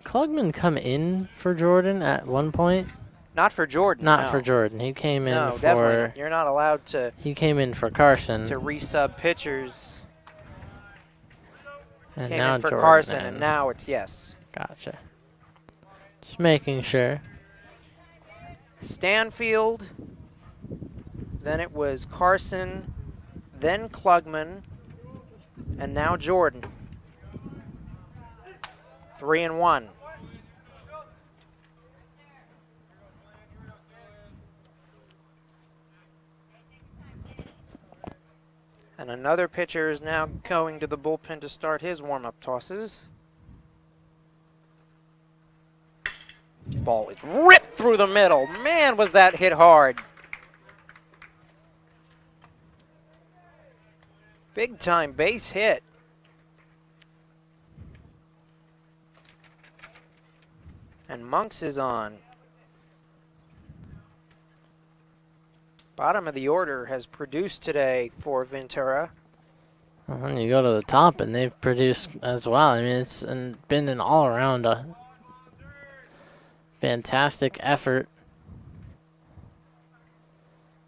Klugman come in for Jordan at one point? Not for Jordan. Not no. for Jordan. He came in No, for. definitely. You're not allowed to. He came in for Carson. To resub pitchers. And Came now in for Jordan, Carson, and now it's yes. Gotcha. Just making sure. Stanfield. Then it was Carson. Then Klugman. And now Jordan. 3-1. And another pitcher is now going to the bullpen to start his warm-up tosses. Ball is ripped through the middle. Man, was that hit hard. Big time base hit. And Monks is on. Bottom of the order has produced today for Ventura. Well, and you go to the top, and they've produced as well. I mean, it's been an all-around fantastic effort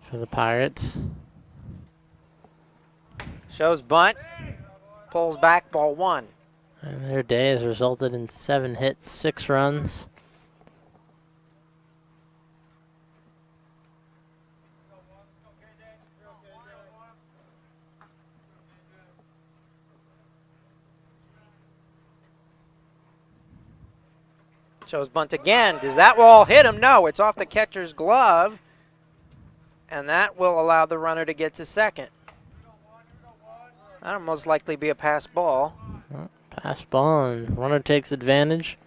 for the Pirates. Shows bunt. Pulls back, ball 1. And their day has resulted in 7 hits, 6 runs. Shows bunt again. Does that ball hit him? No, it's off the catcher's glove. And that will allow the runner to get to second. That'll most likely be a pass ball. Pass ball, and runner takes advantage.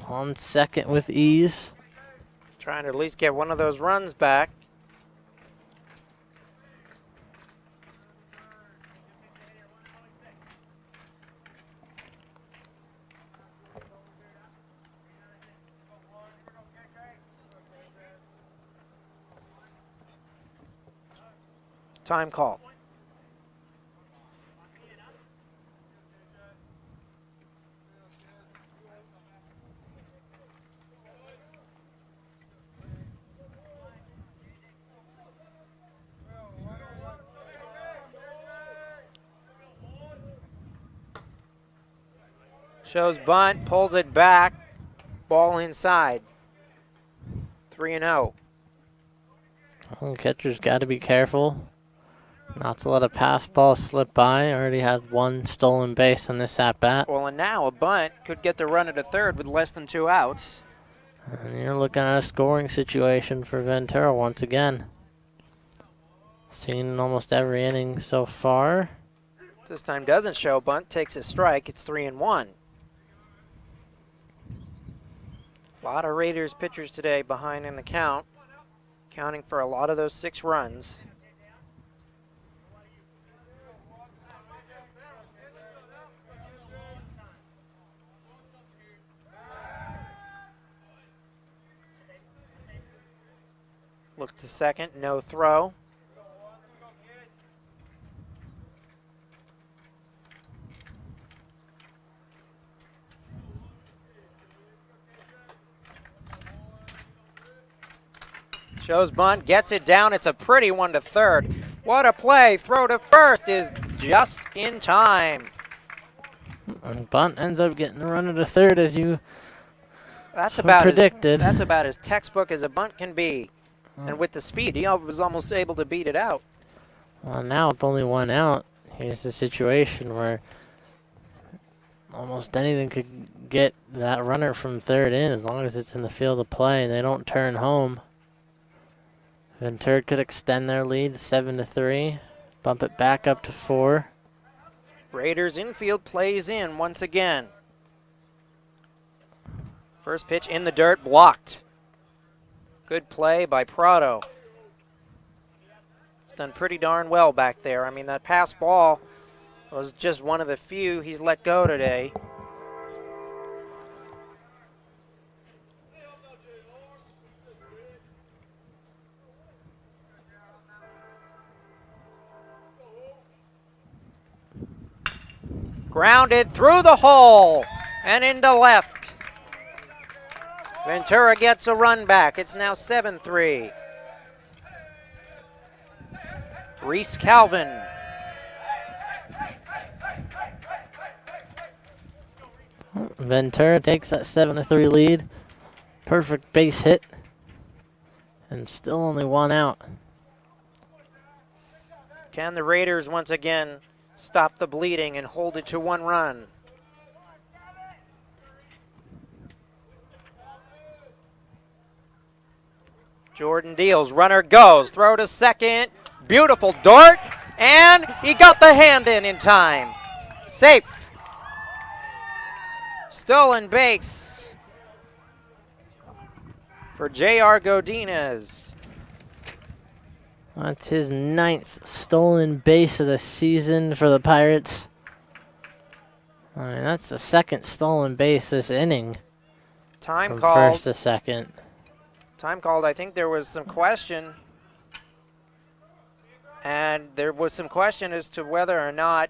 On second with ease. Trying to at least get one of those runs back. Time call. Shows bunt, pulls it back, ball inside. 3-0. Well, catcher's got to be careful not to let a pass ball slip by. Already had one stolen base on this at-bat. Well, and now a bunt could get the runner to third with less than 2 outs. And you're looking at a scoring situation for Ventura once again. Seen in almost every inning so far. This time doesn't show bunt, takes a strike. It's 3-1. A lot of Raiders pitchers today behind in the count, counting for a lot of those 6 runs. Look to second, no throw. Shows bunt, gets it down. It's a pretty one to third. What a play. Throw to first is just in time. And bunt ends up getting the runner to third as you That's about predicted. That's about as textbook as a bunt can be. And with the speed, he was almost able to beat it out. Well, now with only 1 out, here's the situation where almost anything could get that runner from third in as long as it's in the field of play and they don't turn home. Ventura could extend their lead 7-3, bump it back up to 4. Raiders infield plays in once again. First pitch in the dirt, blocked. Good play by Prado. He's done pretty darn well back there. I mean, that pass ball was just one of the few he's let go today. Grounded through the hole and into left. Ventura gets a run back. It's now 7-3. Reese Calvin. Ventura takes that 7-3 lead. Perfect base hit. And still only 1 out. Can the Raiders once again stop the bleeding and hold it to 1 run? Jordan deals, runner goes, throw to second, beautiful dart, and he got the hand in time. Safe. Stolen base for J.R. Godinez. That's his 9th stolen base of the season for the Pirates. I mean, that's the 2nd stolen base this inning. Time from called. First to second. Time called. I think there was some question. And there was some question as to whether or not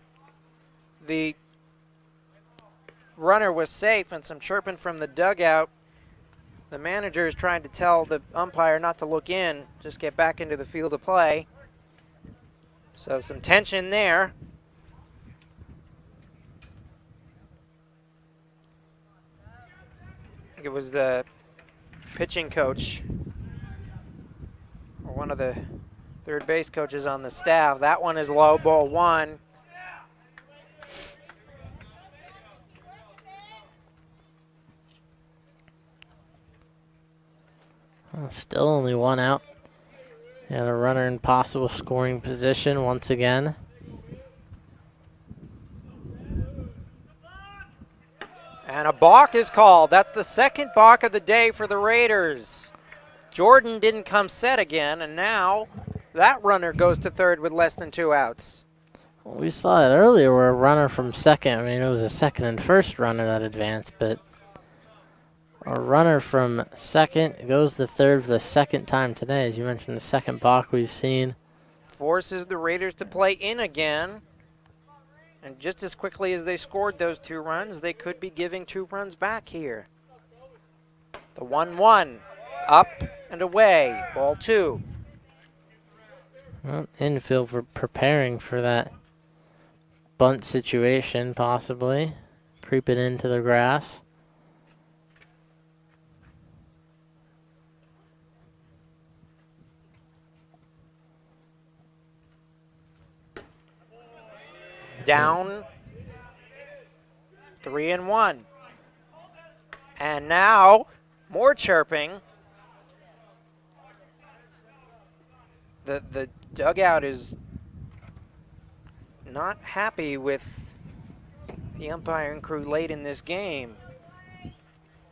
the runner was safe, and some chirping from the dugout. The manager is trying to tell the umpire not to look in, just get back into the field of play. So some tension there. I think it was the pitching coach, or one of the third base coaches on the staff. That one is low, ball 1. Still only one out. And a runner in possible scoring position once again. And a balk is called. That's the second balk of the day for the Raiders. Jordan didn't come set again, and now that runner goes to third with less than 2 outs. Well, we saw it earlier where a runner from second, I mean, it was a second and first runner that advanced, but a runner from second goes to third for the second time today. As you mentioned, the second balk we've seen. Forces the Raiders to play in again. And just as quickly as they scored those 2 runs, they could be giving 2 runs back here. The 1-1, up and away, ball 2. Well, infield for preparing for that bunt situation, possibly. Creep it into the grass. Down 3-1. And now more chirping. The dugout is not happy with the umpiring crew late in this game.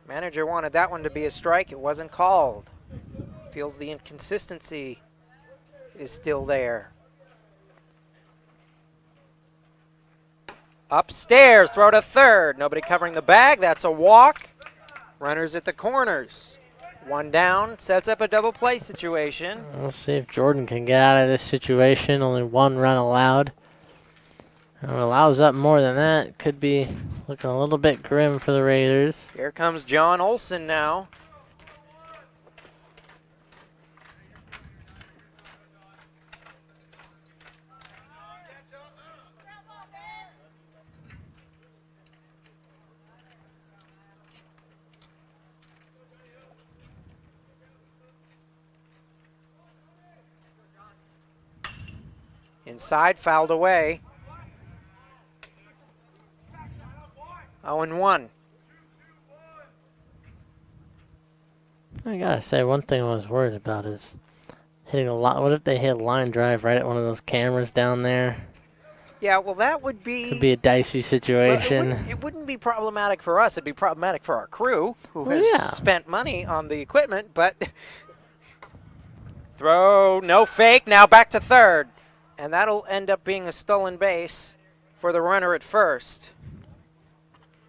Manager wanted that one to be a strike. It wasn't called. Feels the inconsistency is still there. Upstairs, throw to third. Nobody covering the bag. That's a walk. Runners at the corners. 1 down, sets up a double play situation. We'll see if Jordan can get out of this situation. Only 1 run allowed. If it allows up more than that, could be looking a little bit grim for the Raiders. Here comes John Olson now. Inside, fouled away. 0-1. I gotta say, one thing I was worried about is hitting a lot. What if they hit a line drive right at one of those cameras down there? Yeah, well, that would be... Could be a dicey situation. Well, it wouldn't be problematic for us. It'd be problematic for our crew, who has spent money on the equipment, but... Throw, no fake, now back to third. And that'll end up being a stolen base for the runner at first.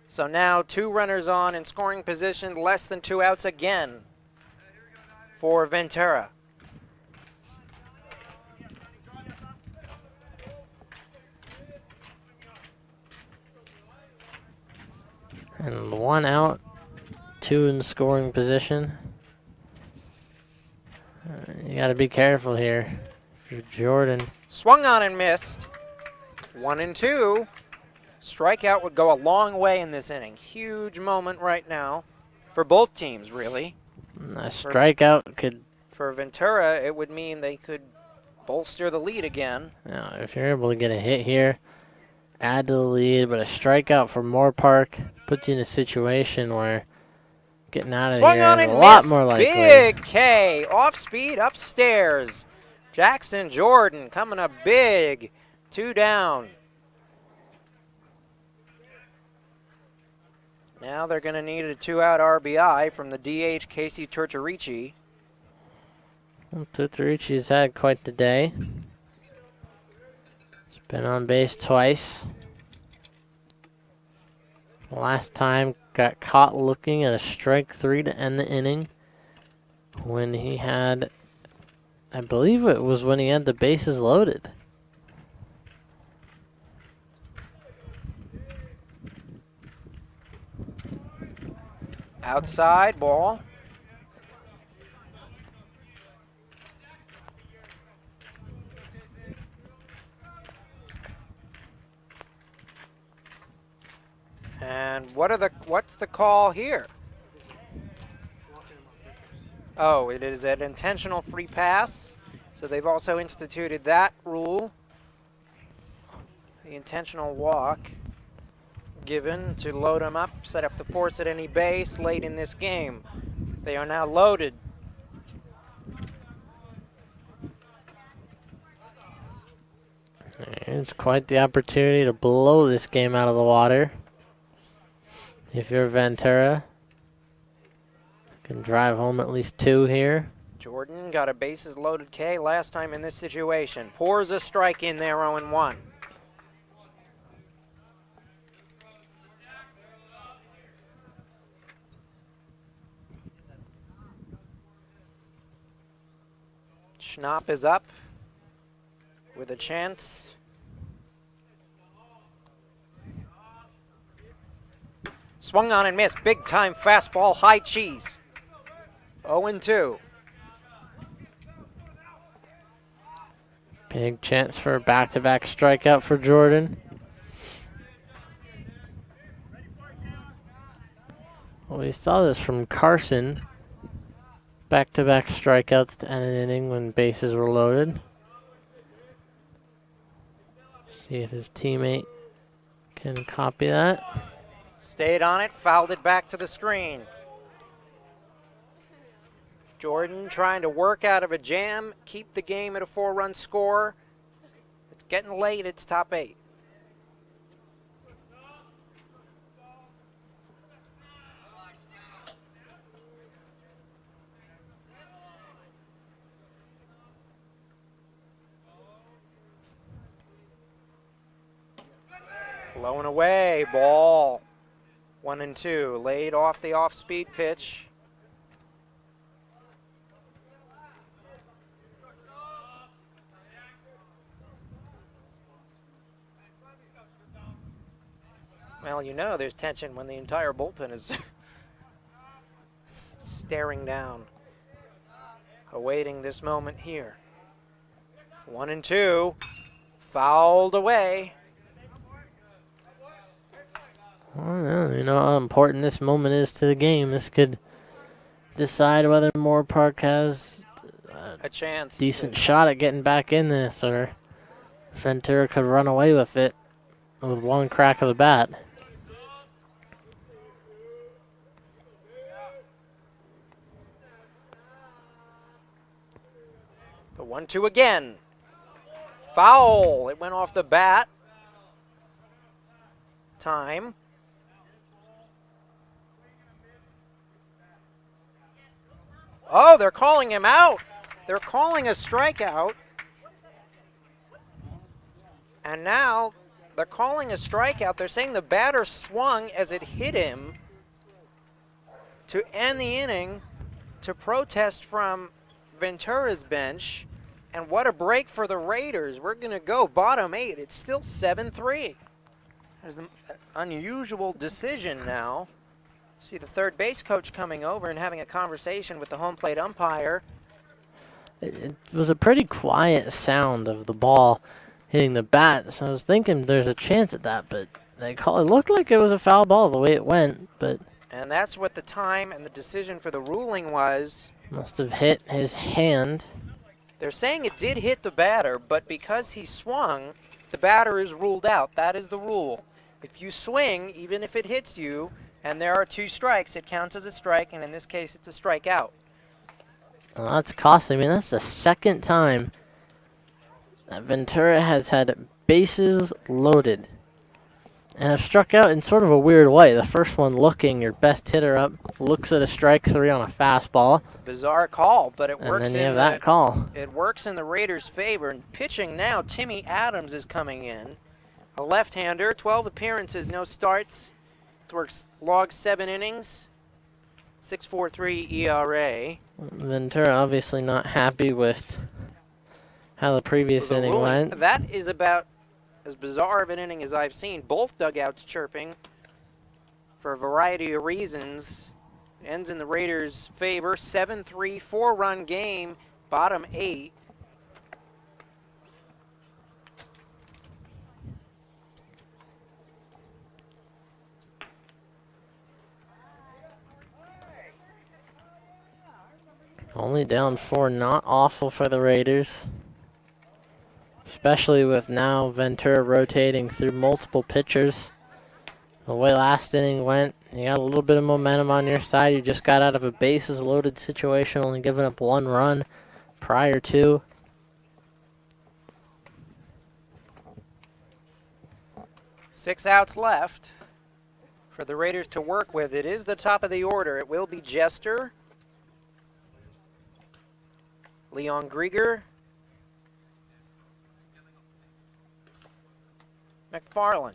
So now 2 runners on in scoring position, less than 2 outs again for Ventura. And 1 out, 2 in scoring position. You got to be careful here. If you're Jordan. Swung on and missed. 1-2. Strikeout would go a long way in this inning. Huge moment right now for both teams, really. A strikeout could... For Ventura, it would mean they could bolster the lead again. Now, if you're able to get a hit here, add to the lead, but a strikeout for Moore Park puts you in a situation where getting out of Swung here on is and a lot missed. more likely. Big K, off speed, upstairs. Jackson Jordan coming up big, 2 down. Now they're going to need a 2-out RBI from the DH, Casey Turturici. Well, Turturici's had quite the day. He's been on base twice. Last time got caught looking at a strike 3 to end the inning when he had, I believe it was when he had the bases loaded. Outside ball. And what's the call here? Oh, it is an intentional free pass. So they've also instituted that rule. The intentional walk given to load them up, set up the force at any base late in this game. They are now loaded. It's quite the opportunity to blow this game out of the water. If you're Ventura, can drive home at least 2 here. Jordan got a bases loaded K last time in this situation. Pours a strike in there, 0-1. Schnapp is up with a chance. Swung on and missed. Big time fastball, high cheese. 0-2. Big chance for a back-to-back strikeout for Jordan. Well, we saw this from Carson. Back-to-back strikeouts to end an inning when bases were loaded. See if his teammate can copy that. Stayed on it, fouled it back to the screen. Jordan trying to work out of a jam, keep the game at a 4-run score. It's getting late, it's top 8. Low and away, ball. 1-2, laid off the off-speed pitch. Well, you know there's tension when the entire bullpen is staring down, awaiting this moment here. 1-2, fouled away. Well, you know how important this moment is to the game. This could decide whether Moore Park has A chance. decent shot at getting back in this, or Ventura could run away with it with one crack of the bat. The 1-2 again. Foul. It went off the bat. Time. Oh, they're calling him out. They're calling a strikeout. And now they're calling a strikeout. They're saying the batter swung as it hit him to end the inning, to protest from Ventura's bench. And what a break for the Raiders. We're going to go bottom 8. It's still 7-3. There's an unusual decision now. See the third base coach coming over and having a conversation with the home plate umpire. It was a pretty quiet sound of the ball hitting the bat, so I was thinking there's a chance at that, but it looked like it was a foul ball the way it went, but... And that's what the time and the decision for the ruling was. Must have hit his hand. They're saying it did hit the batter, but because he swung, the batter is ruled out. That is the rule. If you swing, even if it hits you, and there are 2 strikes, it counts as a strike, and in this case, it's a strikeout. Well, that's costly. I mean, that's the second time that Ventura has had bases loaded and have struck out in sort of a weird way. The first one looking, your best hitter up, looks at a strike 3 on a fastball. It's a bizarre call, but it And works then you in have that call. It works in the Raiders' favor. And pitching now, Timmy Adams is coming in. A left-hander, 12 appearances, no starts. Works logs 7 innings, 6.43 ERA. Ventura obviously not happy with how the previous inning went. That is about as bizarre of an inning as I've seen. Both dugouts chirping for a variety of reasons. Ends in the Raiders' favor. 7-3, 4-run game, bottom 8. Only down 4, not awful for the Raiders. Especially with now Ventura rotating through multiple pitchers. The way last inning went, you got a little bit of momentum on your side. You just got out of a bases loaded situation, only giving up 1 run prior to. 6 outs left for the Raiders to work with. It is the top of the order. It will be Jester, Leon Grieger, McFarland.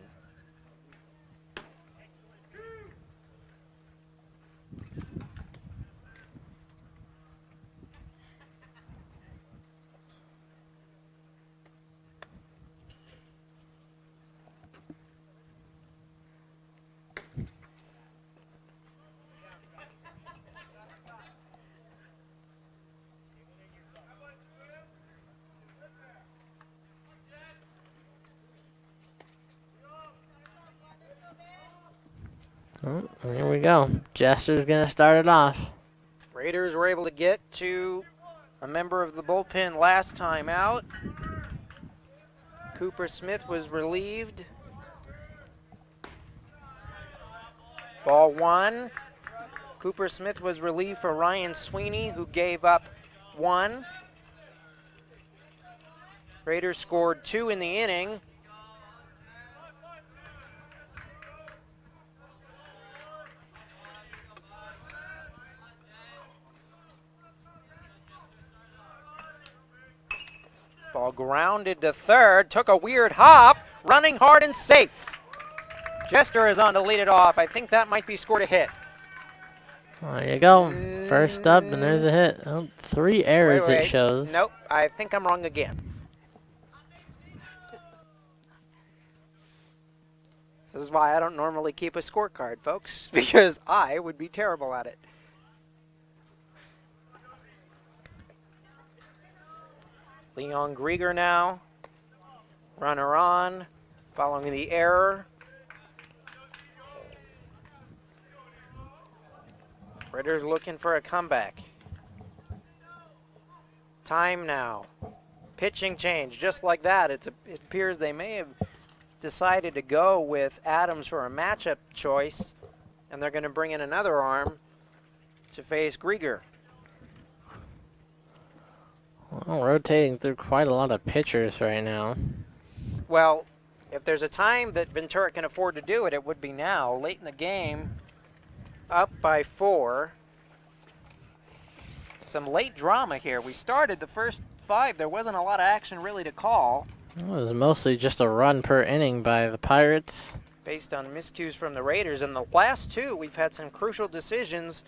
Oh, here we go. Jester's going to start it off. Raiders were able to get to a member of the bullpen last time out. Cooper Smith was relieved. Ball 1. Cooper Smith was relieved for Ryan Sweeney, who gave up 1. Raiders scored 2 in the inning. Ball grounded to third, took a weird hop, running hard and safe. Jester is on to lead it off. I think that might be scored a hit. There you go. First up, and there's a hit. Oh, 3 errors Wait. it shows. Nope, I think I'm wrong again. This is why I don't normally keep a scorecard, folks, because I would be terrible at it. Leon Grieger now. Runner on, following the error. Raiders looking for a comeback. Time now. Pitching change, just like that. It appears they may have decided to go with Adams for a matchup choice, and they're going to bring in another arm to face Grieger. Well, rotating through quite a lot of pitchers right now. Well, if there's a time that Ventura can afford to do it, it would be now. Late in the game, up by 4. Some late drama here. We started the first 5. There wasn't a lot of action really to call. It was mostly just a run per inning by the Pirates. Based on miscues from the Raiders. In the last 2, we've had some crucial decisions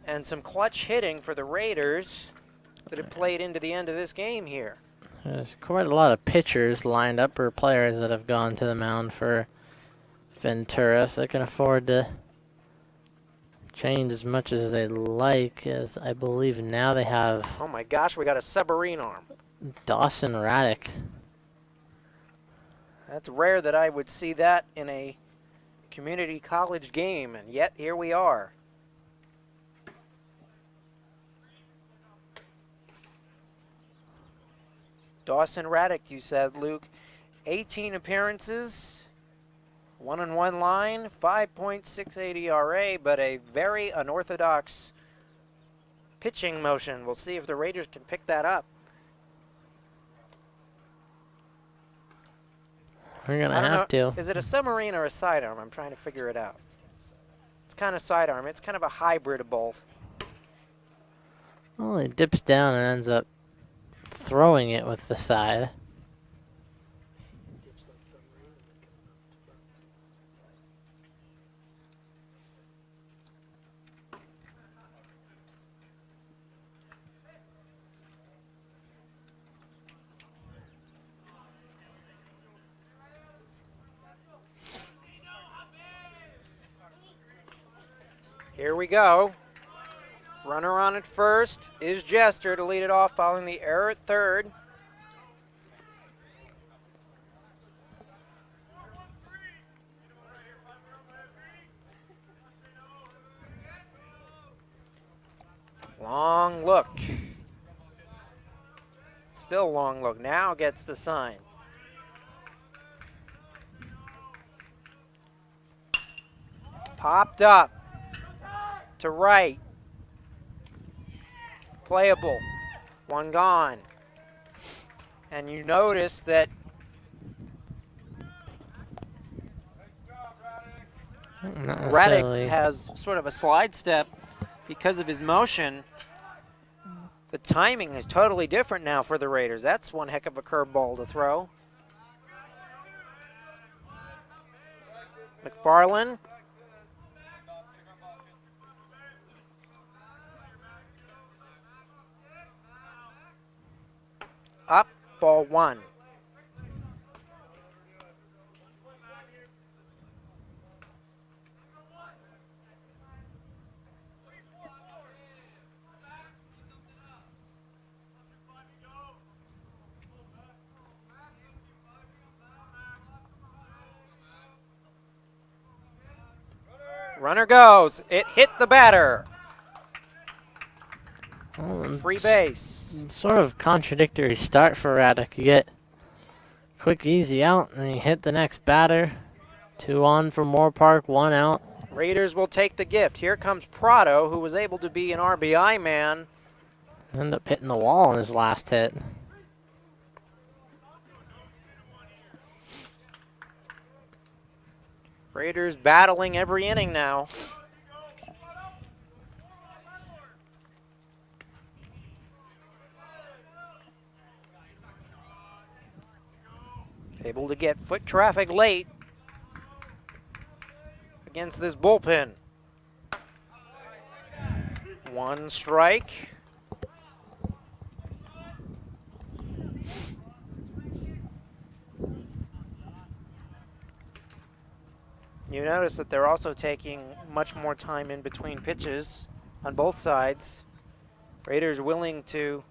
and some clutch hitting for the Raiders that have played into the end of this game here. There's quite a lot of pitchers lined up, or players that have gone to the mound for Ventura, so they can afford to change as much as they like, as I believe now they have Oh my gosh, we got a submarine arm. Dawson Raddick. That's rare that I would see that in a community college game, and yet here we are. Dawson Raddick, you said, Luke. 18 appearances, 1-1 line, 5.68 ERA, but a very unorthodox pitching motion. We'll see if the Raiders can pick that up. We're going to have to. Is it a submarine or a sidearm? I'm trying to figure it out. It's kind of sidearm. It's kind of a hybrid of both. Well, he dips down and ends up throwing it with the side. Here we go. Runner on at first is Jester to lead it off following the error at third. Long look. Still long look. Now gets the sign. Popped up to right. Playable. 1 gone. And you notice that Not Radek necessarily. has sort of a slide step because of his motion. The timing is totally different now for the Raiders. That's one heck of a curveball to throw. McFarland. Up, ball one. Runner goes. It hit the batter. Free base. Sort of contradictory start for Radek. You get quick, easy out, and you hit the next batter. 2 on for Moore Park, 1 out. Raiders will take the gift. Here comes Prado, who was able to be an RBI man. End up hitting the wall in his last hit. Raiders battling every inning now. Able to get foot traffic late against this bullpen. 1 strike. You notice that they're also taking much more time in between pitches on both sides. Raiders willing to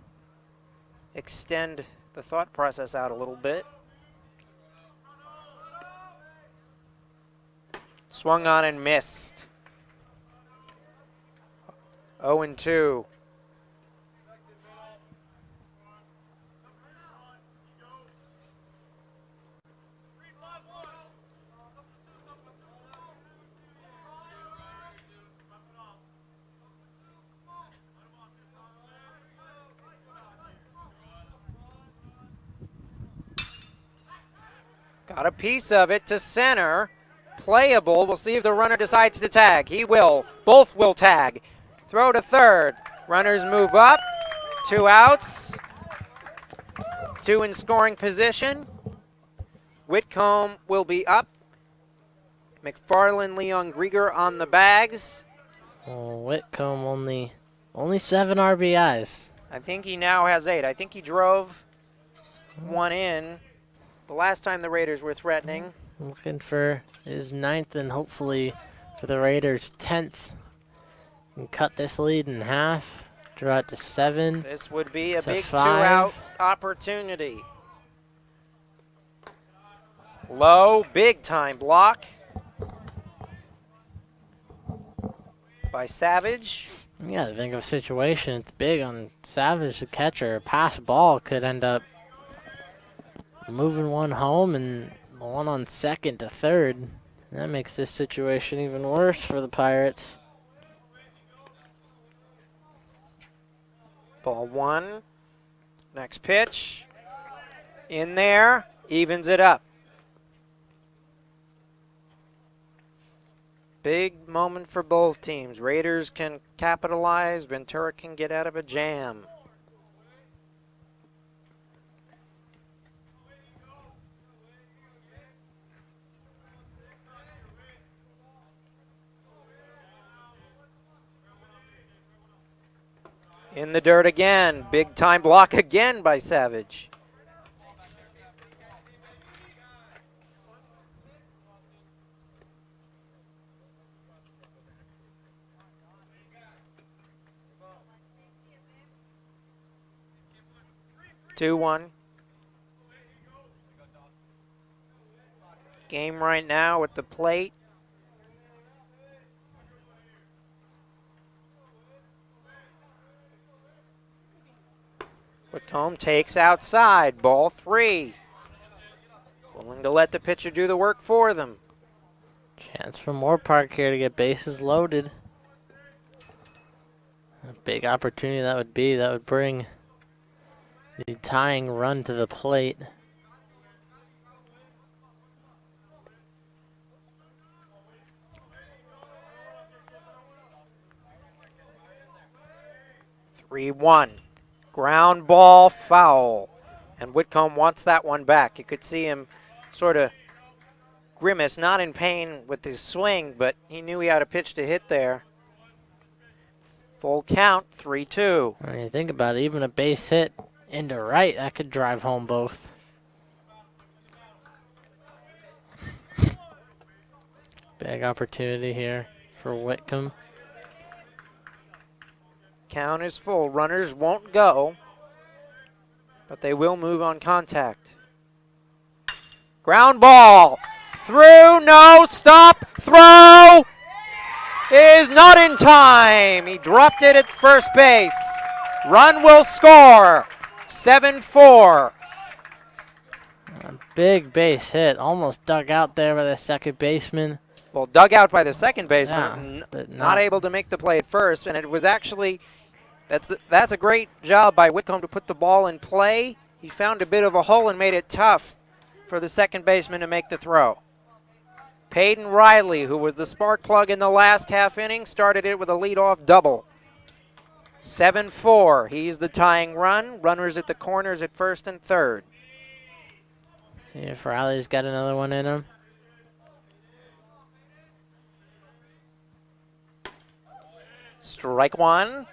extend the thought process out a little bit. Swung on and missed. 0-2. Got a piece of it to center. Playable. We'll see if the runner decides to tag. He will. Both will tag. Throw to third. Runners move up. 2 outs. 2 in scoring position. Whitcomb will be up. McFarland, Leon Grieger on the bags. Oh, Whitcomb only 7 RBIs. I think he now has 8. I think he drove 1 in the last time the Raiders were threatening. Looking for his 9th and hopefully for the Raiders 10th. And cut this lead in half. Draw it to 7. This would be a big 5. 2-out opportunity. Low, big time block by Savage. Yeah, think of a situation. It's big on Savage, the catcher. A pass ball could end up moving one home and one on second to third. That makes this situation even worse for the Pirates. Ball 1. Next pitch. In there. Evens it up. Big moment for both teams. Raiders can capitalize. Ventura can get out of a jam. In the dirt again. Big time block again by Savage. Two, 1. Game right now at the plate. Whitcomb takes outside. Ball 3. Willing to let the pitcher do the work for them. Chance for Moore Park here to get bases loaded. A big opportunity that would be. That would bring the tying run to the plate. 3-1. Ground ball foul. And Whitcomb wants that one back. You could see him sort of grimace, not in pain with his swing, but he knew he had a pitch to hit there. Full count, 3-2. When you think about it, even a base hit into right, that could drive home both. Big opportunity here for Whitcomb. Count is full. Runners won't go, but they will move on contact. Ground ball. Through, no, stop, throw. Is not in time. He dropped it at first base. Run will score. 7-4. A big base hit. Almost dug out there by the second baseman. Well, dug out by the second baseman, Yeah, but not able to make the play at first, and it was actually, that's a great job by Whitcomb to put the ball in play. He found a bit of a hole and made it tough for the second baseman to make the throw. Peyton Riley, who was the spark plug in the last half inning, started it with a leadoff double. 7-4. He's the tying run. Runners at the corners at first and third. See if Riley's got another one in him. Strike one.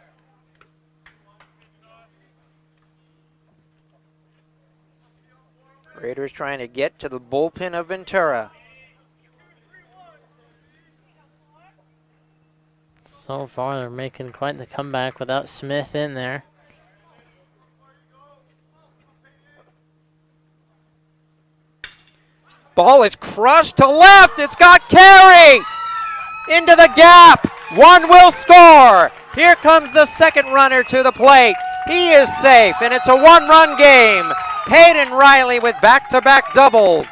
Raiders trying to get to the bullpen of Ventura. So far, they're making quite the comeback without Smith in there. Ball is crushed to left. It's got carry into the gap. One will score. Here comes the second runner to the plate. He is safe, and it's a one-run game. Peyton Riley with back-to-back doubles.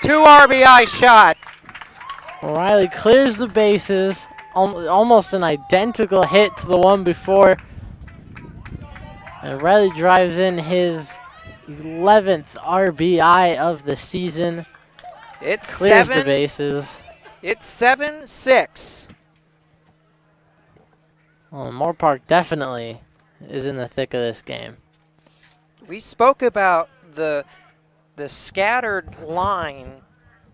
2 RBI shot. Riley clears the bases. Almost an identical hit to the one before. And Riley drives in his 11th RBI of the season. It's Clears the bases. It's 7-6. Well, Moore Park definitely is in the thick of this game. We spoke about the scattered line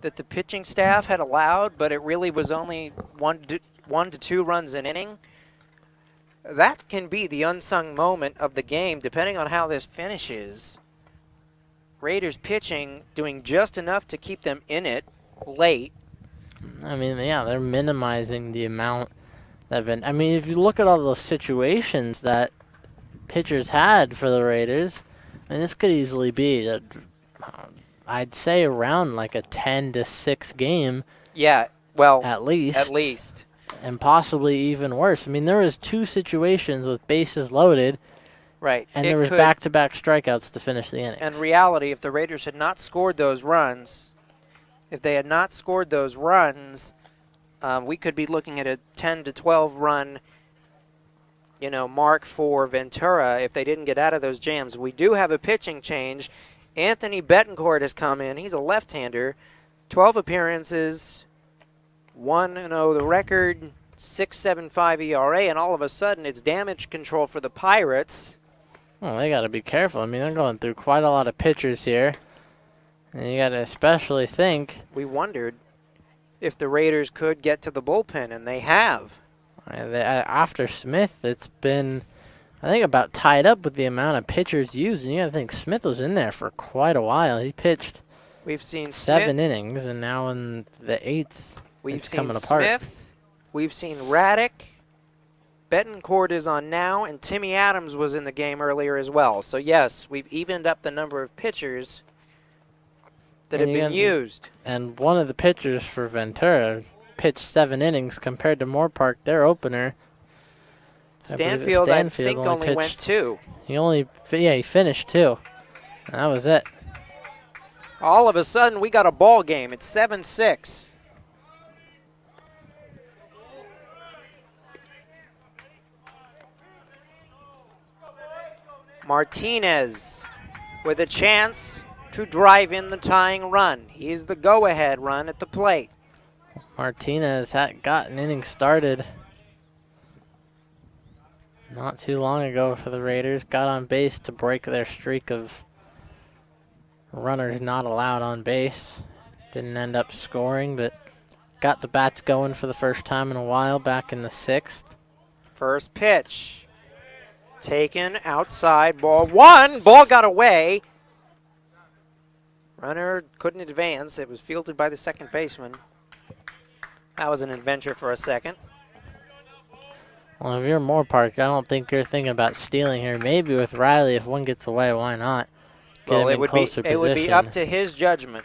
that the pitching staff had allowed, but it really was only one to two runs an inning. That can be the unsung moment of the game, depending on how this finishes. Raiders pitching doing just enough to keep them in it late. I mean, yeah, they're minimizing the amount that I mean, if you look at all those situations that pitchers had for the Raiders, I mean, this could easily be, I'd say, around like a 10-6 game. Yeah, well, at least. At least. And possibly even worse. I mean, there was 2 situations with bases loaded. Right. And there was back-to-back strikeouts to finish the inning. In reality, if the Raiders had not scored those runs, we could be looking at a 10 to 12 run, mark for Ventura if they didn't get out of those jams. We do have a pitching change. Anthony Betancourt has come in. He's a left-hander. 12 appearances, 1-0 the record, 6.75 ERA, and all of a sudden it's damage control for the Pirates. Well, they got to be careful. I mean, they're going through quite a lot of pitchers here. And you got to especially think. We wondered if the Raiders could get to the bullpen, and they have. After Smith, it's been, I think, about tied up with the amount of pitchers used. And you got to think Smith was in there for quite a while. He pitched We've seen 7 innings, and now in the 8th, we've it's seen coming apart. Smith. We've seen Raddick. Betancourt is on now, and Timmy Adams was in the game earlier as well. So, yes, we've evened up the number of pitchers that have been used. And one of the pitchers for Ventura pitched 7 innings compared to Moore Park, their opener. Stanfield, I think, only went 2. He finished 2. And that was it. All of a sudden, we got a ball game. It's 7-6. Martinez with a chance to drive in the tying run. He's the go-ahead run at the plate. Martinez got an inning started. not too long ago for the Raiders. Got on base to break their streak of runners not allowed on base. Didn't end up scoring, but got the bats going for the first time in a while back in the 6th. First pitch. Taken outside, ball one. Ball got away. Runner couldn't advance. It was fielded by the second baseman. That was an adventure for a second. Well, if you're Moore Park, I don't think you're thinking about stealing here. Maybe with Riley, if one gets away, why not? Well, it would be up to his judgment.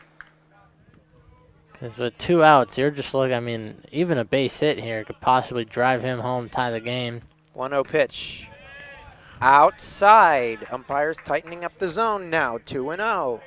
Because with 2 outs, you're just looking, I mean, even a base hit here could possibly drive him home, tie the game. 1-0 pitch. Outside. Umpires tightening up the zone now. 2-0.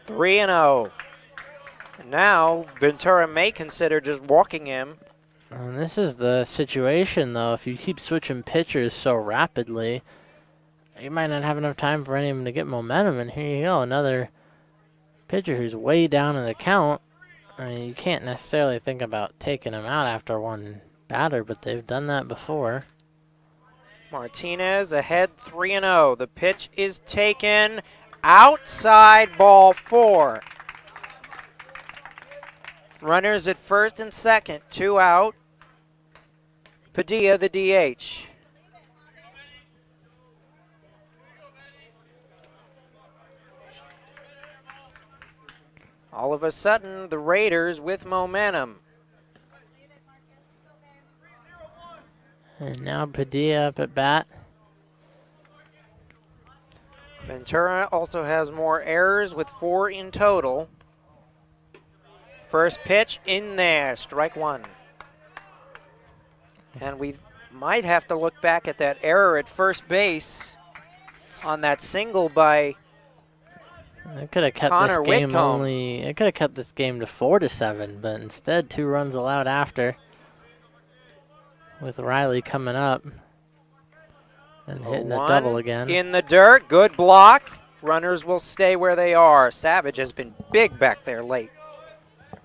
Three and 0. And now Ventura may consider just walking him. And this is the situation, though. If you keep switching pitchers so rapidly, you might not have enough time for any of them to get momentum. And here you go, another pitcher who's way down in the count. I mean, you can't necessarily think about taking him out after one batter, but they've done that before. Martinez ahead 3-0. The pitch is taken. Outside, ball 4. Runners at first and second, 2 out. Padilla, the DH. All of a sudden, the Raiders with momentum. And now Padilla up at bat. Ventura also has more errors with 4 in total. First pitch in there, strike 1. And we might have to look back at that error at first base on that single by It could have kept Connor this game Whitcomb. It could have kept this game to 4-7, but instead 2 runs allowed after. With Riley coming up and hitting a double again. In the dirt, good block. Runners will stay where they are. Savage has been big back there late.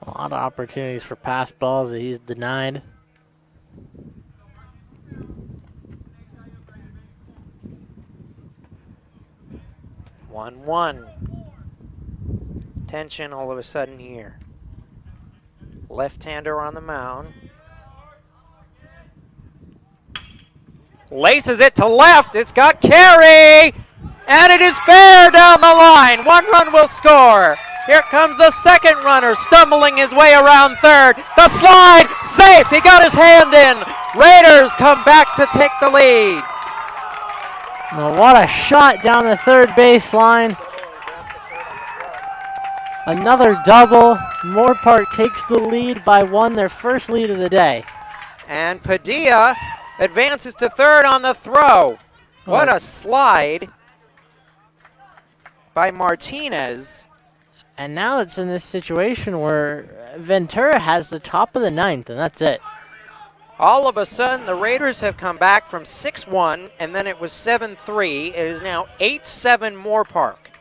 A lot of opportunities for pass balls that he's denied. One. Tension all of a sudden here. Left-hander on the mound. Laces it to left. It's got carry. And it is fair down the line. 1 run will score. Here comes the second runner stumbling his way around third. The slide, safe. He got his hand in. Raiders come back to take the lead. Now what a shot down the third baseline. Another double. Moore Park takes the lead by 1, their first lead of the day. And Padilla advances to third on the throw. What a slide by Martinez. And now it's in this situation where Ventura has the top of the 9th, and that's it. All of a sudden, the Raiders have come back from 6-1, and then it was 7-3. It is now 8-7 Moore Park.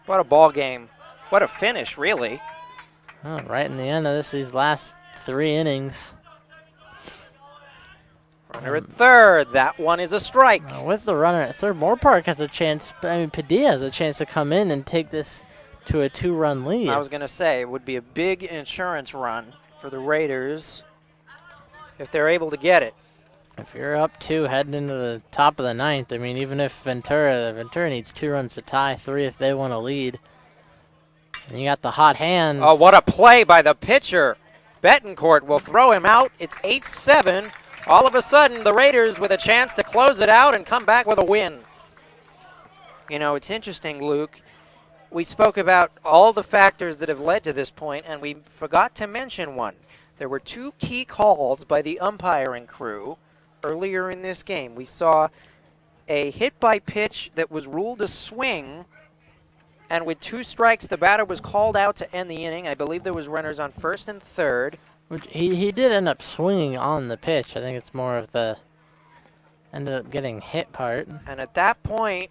What a ball game. What a finish, really. Oh, right in the end of these last 3 innings. Runner at third. That one is a strike. With the runner at third, Moore Park has a chance. Padilla has a chance to come in and take this to a 2-run lead. I was going to say, it would be a big insurance run for the Raiders if they're able to get it. If you're up 2 heading into the top of the 9th, I mean, even if Ventura needs 2 runs to tie, 3 if they want to lead. And you got the hot hand. Oh, what a play by the pitcher. Betancourt will throw him out. It's 8-7. All of a sudden, the Raiders with a chance to close it out and come back with a win. You know, it's interesting, Luke. We spoke about all the factors that have led to this point, and we forgot to mention one. There were 2 key calls by the umpiring crew earlier in this game. We saw a hit by pitch that was ruled a swing And with 2 strikes, the batter was called out to end the inning. I believe there was runners on first and third. Which he did end up swinging on the pitch. I think it's more of the ended up getting hit part. And at that point,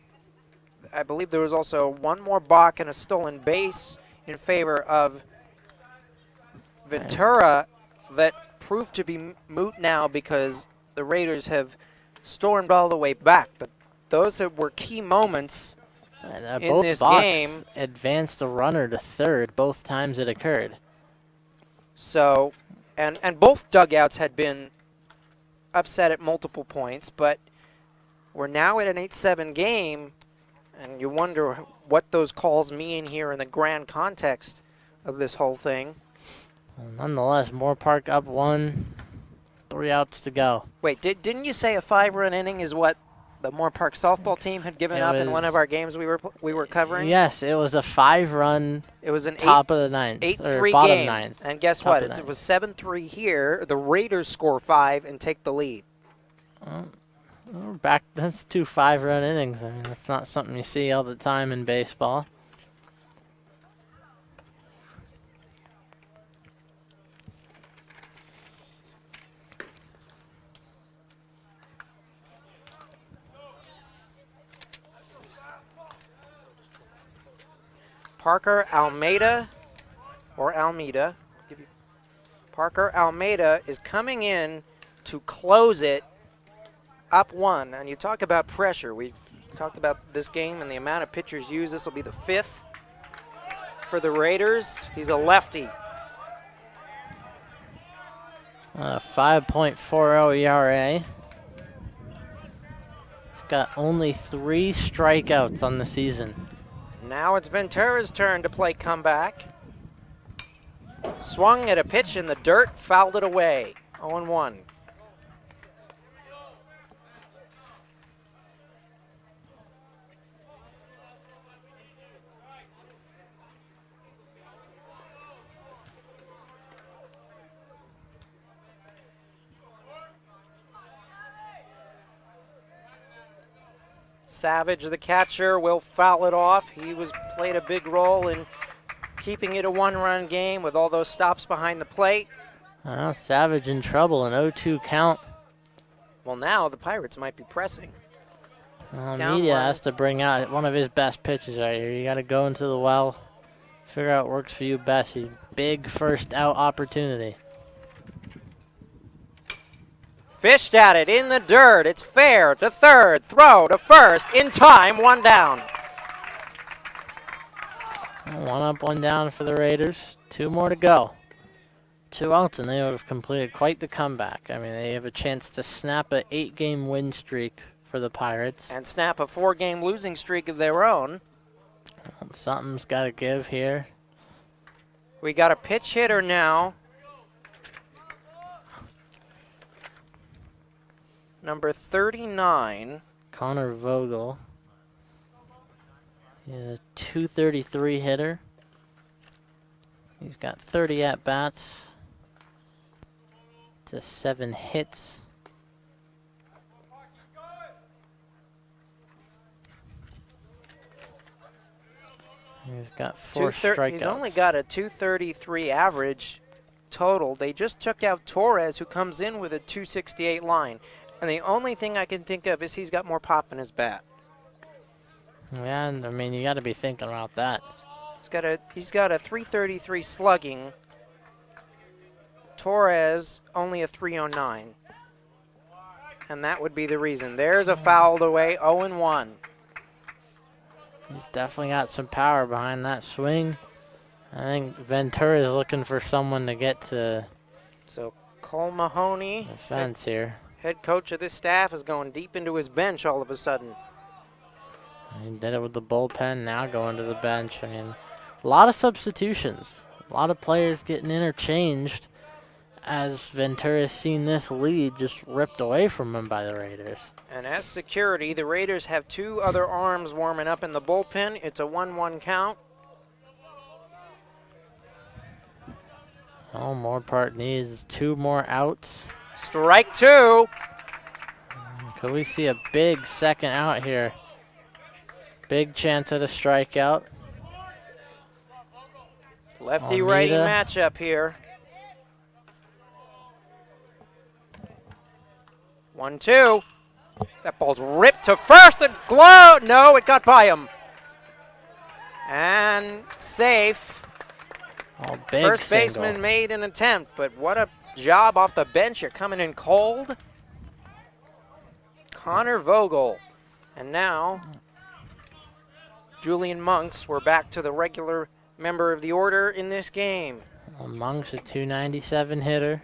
I believe there was also one more balk and a stolen base in favor of Ventura that proved to be moot now because the Raiders have stormed all the way back. But those were key moments in both this balks game. Advanced a runner to third both times it occurred. So, and both dugouts had been upset at multiple points, but we're now at an 8-7 game, and you wonder what those calls mean here in the grand context of this whole thing. Well, nonetheless, Moore Park up 1, 3 outs to go. Wait, didn't you say a 5-run inning is what the Moore Park softball team had given up in one of our games we were covering? Yes, it was a 5-run. It was an top of the ninth, 8-3 game. Ninth, and guess what? It was 7-3 here. The Raiders score 5 and take the lead. We're back. That's 2 5-run innings. I mean, that's not something you see all the time in baseball. Parker Almeida, or Almeida. Parker Almeida is coming in to close it up 1. And you talk about pressure. We've talked about this game and the amount of pitchers used. This will be the 5th for the Raiders. He's a lefty. 5.40 ERA. He's got only 3 strikeouts on the season. Now it's Ventura's turn to play comeback. Swung at a pitch in the dirt, fouled it away. 0-1. Savage, the catcher, will foul it off. He played a big role in keeping it a 1-run game with all those stops behind the plate. Savage in trouble, an 0-2 count. Well, now the Pirates might be pressing. Media has to bring out one of his best pitches right here. You got to go into the well, figure out what works for you best. Big first out opportunity. Fished at it in the dirt. It's fair to third. Throw to first. In time. 1 down. 1 up, 1 down for the Raiders. 2 more to go. 2 outs, and they would have completed quite the comeback. I mean, they have a chance to snap an 8-game win streak for the Pirates. And snap a 4-game losing streak of their own. Something's got to give here. We got a pitch hitter now. Number 39. Connor Vogel. He's a .233 hitter. He's got 30 at-bats to 7 hits. He's got 4 strikeouts. He's only got a .233 average total. They just took out Torres, who comes in with a .268 line. And the only thing I can think of is he's got more pop in his bat. Yeah, and I mean, you got to be thinking about that. He's got a .333 slugging. Torres only a .309. And that would be the reason. There's a fouled away, 0-1. He's definitely got some power behind that swing. I think Ventura is looking for someone to get to. So Cole Mahoney, the fence here. Head coach of this staff, is going deep into his bench all of a sudden. He did it with the bullpen, now going to the bench. I mean, a lot of substitutions. A lot of players getting interchanged as Ventura's seen this lead just ripped away from him by the Raiders. And as security, the Raiders have 2 other arms warming up in the bullpen. It's a 1-1 count. Oh, Moore Park needs 2 more outs. Strike 2. Could we see a big second out here? Big chance at a strikeout. Lefty-righty matchup here. 1-2. That ball's ripped to first and glow. No, it got by him. And safe. Oh, big First baseman single. made an attempt, but what a job off the bench. You're coming in cold. Connor Vogel. And now, Julian Monks. We're back to the regular member of the order in this game. Well, Monk's a 297 hitter.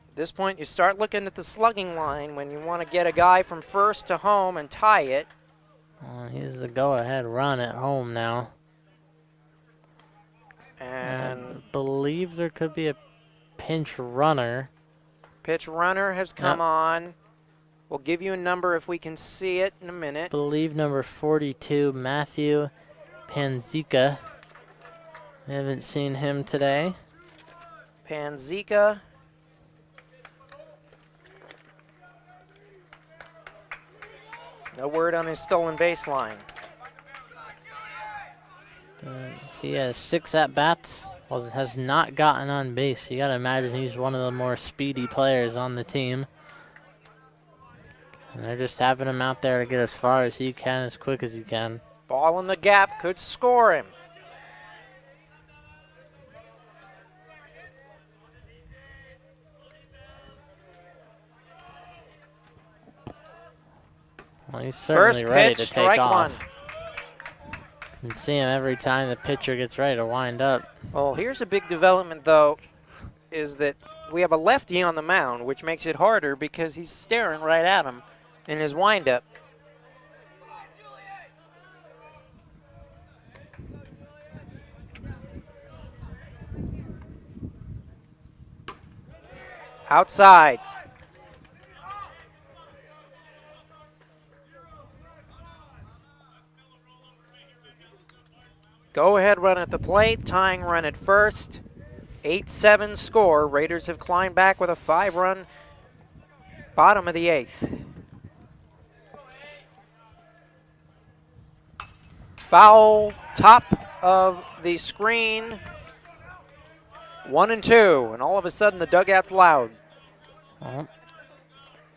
At this point, you start looking at the slugging line when you want to get a guy from first to home and tie it. He's the go-ahead run at home now. And I believe there could be a pinch runner. Pitch runner has come on. We'll give you a number if we can see it in a minute. I believe number 42, Matthew Panzica. We haven't seen him today. Panzica. No word on his stolen base line. He has 6 at-bats. Well, has not gotten on base. You got to imagine he's one of the more speedy players on the team. And they're just having him out there to get as far as he can, as quick as he can. Ball in the gap could score him. Well, he's certainly First ready pitch, to take strike off. one. You can see him every time the pitcher gets ready to wind up. Well, here's a big development, though, is that we have a lefty on the mound, which makes it harder because he's staring right at him in his windup. Outside. Go ahead run at the plate, tying run at first. 8-7 score. Raiders have climbed back with a 5-run bottom of the 8th. Foul, top of the screen. 1-2, and all of a sudden the dugout's loud. Well,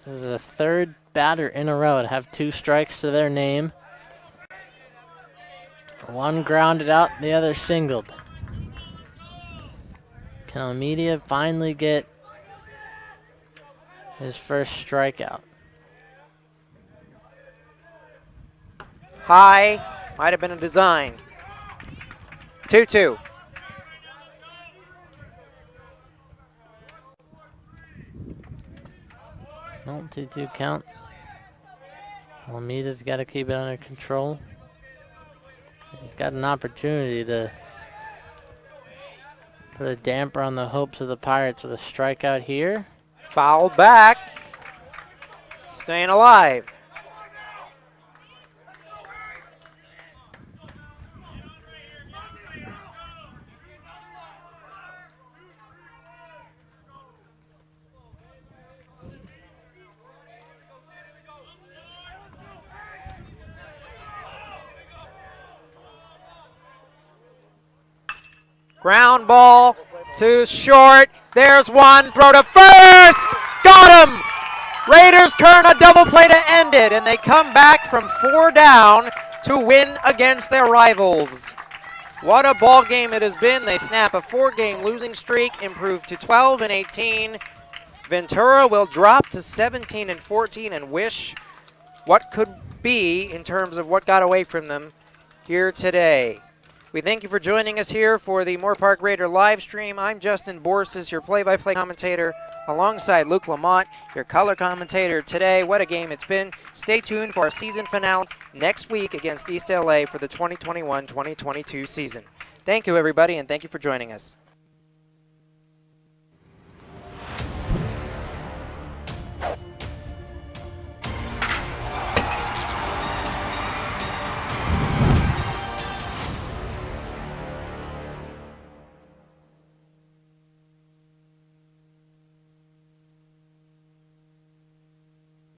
this is the 3rd batter in a row to have 2 strikes to their name. One grounded out, the other singled. Can Almeida finally get his first strikeout? High, might have been a design. 2-2. No, 2-2 count. Almeida's got to keep it under control. He's got an opportunity to put a damper on the hopes of the Pirates with a strikeout here. Foul back. Staying alive. Ground ball to short. There's one. Throw to first. Got him. Raiders turn a double play to end it, and they come back from 4 down to win against their rivals. What a ball game it has been. They snap a 4-game losing streak, improve to 12-18. Ventura will drop to 17-14 and wish what could be in terms of what got away from them here today. We thank you for joining us here for the Moore Park Raider live stream. I'm Justin Borsis, your play-by-play commentator, alongside Luke Lamont, your color commentator today. What a game it's been. Stay tuned for our season finale next week against East LA for the 2021-2022 season. Thank you, everybody, and thank you for joining us.